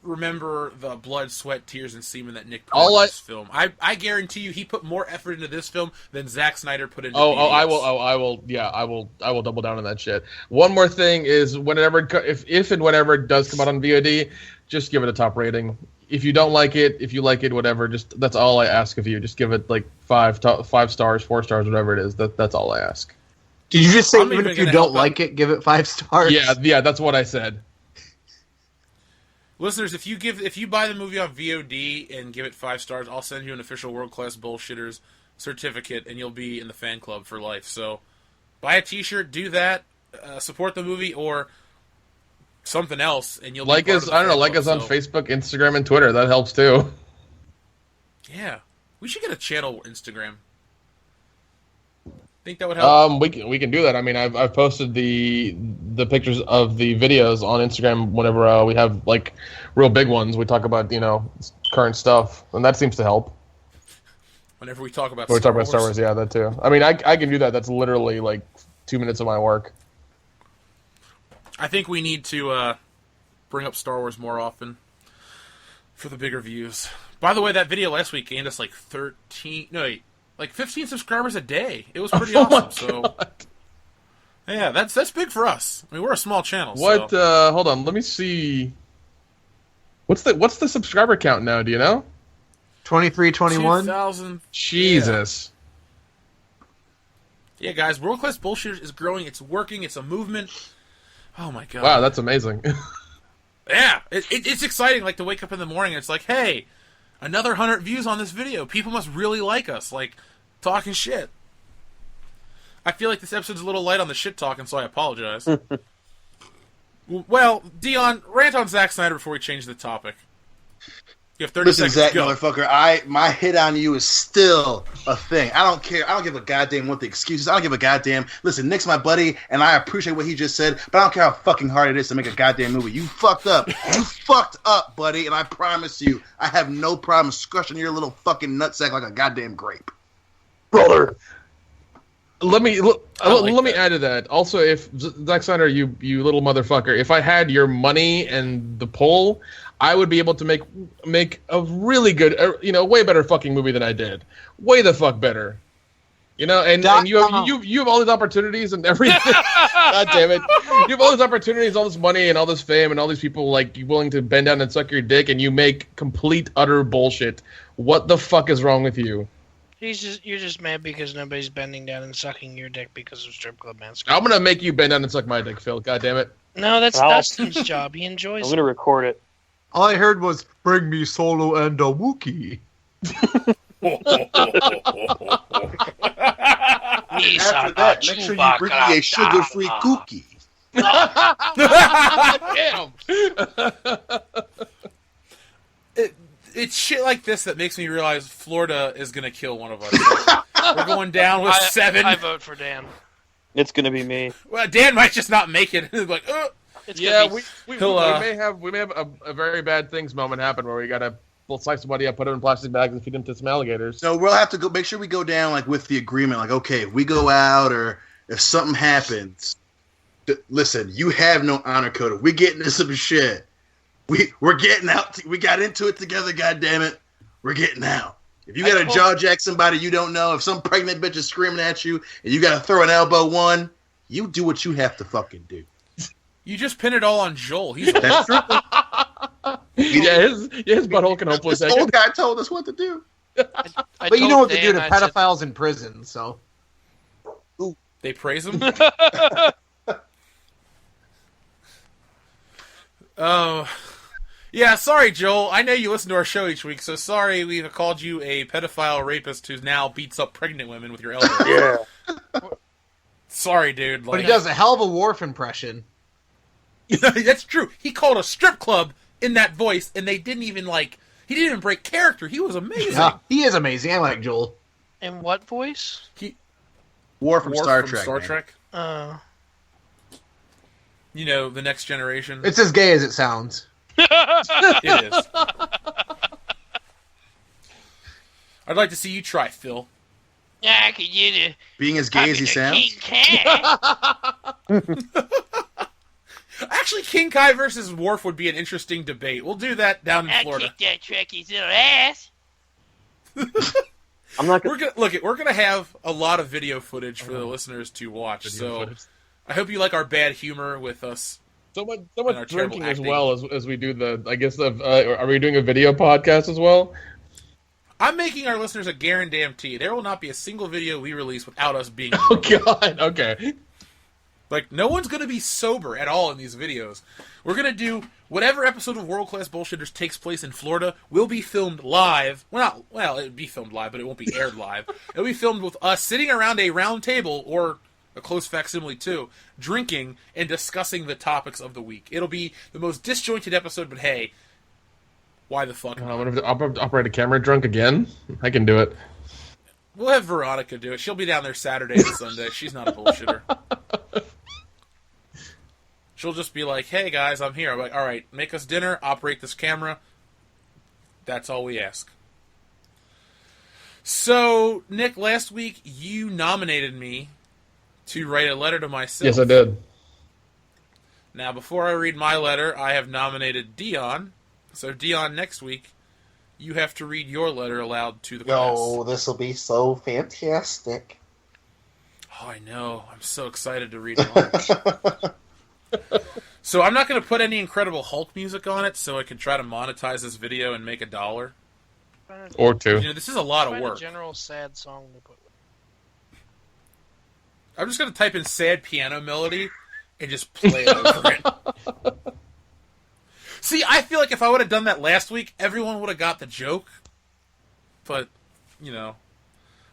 remember the blood, sweat, tears, and semen that Nick put into this film. I guarantee you, he put more effort into this film than Zack Snyder put into. I will double down on that shit. One more thing is, if and whenever it does come out on VOD, just give it a top rating. if you don't like it, if you like it, whatever. Just that's all I ask of you. Just give it like 5 stars, 4 stars, whatever it is. That's all I ask. Did you just say I'm even even if you gonna don't help like it, give it 5 stars? Yeah, that's what I said. Listeners, if you buy the movie on VOD and give it 5 stars, I'll send you an official World Class Bullshitters certificate, and you'll be in the fan club for life. So, buy a T-shirt, do that, support the movie, or something else, and you'll like be part us. of the I don't know, fan like club, us on so- Facebook, Instagram, and Twitter. That helps too. Yeah, we should get a channel Instagram. Think that would help? We can do that. I mean, I've posted the pictures of the videos on Instagram whenever we have like real big ones. We talk about current stuff, and that seems to help. Whenever we talk about When we Star talk about Star Wars, yeah, that too. I mean, I can do that. That's literally like 2 minutes of my work. I think we need to bring up Star Wars more often for the bigger views. By the way, that video last week gained us like 15 subscribers a day. It was pretty awesome. So, yeah, that's big for us. I mean, we're a small channel. What? So. Hold on. Let me see. What's the subscriber count now? Do you know? 23, 21? 2,000. Jesus. Yeah, guys, World Class Bullshitters is growing. It's working. It's a movement. Oh my god. Wow, that's amazing. Yeah, it's exciting. Like to wake up in the morning, and it's like, hey, another 100 views on this video. People must really like us, like talking shit. I feel like this episode's a little light on the shit talking, so I apologize. Well, Dion, rant on Zack Snyder before we change the topic. You have 30 Listen, seconds. Zach, Go. motherfucker, my hit on you is still a thing. I don't care. I don't give a goddamn what the excuses. I don't give a goddamn. Listen, Nick's my buddy, and I appreciate what he just said, but I don't care how fucking hard it is to make a goddamn movie. You fucked up. You fucked up, buddy, and I promise you, I have no problem crushing your little fucking nutsack like a goddamn grape. Brother. Let me like add to that. Also, if Zack Snyder, you little motherfucker, if I had your money and the pull, I would be able to make a really good, way better fucking movie than I did. Way the fuck better. And you have all these opportunities and everything. God damn it! You have all these opportunities, all this money, and all this fame, and all these people like you willing to bend down and suck your dick, and you make complete utter bullshit. What the fuck is wrong with you? You're just mad because nobody's bending down and sucking your dick because of strip club man. I'm gonna make you bend down and suck my dick, Phil. God damn it! No, that's Well- Dustin's job. He enjoys I'm it. going to record it. All I heard was, bring me Solo and a Wookiee. After that, make sure you bring me a sugar-free cookie. Damn. It's shit like this that makes me realize Florida is going to kill one of us. We're going down with 7. I vote for Dan. It's going to be me. Well, Dan might just not make it. Like, It's Yeah, gonna be, we He'll, may have a very bad things moment happen where we gotta slice somebody up, put them in plastic bags, and feed them to some alligators. So we'll have to go. Make sure we go down like with the agreement. Like, okay, if we go out or if something happens, listen, you have no honor code. If we get into some shit, we're getting out. We got into it together. God damn it, we're getting out. If you got to jaw jack somebody you don't know, if some pregnant bitch is screaming at you and you got to throw an elbow one, you do what you have to fucking do. you just pin it all on Joel. He's That's true. his butthole can hopefully This take old it. guy told us what to do. I But you told know what they do Dan, to I said, pedophiles in prison, so. They praise him. Oh, yeah. Sorry, Joel. I know you listen to our show each week, so sorry we've called you a pedophile rapist who now beats up pregnant women with your elbow. Yeah. Sorry, dude. But he does a hell of a Worf impression. That's true. He called a strip club in that voice, and they didn't even he didn't even break character. He was amazing. Yeah, he is amazing. I like Joel. In what voice? War from Worf Star from Trek. Star man. Trek. You know, the next generation. It's as gay as it sounds. It is. I'd like to see you try, Phil. Yeah, I could get it. Being as gay as he sounds. Actually, King Kai versus Worf would be an interesting debate. We'll do that down in Florida. that Trekkie's little ass. I'm not going We're gonna have a lot of video footage for the listeners to watch. So I hope you like our bad humor with us. So much and our terrible drinking as acting. well as we do the. I guess are we doing a video podcast as well? I'm making our listeners a guarantee. There will not be a single video we release without us being Oh God. Okay. like, no one's going to be sober at all in these videos. We're going to do whatever episode of World Class Bullshitters takes place in Florida will be filmed live. Well, it'll be filmed live, but it won't be aired live. It'll be filmed with us sitting around a round table, or a close facsimile too, drinking and discussing the topics of the week. It'll be the most disjointed episode, but hey, why the fuck not? I'm gonna operate a camera drunk again. I can do it. We'll have Veronica do it. She'll be down there Saturday and Sunday. She's not a bullshitter. She'll just be like, hey guys, I'm here. I'm like, all right, make us dinner, operate this camera. That's all we ask. So, Nick, last week you nominated me to write a letter to myself. Yes, I did. Now, before I read my letter, I have nominated Dion. So, Dion, next week, you have to read your letter aloud to the class. Yo, this will be so fantastic. Oh, I know. I'm so excited to read mine. So I'm not going to put any Incredible Hulk music on it, so I can try to monetize this video and make $1. Or two. You know, this is a lot of Find work. a general sad song to put. I'm just going to type in sad piano melody and just play it over it. See, I feel like if I would have done that last week, everyone would have got the joke. But, you know,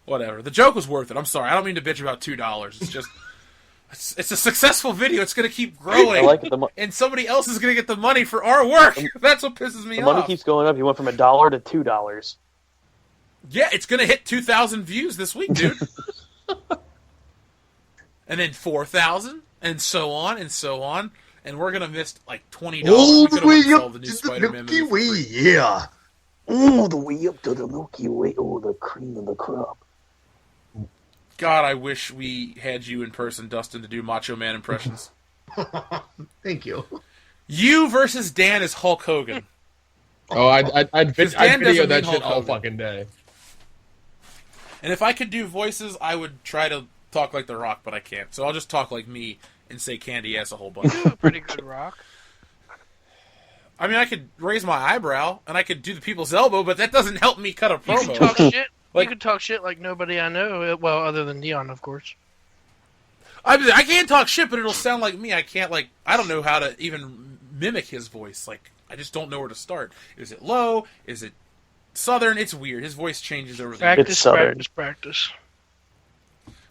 whatever. The joke was worth it. I'm sorry. I don't mean to bitch about $2. It's just... It's a successful video. It's going to keep growing. I like it. And somebody else is going to get the money for our work. That's what pisses me The off. money keeps going up. You went from $1 to $2. Yeah, it's going to hit 2,000 views this week, dude. And then 4,000, and so on, and so on. And we're going to miss like $20. All We the could've way went and up sold the new to the Spider-Man Milky movie for Way, free. yeah. All the way up to the Milky Way. Oh, the cream of the crop. God, I wish we had you in person, Dustin, to do Macho Man impressions. Thank you. You versus Dan is Hulk Hogan. Oh, I'd Dan video doesn't that mean shit Hulk all Hogan. fucking day. And if I could do voices, I would try to talk like The Rock, but I can't. So I'll just talk like me and say candy ass a whole bunch. You do a pretty good rock. I mean, I could raise my eyebrow, and I could do the people's elbow, but that doesn't help me cut a You can promo. talk shit. Like- You can talk shit like nobody I know. Well, other than Dion, of course. I can't talk shit, but it'll sound like me. I can't, like, I don't know how to even mimic his voice. Like, I just don't know where to start. Is it low? Is it southern? It's weird. His voice changes over the years. Practice, Southern. practice.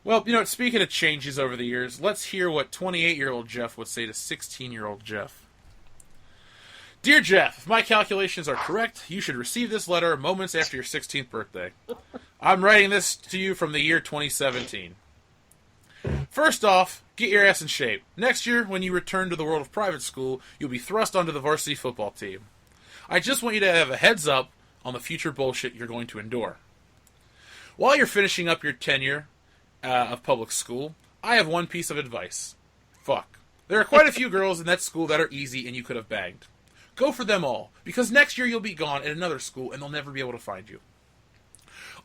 Well, you know, speaking of changes over the years, let's hear what 28-year-old Jeff would say to 16-year-old Jeff. Dear Jeff, if my calculations are correct, you should receive this letter moments after your 16th birthday. I'm writing this to you from the year 2017. First off, get your ass in shape. Next year, when you return to the world of private school, you'll be thrust onto the varsity football team. I just want you to have a heads up on the future bullshit you're going to endure. While you're finishing up your tenure of public school, I have one piece of advice. Fuck. There are quite a few girls in that school that are easy and you could have bagged. Go for them all, because next year you'll be gone at another school and they'll never be able to find you.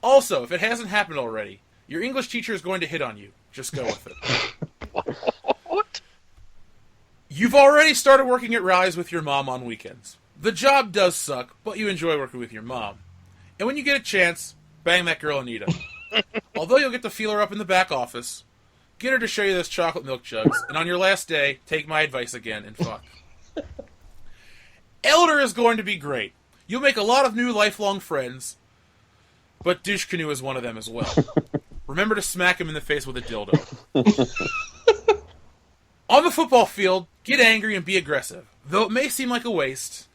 Also, if it hasn't happened already, your English teacher is going to hit on you. Just go with it. What? You've already started working at Rise with your mom on weekends. The job does suck, but you enjoy working with your mom. And when you get a chance, bang that girl Anita. Although you'll get to feel her up in the back office, get her to show you those chocolate milk jugs, and on your last day, take my advice again and fuck. Elder is going to be great. You'll make a lot of new lifelong friends, but Douche Canoe is one of them as well. Remember to smack him in the face with a dildo. On the football field, get angry and be aggressive. Though it may seem like a waste,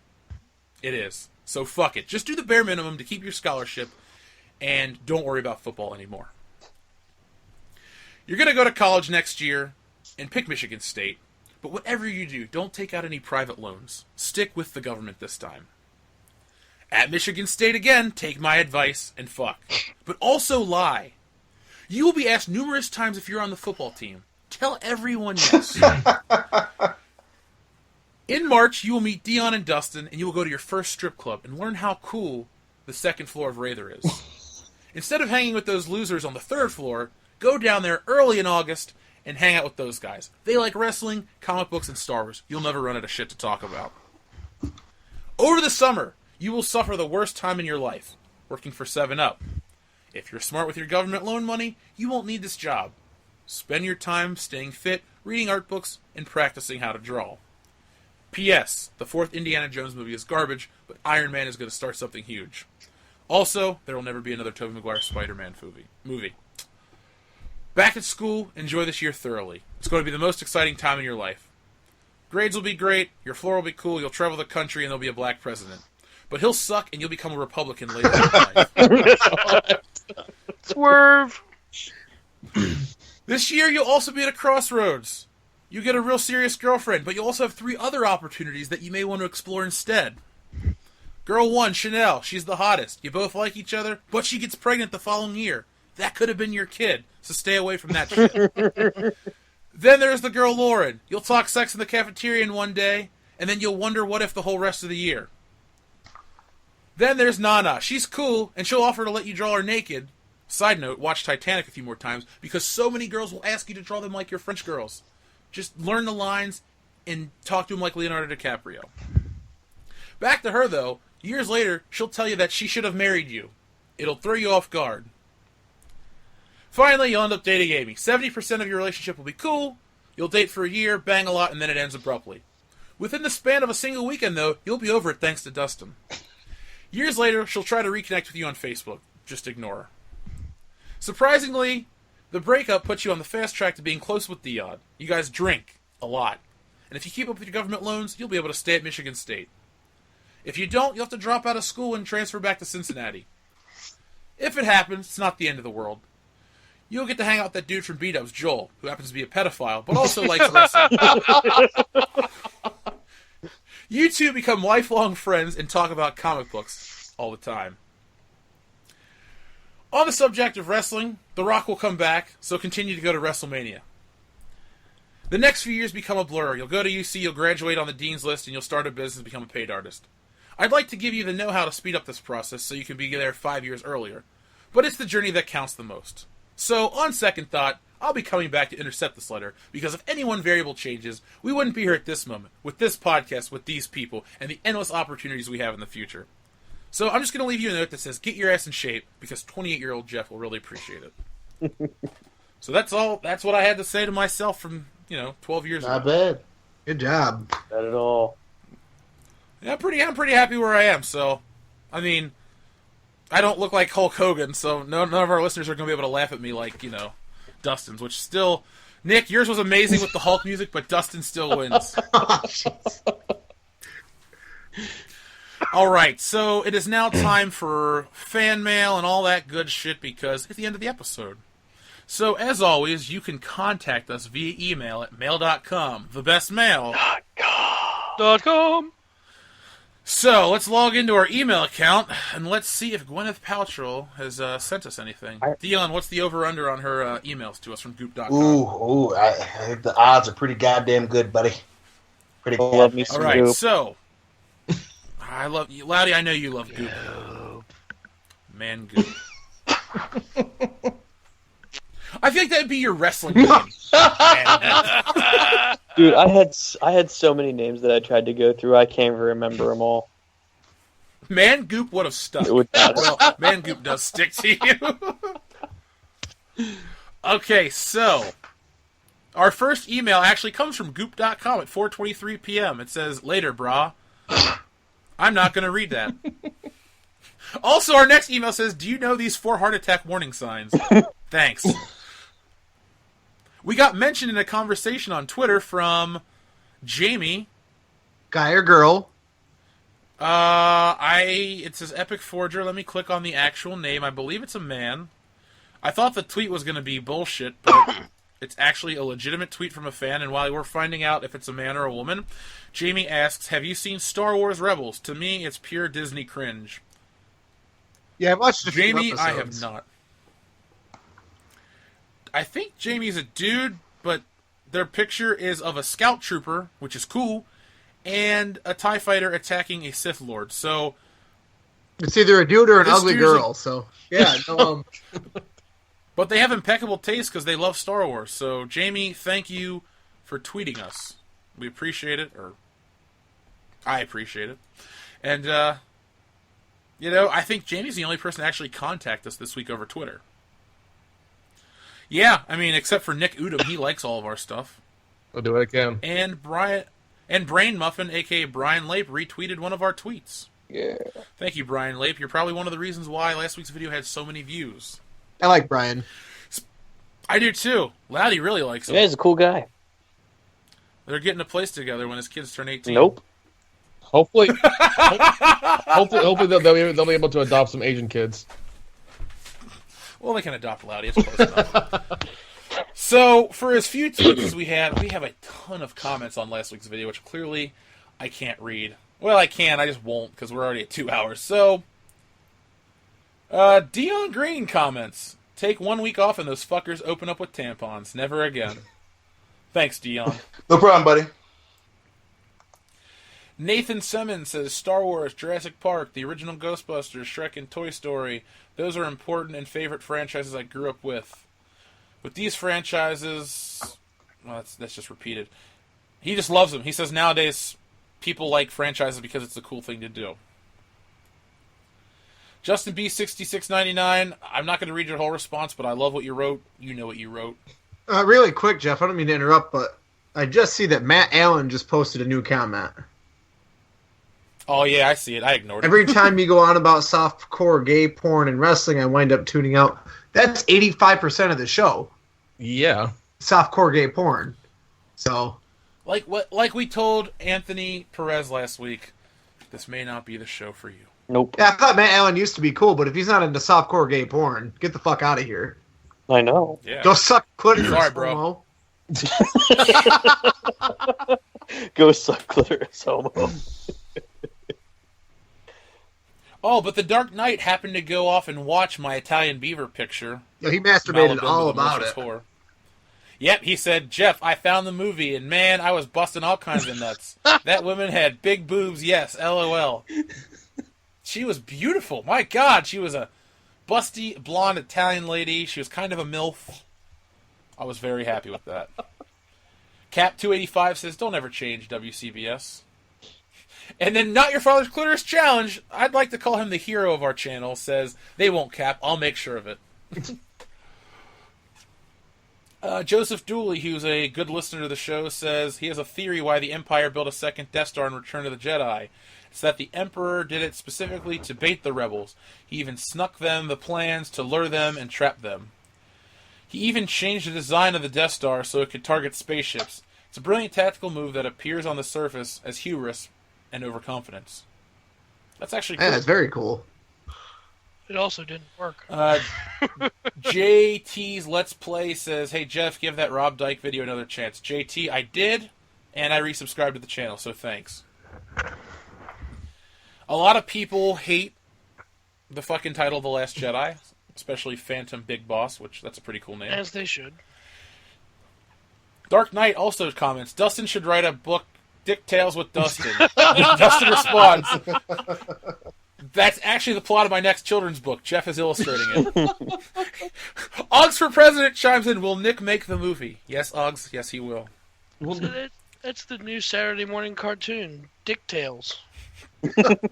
it is. So fuck it. Just do the bare minimum to keep your scholarship, and don't worry about football anymore. You're going to go to college next year and pick Michigan State. But whatever you do, don't take out any private loans. Stick with the government this time. At Michigan State again, take my advice and fuck. But also lie. You will be asked numerous times if you're on the football team. Tell everyone yes. In March, you will meet Dion and Dustin, and you will go to your first strip club and learn how cool the second floor of Rather is. Instead of hanging with those losers on the third floor, go down there early in August and hang out with those guys. They like wrestling, comic books, and Star Wars. You'll never run out of shit to talk about. Over the summer, you will suffer the worst time in your life, working for 7-Up. If you're smart with your government loan money, you won't need this job. Spend your time staying fit, reading art books, and practicing how to draw. P.S. The 4th Indiana Jones movie is garbage, but Iron Man is going to start something huge. Also, there will never be another Tobey Maguire Spider-Man movie. Back at school, enjoy this year thoroughly. It's going to be the most exciting time in your life. Grades will be great, your floor will be cool, you'll travel the country, and there'll be a black president. But he'll suck, and you'll become a Republican later in life. Swerve. This year, you'll also be at a crossroads. You get a real serious girlfriend, but you'll also have 3 other opportunities that you may want to explore instead. Girl 1, Chanel, she's the hottest. You both like each other, but she gets pregnant the following year. That could have been your kid, so stay away from that shit. Then there's the girl Lauren. You'll talk sex in the cafeteria in one day, and then you'll wonder what if the whole rest of the year. Then there's Nana. She's cool, and she'll offer to let you draw her naked. Side note, watch Titanic a few more times, because so many girls will ask you to draw them like your French girls. Just learn the lines and talk to them like Leonardo DiCaprio. Back to her, though. Years later, she'll tell you that she should have married you. It'll throw you off guard. Finally, you'll end up dating Amy. 70% of your relationship will be cool. You'll date for a year, bang a lot, and then it ends abruptly. Within the span of a single weekend, though, you'll be over it thanks to Dustin. Years later, she'll try to reconnect with you on Facebook. Just ignore her. Surprisingly, the breakup puts you on the fast track to being close with Dion. You guys drink a lot. And if you keep up with your government loans, you'll be able to stay at Michigan State. If you don't, you'll have to drop out of school and transfer back to Cincinnati. If it happens, it's not the end of the world. You'll get to hang out with that dude from B-Dubs, Joel, who happens to be a pedophile, but also likes wrestling. You two become lifelong friends and talk about comic books all the time. On the subject of wrestling, The Rock will come back, so continue to go to WrestleMania. The next few years become a blur. You'll go to UC, you'll graduate on the dean's list, and you'll start a business and become a paid artist. I'd like to give you the know-how to speed up this process so you can be there 5 years earlier, but it's the journey that counts the most. So, on second thought, I'll be coming back to intercept this letter, because if any one variable changes, we wouldn't be here at this moment, with this podcast, with these people, and the endless opportunities we have in the future. So I'm just going to leave you a note that says, get your ass in shape, because 28-year-old Jeff will really appreciate it. So that's all. That's what I had to say to myself from, 12 years ago. Not bad. Good job. Not at all. Yeah, I'm pretty happy where I am, so, I mean, I don't look like Hulk Hogan, so none of our listeners are going to be able to laugh at me like, Dustin's, which still... Nick, yours was amazing with the Hulk music, but Dustin still wins. All right, so it is now time for fan mail and all that good shit because it's the end of the episode. So, as always, you can contact us via email at mail.com, thebestmail.com. So, let's log into our email account, and let's see if Gwyneth Paltrow has sent us anything. Dion, what's the over-under on her emails to us from goop.com? Ooh, I think the odds are pretty goddamn good, buddy. Pretty good. Love me some All right, Goop. so, I love you. Loudy, I know you love Goop. Man, Goop. I feel like that would be your wrestling name. Dude, I had so many names that I tried to go through. I can't even remember them all. Man Goop would have stuck. It would not. Well, Man Goop does stick to you. Okay, so our first email actually comes from goop.com at 4:23 p.m. It says, "Later, brah." I'm not going to read that. Also, our next email says, "Do you know these 4 heart attack warning signs?" Thanks. We got mentioned in a conversation on Twitter from Jamie. Guy or girl? It says Epic Forger. Let me click on the actual name. I believe it's a man. I thought the tweet was going to be bullshit, but it's actually a legitimate tweet from a fan, and while we're finding out if it's a man or a woman, Jamie asks, have you seen Star Wars Rebels? To me, it's pure Disney cringe. Yeah, I watched a few Jamie, I have episodes. not. I think Jamie's a dude, but their picture is of a scout trooper, which is cool, and a TIE fighter attacking a Sith Lord. So It's either a dude or an This ugly dude's girl, so... Yeah, no, But they have impeccable taste because they love Star Wars. So, Jamie, thank you for tweeting us. We appreciate it, or I appreciate it. And, I think Jamie's the only person to actually contact us this week over Twitter. Yeah, I mean, except for Nick Udom, he likes all of our stuff. I'll do what I can. And Brain Muffin, a.k.a. Brian Lape, retweeted one of our tweets. Yeah. Thank you, Brian Lape. You're probably one of the reasons why last week's video had so many views. I like Brian. I do too. Loudy really likes him. Yeah, he's a cool guy. They're getting a place together when his kids turn 18. Nope. Hopefully they'll be able to adopt some Asian kids. Well, they can adopt Loudy. It's close enough. So, for as few tweets as we have a ton of comments on last week's video, which clearly I can't read. Well, I can, I just won't, because we're already at 2 hours. So, Dion Green comments, take 1 week off and those fuckers open up with tampons. Never again. Thanks, Dion. No problem, buddy. Nathan Simmons says, Star Wars, Jurassic Park, the original Ghostbusters, Shrek, and Toy Story. Those are important and favorite franchises I grew up with. With these franchises, well, that's just repeated. He just loves them. He says nowadays people like franchises because it's a cool thing to do. Justin B6699, I'm not going to read your whole response, but I love what you wrote. You know what you wrote. Really quick, Jeff, I don't mean to interrupt, but I just see that Matt Allen just posted a new comment. Oh, yeah, I see it. I ignored it. Every time you go on about softcore gay porn and wrestling, I wind up tuning out. That's 85% of the show. Yeah. Softcore gay porn. So, like we told Anthony Perez last week, this may not be the show for you. Nope. yeah, I thought Matt Allen used to be cool, but if he's not into softcore gay porn, get the fuck out of here. I know. Yeah. Go suck clitoris. Sorry, bro. homo. Go suck clitoris, homo. Oh, but the Dark Knight happened to go off and watch my Italian Beaver picture. Yeah, he masturbated Malibu, all the about malicious it. whore. Yep, he said, Jeff, I found the movie, and man, I was busting all kinds of nuts. That woman had big boobs, yes, LOL. She was beautiful. My God, she was a busty, blonde Italian lady. She was kind of a MILF. I was very happy with that. Cap285 says, don't ever change, WCBS. And then Not Your Father's Clitoris Challenge, I'd like to call him the hero of our channel, says, they won't cap, I'll make sure of it. Joseph Dooley, who's a good listener to the show, says he has a theory why the Empire built a second Death Star in Return of the Jedi. It's that the Emperor did it specifically to bait the rebels. He even snuck them the plans to lure them and trap them. He even changed the design of the Death Star so it could target spaceships. It's a brilliant tactical move that appears on the surface as hubris and overconfidence. That's actually cool. Yeah, it's very cool. It also didn't work. JT's Let's Play says, hey, Jeff, give that Rob Dyke video another chance. JT, I did, and I resubscribed to the channel, so thanks. A lot of people hate the fucking title of The Last Jedi, especially Phantom Big Boss, which that's a pretty cool name. As they should. Dark Knight also comments, Dustin should write a book, Dick Tales with Dustin. Dustin responds, that's actually the plot of my next children's book. Jeff is illustrating it. Oggs for President chimes in, will Nick make the movie? Yes, Oggs, yes he will. So that's the new Saturday morning cartoon, Dick Tales.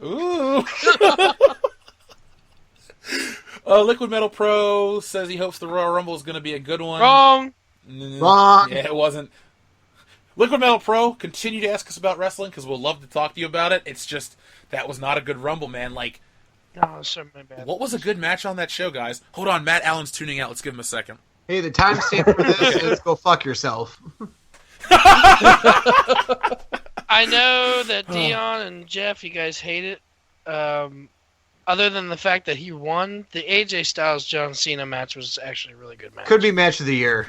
Ooh. Liquid Metal Pro says he hopes the Royal Rumble is going to be a good one. Wrong. Wrong. Yeah, it wasn't. Liquid Metal Pro, continue to ask us about wrestling because we'll love to talk to you about it. It's just, that was not a good Rumble, man. Like, No, so many bad. what was a good match on that show, guys? Hold on, Matt Allen's tuning out. Let's give him a second. Hey, the timestamp for this is go fuck yourself. I know that Dion and Jeff, you guys hate it. Other than the fact that he won, the AJ Styles John Cena match was actually a really good match. Could be match of the year.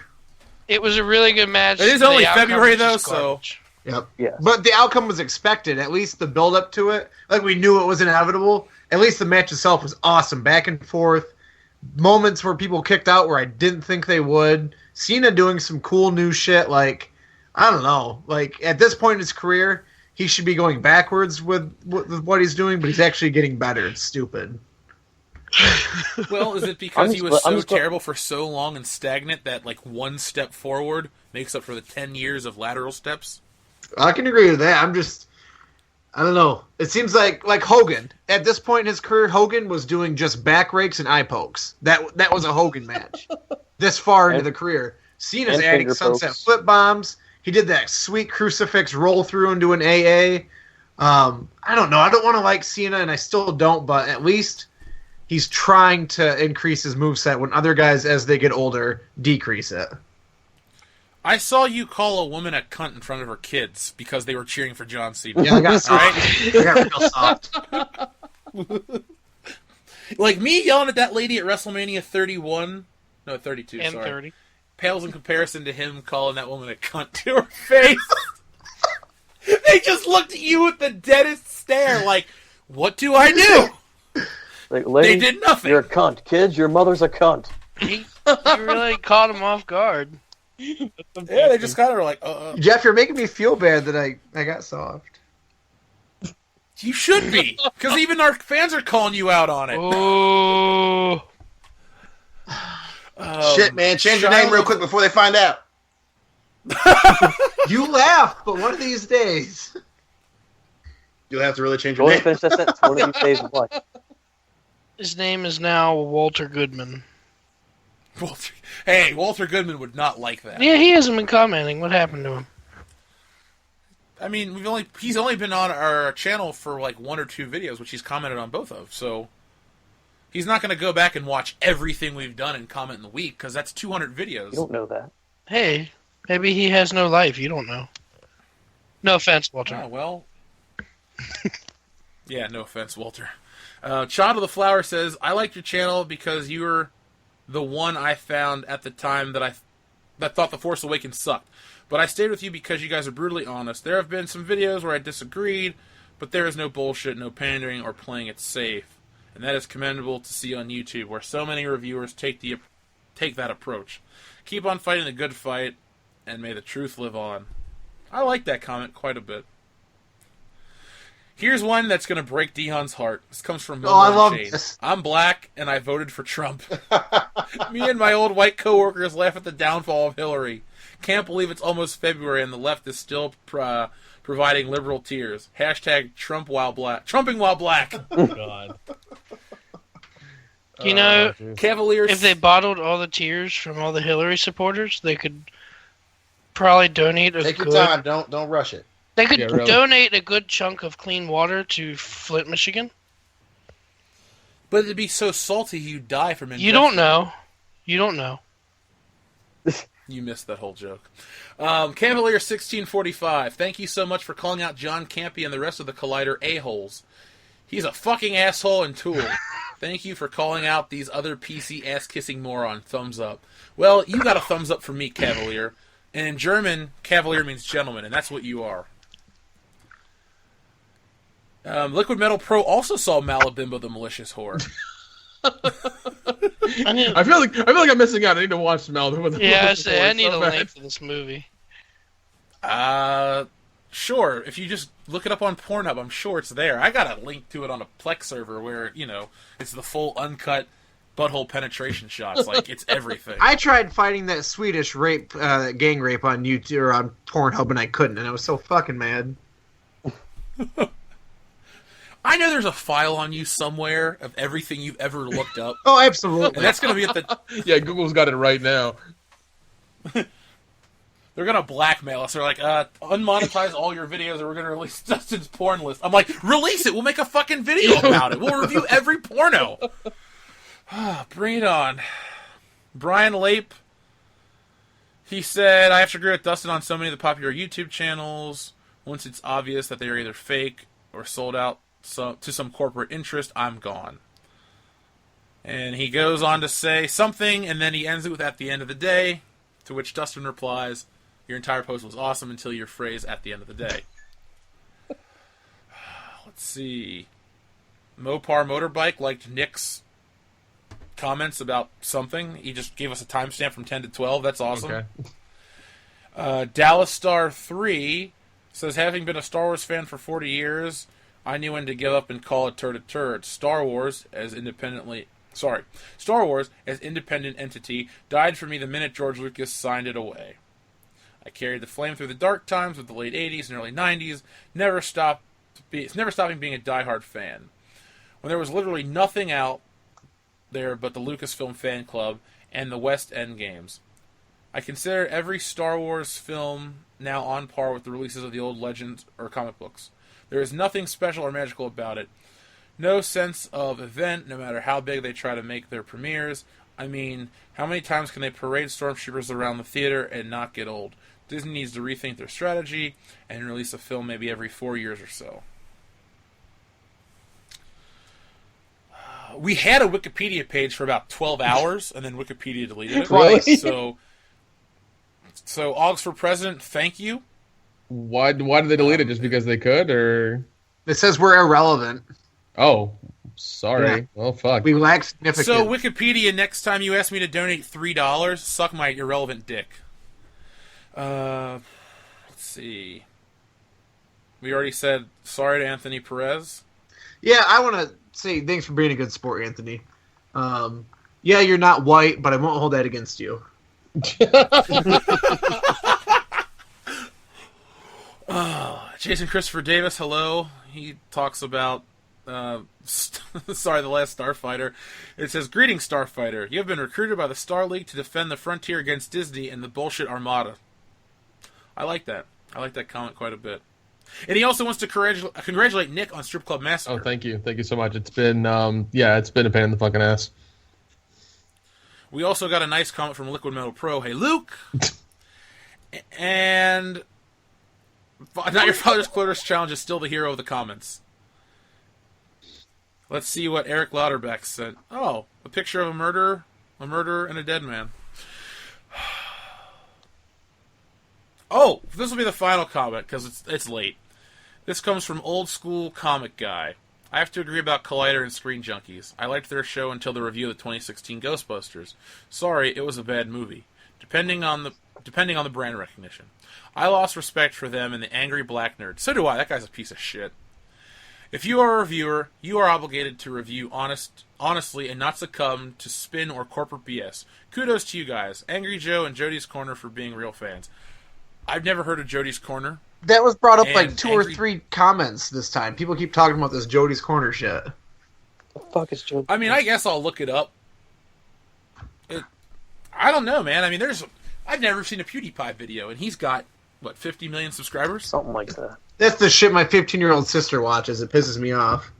It was a really good match. It is The only outcome February, was though, just so... garbage. Yep. Yes. But the outcome was expected. At least the build up to it, like we knew it was inevitable. At least the match itself was awesome, back and forth. Moments where people kicked out where I didn't think they would. Cena doing some cool new shit. Like, I don't know. Like, at this point in his career, he should be going backwards with what he's doing, but he's actually getting better. It's stupid. Well, is it because he was I'm so just- terrible for so long and stagnant that like one step forward makes up for the 10 years of lateral steps? I can agree with that. I don't know. It seems like Hogan. At this point in his career, Hogan was doing just back rakes and eye pokes. That was a Hogan match. This far into the career. Cena's and adding finger sunset pokes. flip bombs. He did that sweet crucifix roll through into an AA. I don't know. I don't want to like Cena, and I still don't, but at least he's trying to increase his moveset when other guys, as they get older, decrease it. I saw you call a woman a cunt in front of her kids because they were cheering for John Cena. Yeah, I got All right? soft. I got real soft. Like me yelling at that lady at WrestleMania 31, no 32, and sorry, 30. pales in comparison to him calling that woman a cunt to her face. They just looked at you with the deadest stare, like, what do I do? Like, lady, They did nothing. You're a cunt. Kids, your mother's a cunt. He really caught him off guard. Yeah, they just kind of were like, Jeff, you're making me feel bad that I got soft. You should be, because even our fans are calling you out on it. Oh, Shit, man. Change your name real quick before they find out. You laugh, but one of these days. You'll have to really change Go your ahead and name. finish that sentence. One of these days, what? his name is now Walter Goodman. Walter Goodman would not like that. Yeah, he hasn't been commenting. What happened to him? I mean, he's only been on our channel for like 1 or 2 videos, which he's commented on both of. So he's not going to go back and watch everything we've done and comment in the week because that's 200 videos. You don't know that. Hey, maybe he has no life. You don't know. No offense, Walter. Oh, well. Yeah, no offense, Walter. Child of the Flower says, I liked your channel because you were the one I found at the time that thought The Force Awakens sucked. But I stayed with you because you guys are brutally honest. There have been some videos where I disagreed, but there is no bullshit, no pandering, or playing it safe. And that is commendable to see on YouTube, where so many reviewers take that approach. Keep on fighting the good fight, and may the truth live on. I like that comment quite a bit. Here's one that's going to break Dion's heart. This comes from I love Shane. this. I'm black, and I voted for Trump. Me and my old white coworkers laugh at the downfall of Hillary. Can't believe it's almost February and the left is still providing liberal tears. Hashtag Trump while black. Trumping while black. God. You know, Cavaliers. if they bottled all the tears from all the Hillary supporters, they could probably donate Take your time. Don't rush it. They could Yeah, really. donate a good chunk of clean water to Flint, Michigan. But it'd be so salty you'd die from ingestion. You don't know. You don't know. You missed that whole joke. Cavalier 1645. Thank you so much for calling out John Campy and the rest of the Collider a-holes. He's a fucking asshole and tool. Thank you for calling out these other PC ass-kissing moron. Thumbs up. Well, you got a thumbs up from me, Cavalier. And in German, Cavalier means gentleman, and that's what you are. Liquid Metal Pro also saw Malabimbo the Malicious Whore. I feel like I'm missing out. I need to watch Malibu. Yeah, I need a link for this movie. Sure. If you just look it up on Pornhub, I'm sure it's there. I got a link to it on a Plex server where, it's the full uncut butthole penetration shots. Like, it's everything. I tried fighting that Swedish rape, gang rape on YouTube or on Pornhub, and I couldn't, and I was so fucking mad. I know there's a file on you somewhere of everything you've ever looked up. Oh, absolutely. And that's going to be at the... Yeah, Google's got it right now. They're going to blackmail us. They're like, unmonetize all your videos or we're going to release Dustin's porn list. I'm like, release it. We'll make a fucking video about it. We'll review every porno. Bring it on. Brian Lape, he said, I have to agree with Dustin on so many of the popular YouTube channels. Once it's obvious that they are either fake or sold out to some corporate interest, I'm gone. And he goes on to say something, and then he ends it with, at the end of the day, to which Dustin replies, your entire post was awesome until your phrase, at the end of the day. Let's see. Mopar Motorbike liked Nick's comments about something. He just gave us a timestamp from 10 to 12. That's awesome. Okay. Dallas Star 3 says, having been a Star Wars fan for 40 years, I knew when to give up and call it turd a turd. Star Wars, as independently Star Wars, as independent entity, died for me the minute George Lucas signed it away. I carried the flame through the dark times with the late 80s and early 90s, never stopping being a diehard fan. When there was literally nothing out there but the Lucasfilm fan club and the West End games. I consider every Star Wars film now on par with the releases of the old Legends or comic books. There is nothing special or magical about it. No sense of event, no matter how big they try to make their premieres. I mean, how many times can they parade stormtroopers around the theater and not get old? Disney needs to rethink their strategy and release a film maybe every 4 years or so. We had a Wikipedia page for about 12 hours, and then Wikipedia deleted it. Really? So Augs for President, thank you. Why did they delete it? Just because they could, or It says we're irrelevant. oh, sorry. Yeah. Well, fuck. We lack significance. So Wikipedia, next time you ask me to donate $3, suck my irrelevant dick. Let's see. We already said sorry to Anthony Perez. Yeah, I want to say thanks for being a good sport, Anthony. Yeah, you're not white, but I won't hold that against you. Jason Christopher Davis, hello. He talks about the Last Starfighter. It says, "Greetings, Starfighter. You have been recruited by the Star League to defend the frontier against Disney and the bullshit armada." I like that. I like that comment quite a bit. And he also wants to congratulate Nick on Strip Club Massacre. Oh, thank you so much. It's been it's been a pain in the fucking ass. We also got a nice comment from Liquid Metal Pro. Hey, Luke. And Not Your Father's Clitoris Challenge is still the hero of the comments. Let's see what Eric Lauterbach said. Oh, a picture of a murderer and a dead man. Oh, this will be the final comment because it's late. This comes from Old School Comic Guy. I have to agree about Collider and Screen Junkies. I liked their show until the review of the 2016 Ghostbusters. Sorry, it was a bad movie. Depending on the brand recognition. I lost respect for them and the angry black nerd. So do I. That guy's a piece of shit. If you are a reviewer, you are obligated to review honestly and not succumb to spin or corporate BS. Kudos to you guys. Angry Joe and Jody's Corner for being real fans. I've never heard of Jody's Corner. That was brought up And like two or three comments this time. People keep talking about this Jody's Corner shit. The fuck is Joe? I mean, I guess I'll look it up. I don't know, man. I mean, I've never seen a PewDiePie video, and he's got, 50 million subscribers? Something like that. That's the shit my 15-year-old sister watches. It pisses me off.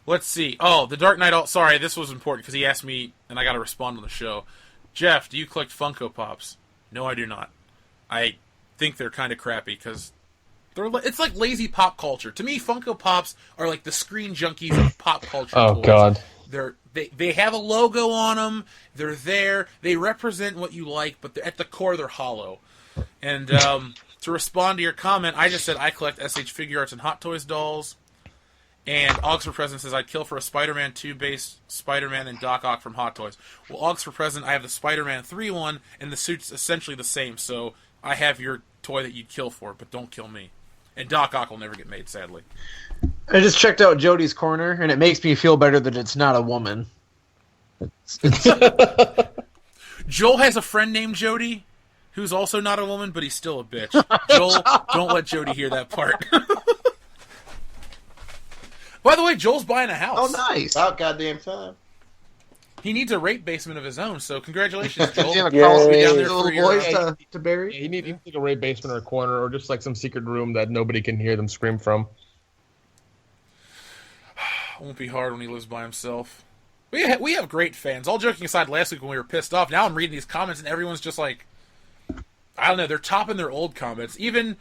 Let's see. Oh, The Dark Knight... sorry, this was important, because he asked me, and I got to respond on the show. Jeff, do you collect Funko Pops? No, I do not. I think they're kind of crappy, because it's like lazy pop culture. To me, Funko Pops are like the Screen Junkies of pop culture. Oh, toys. God. They have a logo on them. They're there. They represent what you like, but at the core, they're hollow. And to respond to your comment, I just said I collect SH Figure Arts and Hot Toys dolls. And Augs for President says I'd kill for a Spider-Man 2 based Spider-Man and Doc Ock from Hot Toys. Well, Augs for President, I have the Spider-Man 3 one, and the suit's essentially the same. So I have your toy that you'd kill for, but don't kill me. And Doc Ock will never get made, sadly. I just checked out Jody's Corner, and it makes me feel better that it's not a woman. Joel has a friend named Jody, who's also not a woman, but he's still a bitch. Joel, don't let Jody hear that part. By the way, Joel's buying a house. Oh, nice. About goddamn time. He needs a rape basement of his own, so congratulations, Joel. Yeah, Yay. cross Be down the there little for your, boys to bury. He needs like a raid basement or a corner or just like some secret room that nobody can hear them scream from. It won't be hard when he lives by himself. We have great fans. All joking aside, last week when we were pissed off, now I'm reading these comments and everyone's just like, I don't know, they're topping their old comments. Even,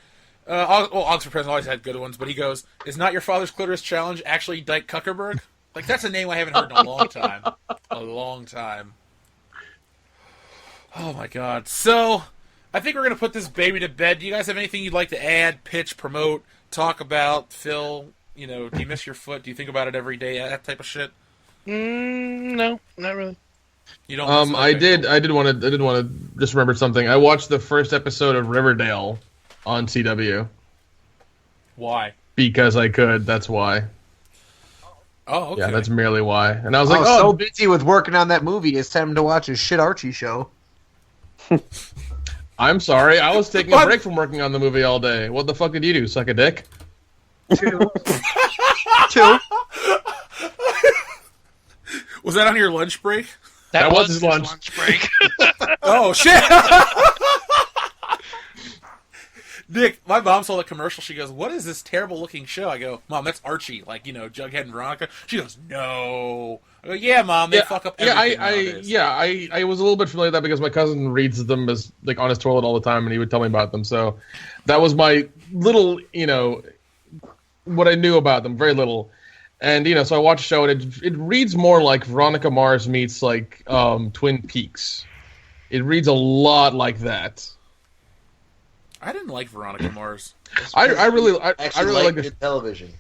Augs for President always had good ones, but he goes, "Is Not Your Father's Clitoris Challenge actually Dyke Kuckerberg?" Like, that's a name I haven't heard in a long time. A long time. Oh my god. So, I think we're going to put this baby to bed. Do you guys have anything you'd like to add, pitch, promote, talk about, Phil? You know, do you miss your foot? Do you think about it every day? That type of shit? No, not really. You don't. I did want to just remember something. I watched the first episode of Riverdale on CW Why? because I could. That's why. Oh, okay. Yeah, that's merely why. And I was I like, was oh, so busy with working on that movie, it's time to watch a shit Archie show. I'm sorry. I was taking a break from working on the movie all day. What the fuck did you do? Suck a dick? Two. Was that on your lunch break? That was his lunch break. Oh, shit! Nick, my mom saw the commercial. She goes, "What is this terrible-looking show?" I go, "Mom, that's Archie, like, Jughead and Veronica." She goes, "No." I go, "Yeah, Mom, they fuck up everything nowadays." I was a little bit familiar with that because my cousin reads them as like on his toilet all the time, and he would tell me about them. So that was my little, what I knew about them, very little. And so I watched the show, and it reads more like Veronica Mars meets like Twin Peaks. It reads a lot like that. I didn't like Veronica Mars. I really like this. good television.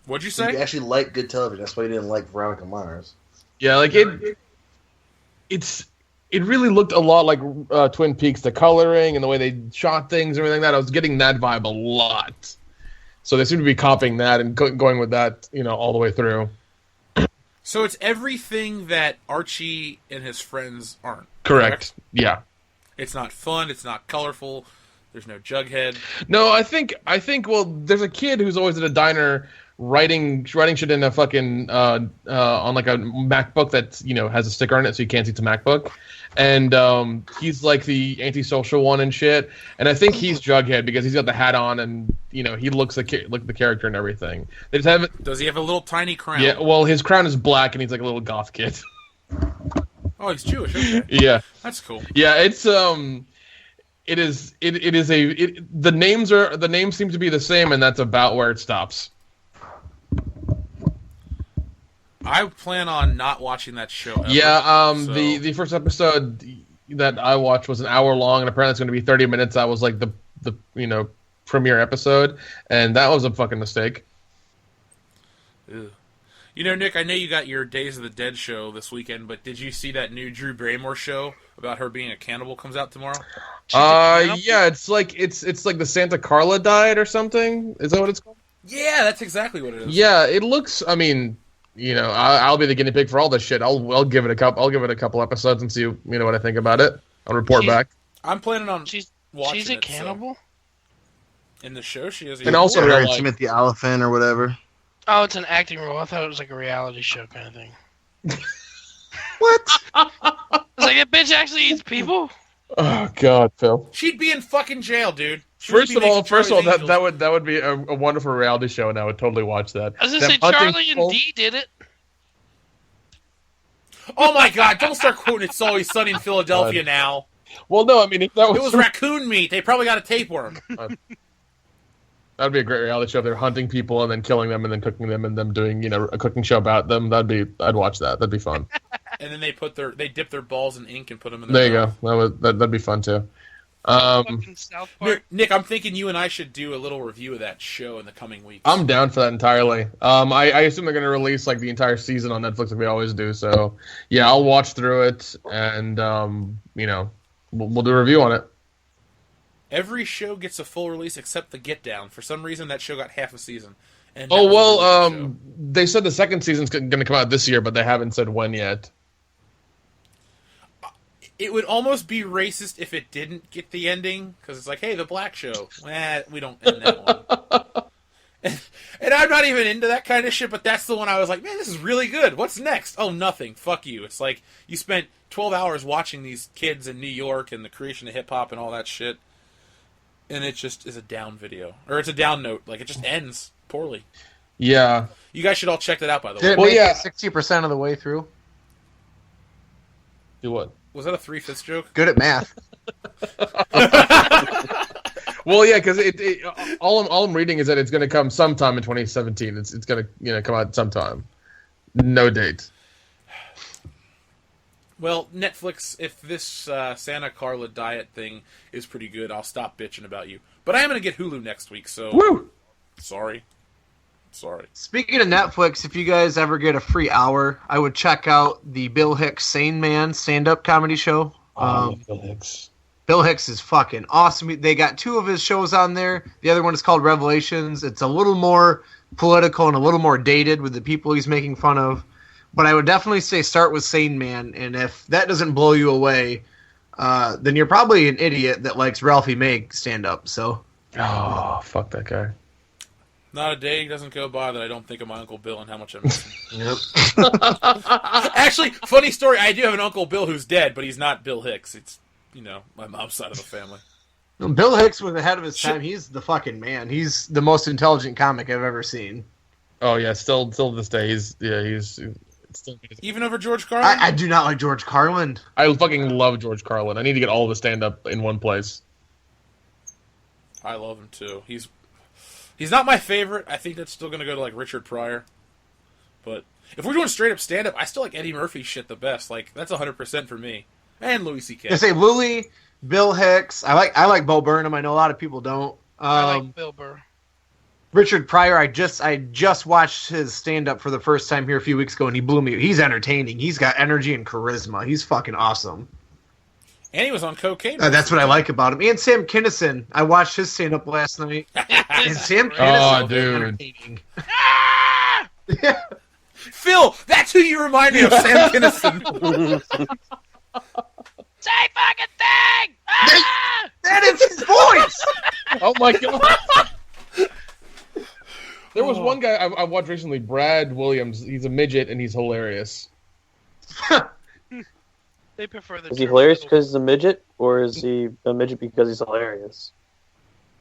What'd you You say? actually like good television. That's why you didn't like Veronica Mars. Yeah, like it really looked a lot like Twin Peaks, the coloring and the way they shot things and everything like that. I was getting that vibe a lot. So they seem to be copying that and going with that, all the way through. So it's everything that Archie and his friends aren't. Correct. Yeah. It's not fun. It's not colorful. There's no Jughead. No, I think. Well, there's a kid who's always at a diner writing shit in a fucking on like a MacBook that has a sticker on it, so you can't see it's a MacBook. And he's like the antisocial one and shit. And I think he's Jughead because he's got the hat on and he looks like the character and everything. They just haven't. Does he have a little tiny crown? Yeah. Well, his crown is black and he's like a little goth kid. Oh, he's Jewish. Okay. Yeah. That's cool. Yeah, it's the names seem to be the same, and that's about where it stops. I plan on not watching that show ever. Yeah, so. the first episode that I watched was an hour long, and apparently it's going to be 30 minutes. That was like the premiere episode, and that was a fucking mistake. Ew. Nick, I know you got your Days of the Dead show this weekend, but did you see that new Drew Barrymore show about her being a cannibal comes out tomorrow? Yeah, it's like the Santa Carla diet or something. Is that what it's called? Yeah, that's exactly what it is. Yeah, it looks. I mean, I'll be the guinea pig for all this shit. I'll give it a couple. I'll give it a couple episodes and see what I think about it. I'll report back. I'm planning on watching She's a cannibal? So. In the show, she is. And also, Harriet Smith the Elephant or whatever. Oh, it's an acting role. I thought it was like a reality show kind of thing. What? I was like, that bitch actually eats people? Oh God, Phil. She'd be in fucking jail, dude. First of all, that would be a wonderful reality show, and I would totally watch that. I was gonna say Charlie and Dee did it. Oh my God! Don't start quoting "It's Always Sunny in Philadelphia" now. Well, no, I mean if that was it was raccoon meat. They probably got a tapeworm. That'd be a great reality show if they're hunting people and then killing them and then cooking them and them doing a cooking show about them. I'd watch that. That'd be fun. And then they dip their balls in ink and put them in. There you go. That'd be fun too. Nick, I'm thinking you and I should do a little review of that show in the coming weeks. I'm down for that entirely. I assume they're going to release like the entire season on Netflix like we always do. So yeah, I'll watch through it and we'll do a review on it. Every show gets a full release except The Get Down. For some reason, that show got half a season. And they said the second season's going to come out this year, but they haven't said when yet. It would almost be racist if it didn't get the ending, because it's like, hey, the black show. We don't end that one. and I'm not even into that kind of shit, but that's the one I was like, man, this is really good. What's next? Oh, nothing. Fuck you. It's like you spent 12 hours watching these kids in New York and the creation of hip-hop and all that shit, and it just is a down video. Or it's a down note. Like, it just ends poorly. Yeah. You guys should all check that out, by the way. Did it make it 60% of the way through? Do what? Was that a 3/5 joke? Good at math. Well, yeah, because all I'm reading is that it's going to come sometime in 2017. It's going to come out sometime. No date. Well, Netflix, if this Santa Carla diet thing is pretty good, I'll stop bitching about you. But I am going to get Hulu next week, so... Woo! Sorry. Speaking of Netflix, if you guys ever get a free hour, I would check out the Bill Hicks Sane Man stand-up comedy show. Bill Hicks. Bill Hicks is fucking awesome. They got 2 of his shows on there. The other one is called Revelations. It's a little more political and a little more dated with the people he's making fun of. But I would definitely say start with Sane Man, and if that doesn't blow you away, then you're probably an idiot that likes Ralphie May stand-up. So, Oh, fuck that guy. Not a day doesn't go by that I don't think of my Uncle Bill and how much I miss him. Yep. Actually, funny story, I do have an Uncle Bill who's dead, but he's not Bill Hicks. It's, my mom's side of the family. Bill Hicks was ahead of his time. He's the fucking man. He's the most intelligent comic I've ever seen. Oh yeah, still to this day, he's still. Even over George Carlin? I do not like George Carlin. I fucking love George Carlin. I need to get all of his stand-up in one place. I love him too. He's not my favorite. I think that's still going to go to like Richard Pryor. But if we're doing straight up stand up, I still like Eddie Murphy's shit the best. Like that's 100% for me. And Louis C.K. I say Louis, Bill Hicks. I like Bo Burnham. I know a lot of people don't. I like Bill Burr. Richard Pryor. I just watched his stand up for the first time here a few weeks ago, and he blew me. He's entertaining. He's got energy and charisma. He's fucking awesome. And he was on cocaine. That's what I like about him. And Sam Kinison. I watched his stand up last night. And Sam Kinison is dude. entertaining. Ah! Phil, that's who you remind me of, Sam Kinison. Say fucking thing! Ah! That is his voice! Oh my god! There was one guy I watched recently, Brad Williams. He's a midget and he's hilarious. They prefer the. Is he hilarious because he's a midget, or is he a midget because he's hilarious?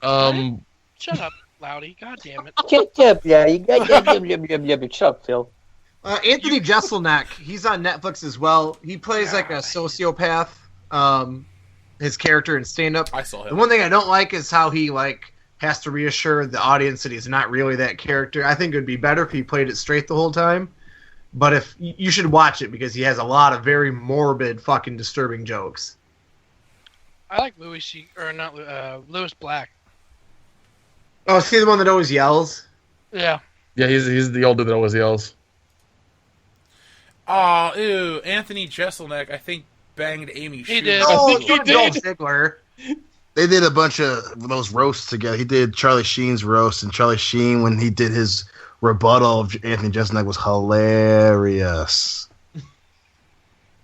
Shut up, Loudy. God damn it. Shut up, Phil. Anthony Jeselnik, he's on Netflix as well. He plays like a sociopath. His character in stand-up. I saw him. The one thing I don't like is how he has to reassure the audience that he's not really that character. I think it would be better if he played it straight the whole time. But if you should watch it because he has a lot of very morbid, fucking disturbing jokes. I like Louis Black. Oh, is he the one that always yells? Yeah. Yeah, he's the old dude that always yells. Oh, ew. Anthony Jeselnik, I think, banged Amy Schumer. He did. Oh, think he Joel did. Ziegler. They did a bunch of those roasts together. He did Charlie Sheen's roast, and Charlie Sheen, when he did his rebuttal of Anthony Jeselnik, was hilarious.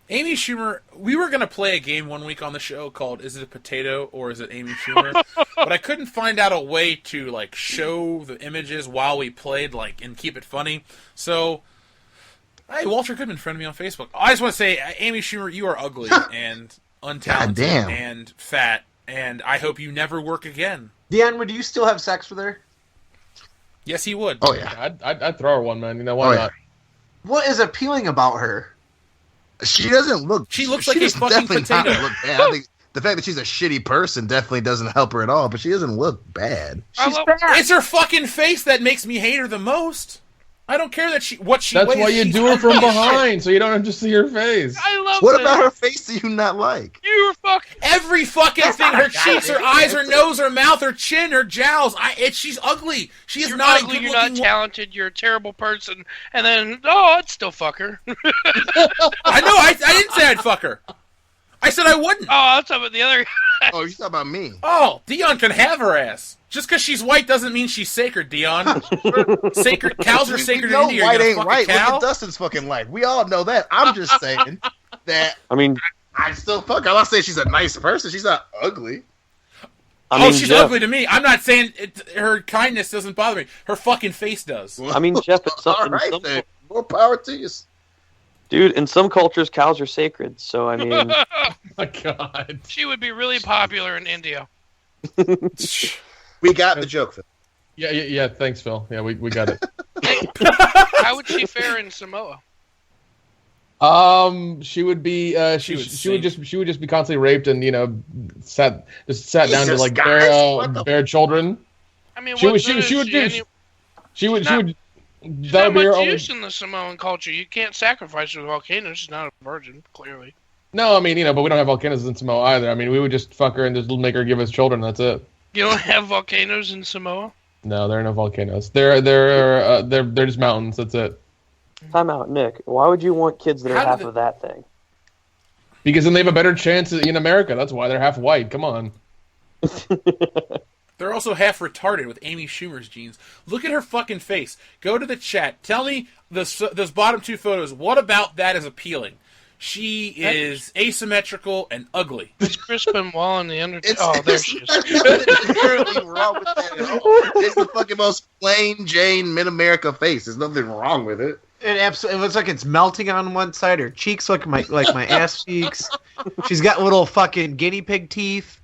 Amy Schumer, we were going to play a game one week on the show called Is It a Potato or Is It Amy Schumer? But I couldn't find out a way to show the images while we played and keep it funny. So, hey, Walter Goodman friended me on Facebook. I just want to say, Amy Schumer, you are ugly and untalented Goddamn. and fat, and I hope you never work again. Dion, would you still have sex with her? Yes, he would. Oh, yeah. I'd throw her one, man. You know why not? What is appealing about her? She doesn't look... She looks like a does fucking definitely potato. not look bad. I think the fact that she's a shitty person definitely doesn't help her at all, but she doesn't look bad. She's fat. It's her fucking face that makes me hate her the most. I don't care that what she That's weighs. why you She's do her from ugly as shit. behind, so you don't have to see her face. I love What that. about her face do you not like? You were fucking. Every fucking thing. Her cheeks, her eyes, her nose, her mouth, her chin, her jowls. She's ugly. She is You're not ugly, a you're not good-looking talented, you're a terrible person, and then, I'd still fuck her. I know, I didn't say I'd fuck her. I said I wouldn't. I'm talking about the other Oh, you're talking about me. Oh, Dion can have her ass. Just because she's white doesn't mean she's sacred, Dion. Sacred cows are sacred We know in India. white You're ain't gonna fuck right. a Look cow? at Dustin's fucking life. We all know that. I'm just saying that I mean, I still fuck her. I'm not saying she's a nice person. She's not ugly. She's Jeff, ugly to me. I'm not saying her kindness doesn't bother me. Her fucking face does. I mean, Jeff, it's All right, then. More power to you. dude, in some cultures, cows are sacred. So, I mean, Oh my god. She would be really popular in India. We got the joke, Phil. Yeah. Thanks, Phil. Yeah, we got it. How would she fare in Samoa? She would be. She would just be constantly raped and sat down to Jesus, like guys, what the- bear children. I mean, She what would. good is She would do. She would. She's That not would be her much only. use in the Samoan culture. You can't sacrifice her to volcanoes. She's not a virgin, clearly. No, I mean but we don't have volcanoes in Samoa either. I mean, we would just fuck her and just make her give us children. That's it. You don't have volcanoes in Samoa? No, there are no volcanoes. They're just mountains. That's it. time out, Nick. Why would you want kids that are How half did of that thing? Because then they have a better chance in America. That's why they're half white. Come on. They're also half retarded with Amy Schumer's genes. Look at her fucking face. Go to the chat. Tell me those bottom two photos. What about that is appealing? She is asymmetrical and ugly. It's Chris Benoit in the Undertaker. Oh, there she is. There's nothing inherently wrong with that at all. It's the fucking most plain Jane mid-America face. There's nothing wrong with it. It looks like it's melting on one side. Her cheeks look like my ass cheeks. She's got little fucking guinea pig teeth.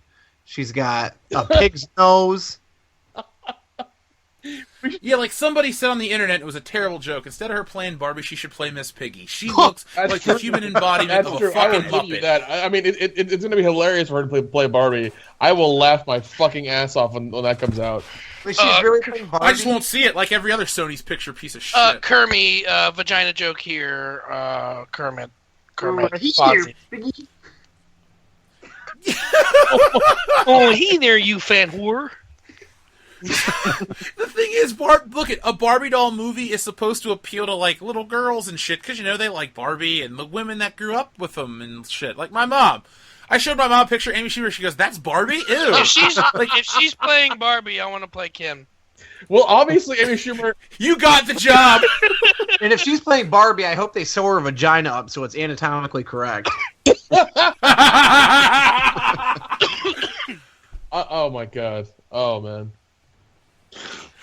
She's got a pig's nose. Yeah, like somebody said on the internet, it was a terrible joke. Instead of her playing Barbie, she should play Miss Piggy. She looks like the human embodiment of a fucking Muppet. I mean, it's going to be hilarious for her to play Barbie. I will laugh my fucking ass off when that comes out. Like she's really playing Barbie. I just won't see it like every other Sony's picture piece of shit. Kermit, vagina joke here. Kermit. Here, Oh, hey there, you fan whore. The thing is, look at a Barbie doll movie is supposed to appeal to like little girls and shit because they like Barbie and the women that grew up with them and shit. Like my mom, I showed my mom a picture of Amy Schumer. She goes, "That's Barbie." Ew. If she's playing Barbie, I want to play Ken. Well, obviously, Amy Schumer. You got the job. And if she's playing Barbie, I hope they sew her vagina up so it's anatomically correct. Oh my god. Oh man.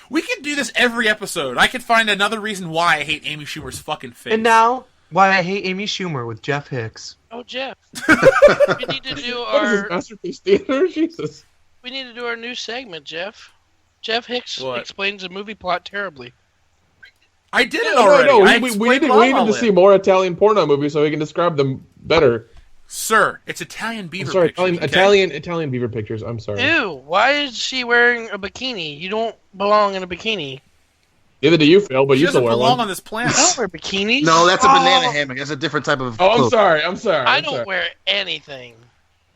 We could do this every episode. I could find another reason why I hate Amy Schumer's fucking face. And now, why I hate Amy Schumer with Jeff Hicks. Oh, Jeff. We need to do What is this, our Masterpiece Theater? Jesus. we need to do our new segment, Jeff. Jeff Hicks What? explains a movie plot terribly. I did it already. No, I we explained needed La La to Land. see more Italian porno movies so we can describe them better. Sir, it's Italian beaver I'm sorry, pictures. okay? Italian beaver pictures. I'm sorry. Ew, why is she wearing a bikini? You don't belong in a bikini. Neither do you, Phil, but She you still doesn't wear belong one. on this planet. I don't wear bikinis. No, that's a banana hammock. That's a different type of. Oh, I'm cloak. sorry. I I'm don't sorry. wear anything.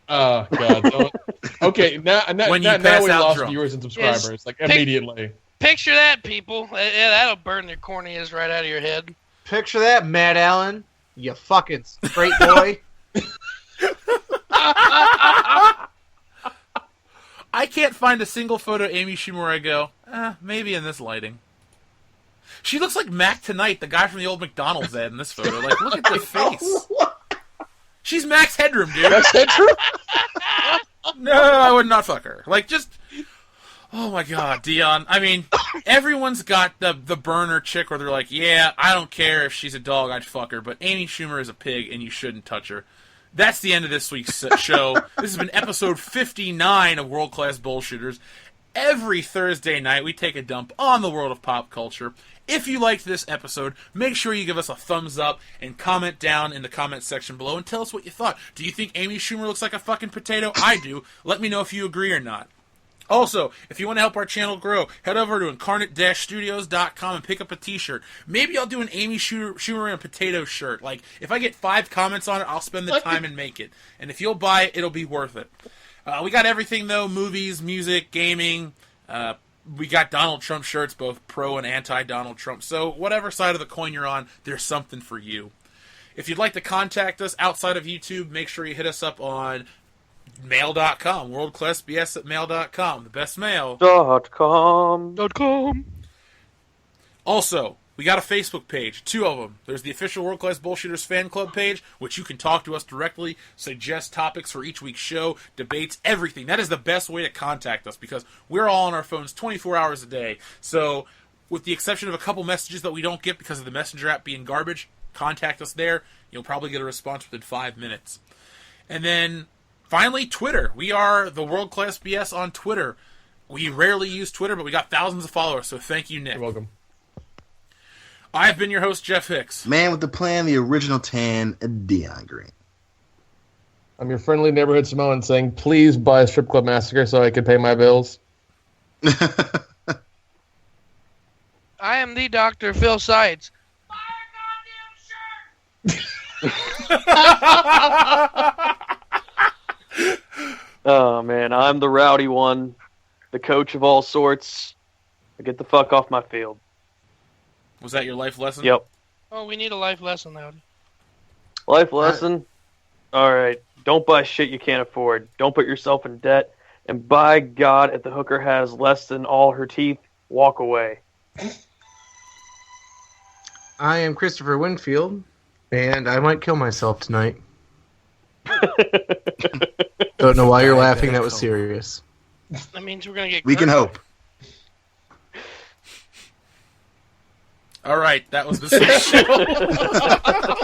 Oh God. Don't. Okay, now When you now pass we out lost drunk. viewers and subscribers immediately. Picture that, people. Yeah, that'll burn your corneas right out of your head. Picture that, Matt Allen. You fucking straight boy. I can't find a single photo of Amy Schumer where I go, maybe in this lighting. She looks like Mac Tonight, the guy from the old McDonald's ad in this photo. Like, look at the face. She's Max Headroom, dude. That's it, true? No, I would not fuck her. Like, just... Oh my god, Dion. I mean, everyone's got the burner chick where they're like, yeah, I don't care if she's a dog, I'd fuck her, but Amy Schumer is a pig and you shouldn't touch her. That's the end of this week's show. This has been episode 59 of World Class Bullshitters. Every Thursday night, we take a dump on the world of pop culture. If you liked this episode, make sure you give us a thumbs up and comment down in the comment section below and tell us what you thought. Do you think Amy Schumer looks like a fucking potato? I do. Let me know if you agree or not. Also, if you want to help our channel grow, head over to incarnate-studios.com and pick up a t-shirt. Maybe I'll do an Amy Schumer and a potato shirt. Like, if I get 5 comments on it, I'll spend the time and make it. And if you'll buy it, it'll be worth it. We got everything, though. Movies, music, gaming. We got Donald Trump shirts, both pro and anti-Donald Trump. So whatever side of the coin you're on, there's something for you. If you'd like to contact us outside of YouTube, make sure you hit us up on mail.com, worldclassbs@mail.com, the best mail. .com. Also, we got a Facebook page, 2 of them. There's the official World Class Bullshitters fan club page, which you can talk to us directly, suggest topics for each week's show, debates, everything. That is the best way to contact us because we're all on our phones 24 hours a day. So, with the exception of a couple messages that we don't get because of the Messenger app being garbage, contact us there. You'll probably get a response within 5 minutes. And then, finally, Twitter. We are the World Class BS on Twitter. We rarely use Twitter, but we got thousands of followers, so thank you, Nick. You're welcome. I've been your host, Jeff Hicks. Man with the plan, the original tan, Dion Green. I'm your friendly neighborhood Samoan saying, please buy Strip Club Massacre so I can pay my bills. I am the Dr. Phil Sides. Oh, man, I'm the rowdy one, the coach of all sorts. Get the fuck off my field. Was that your life lesson? Yep. Oh, we need a life lesson, Howdy. Life lesson? All right. Don't buy shit you can't afford. Don't put yourself in debt. And by God, if the hooker has less than all her teeth, walk away. I am Christopher Winfield, and I might kill myself tonight. Don't know why you're laughing. That was serious. That means we're gonna get. We can hope. All right, that was the show.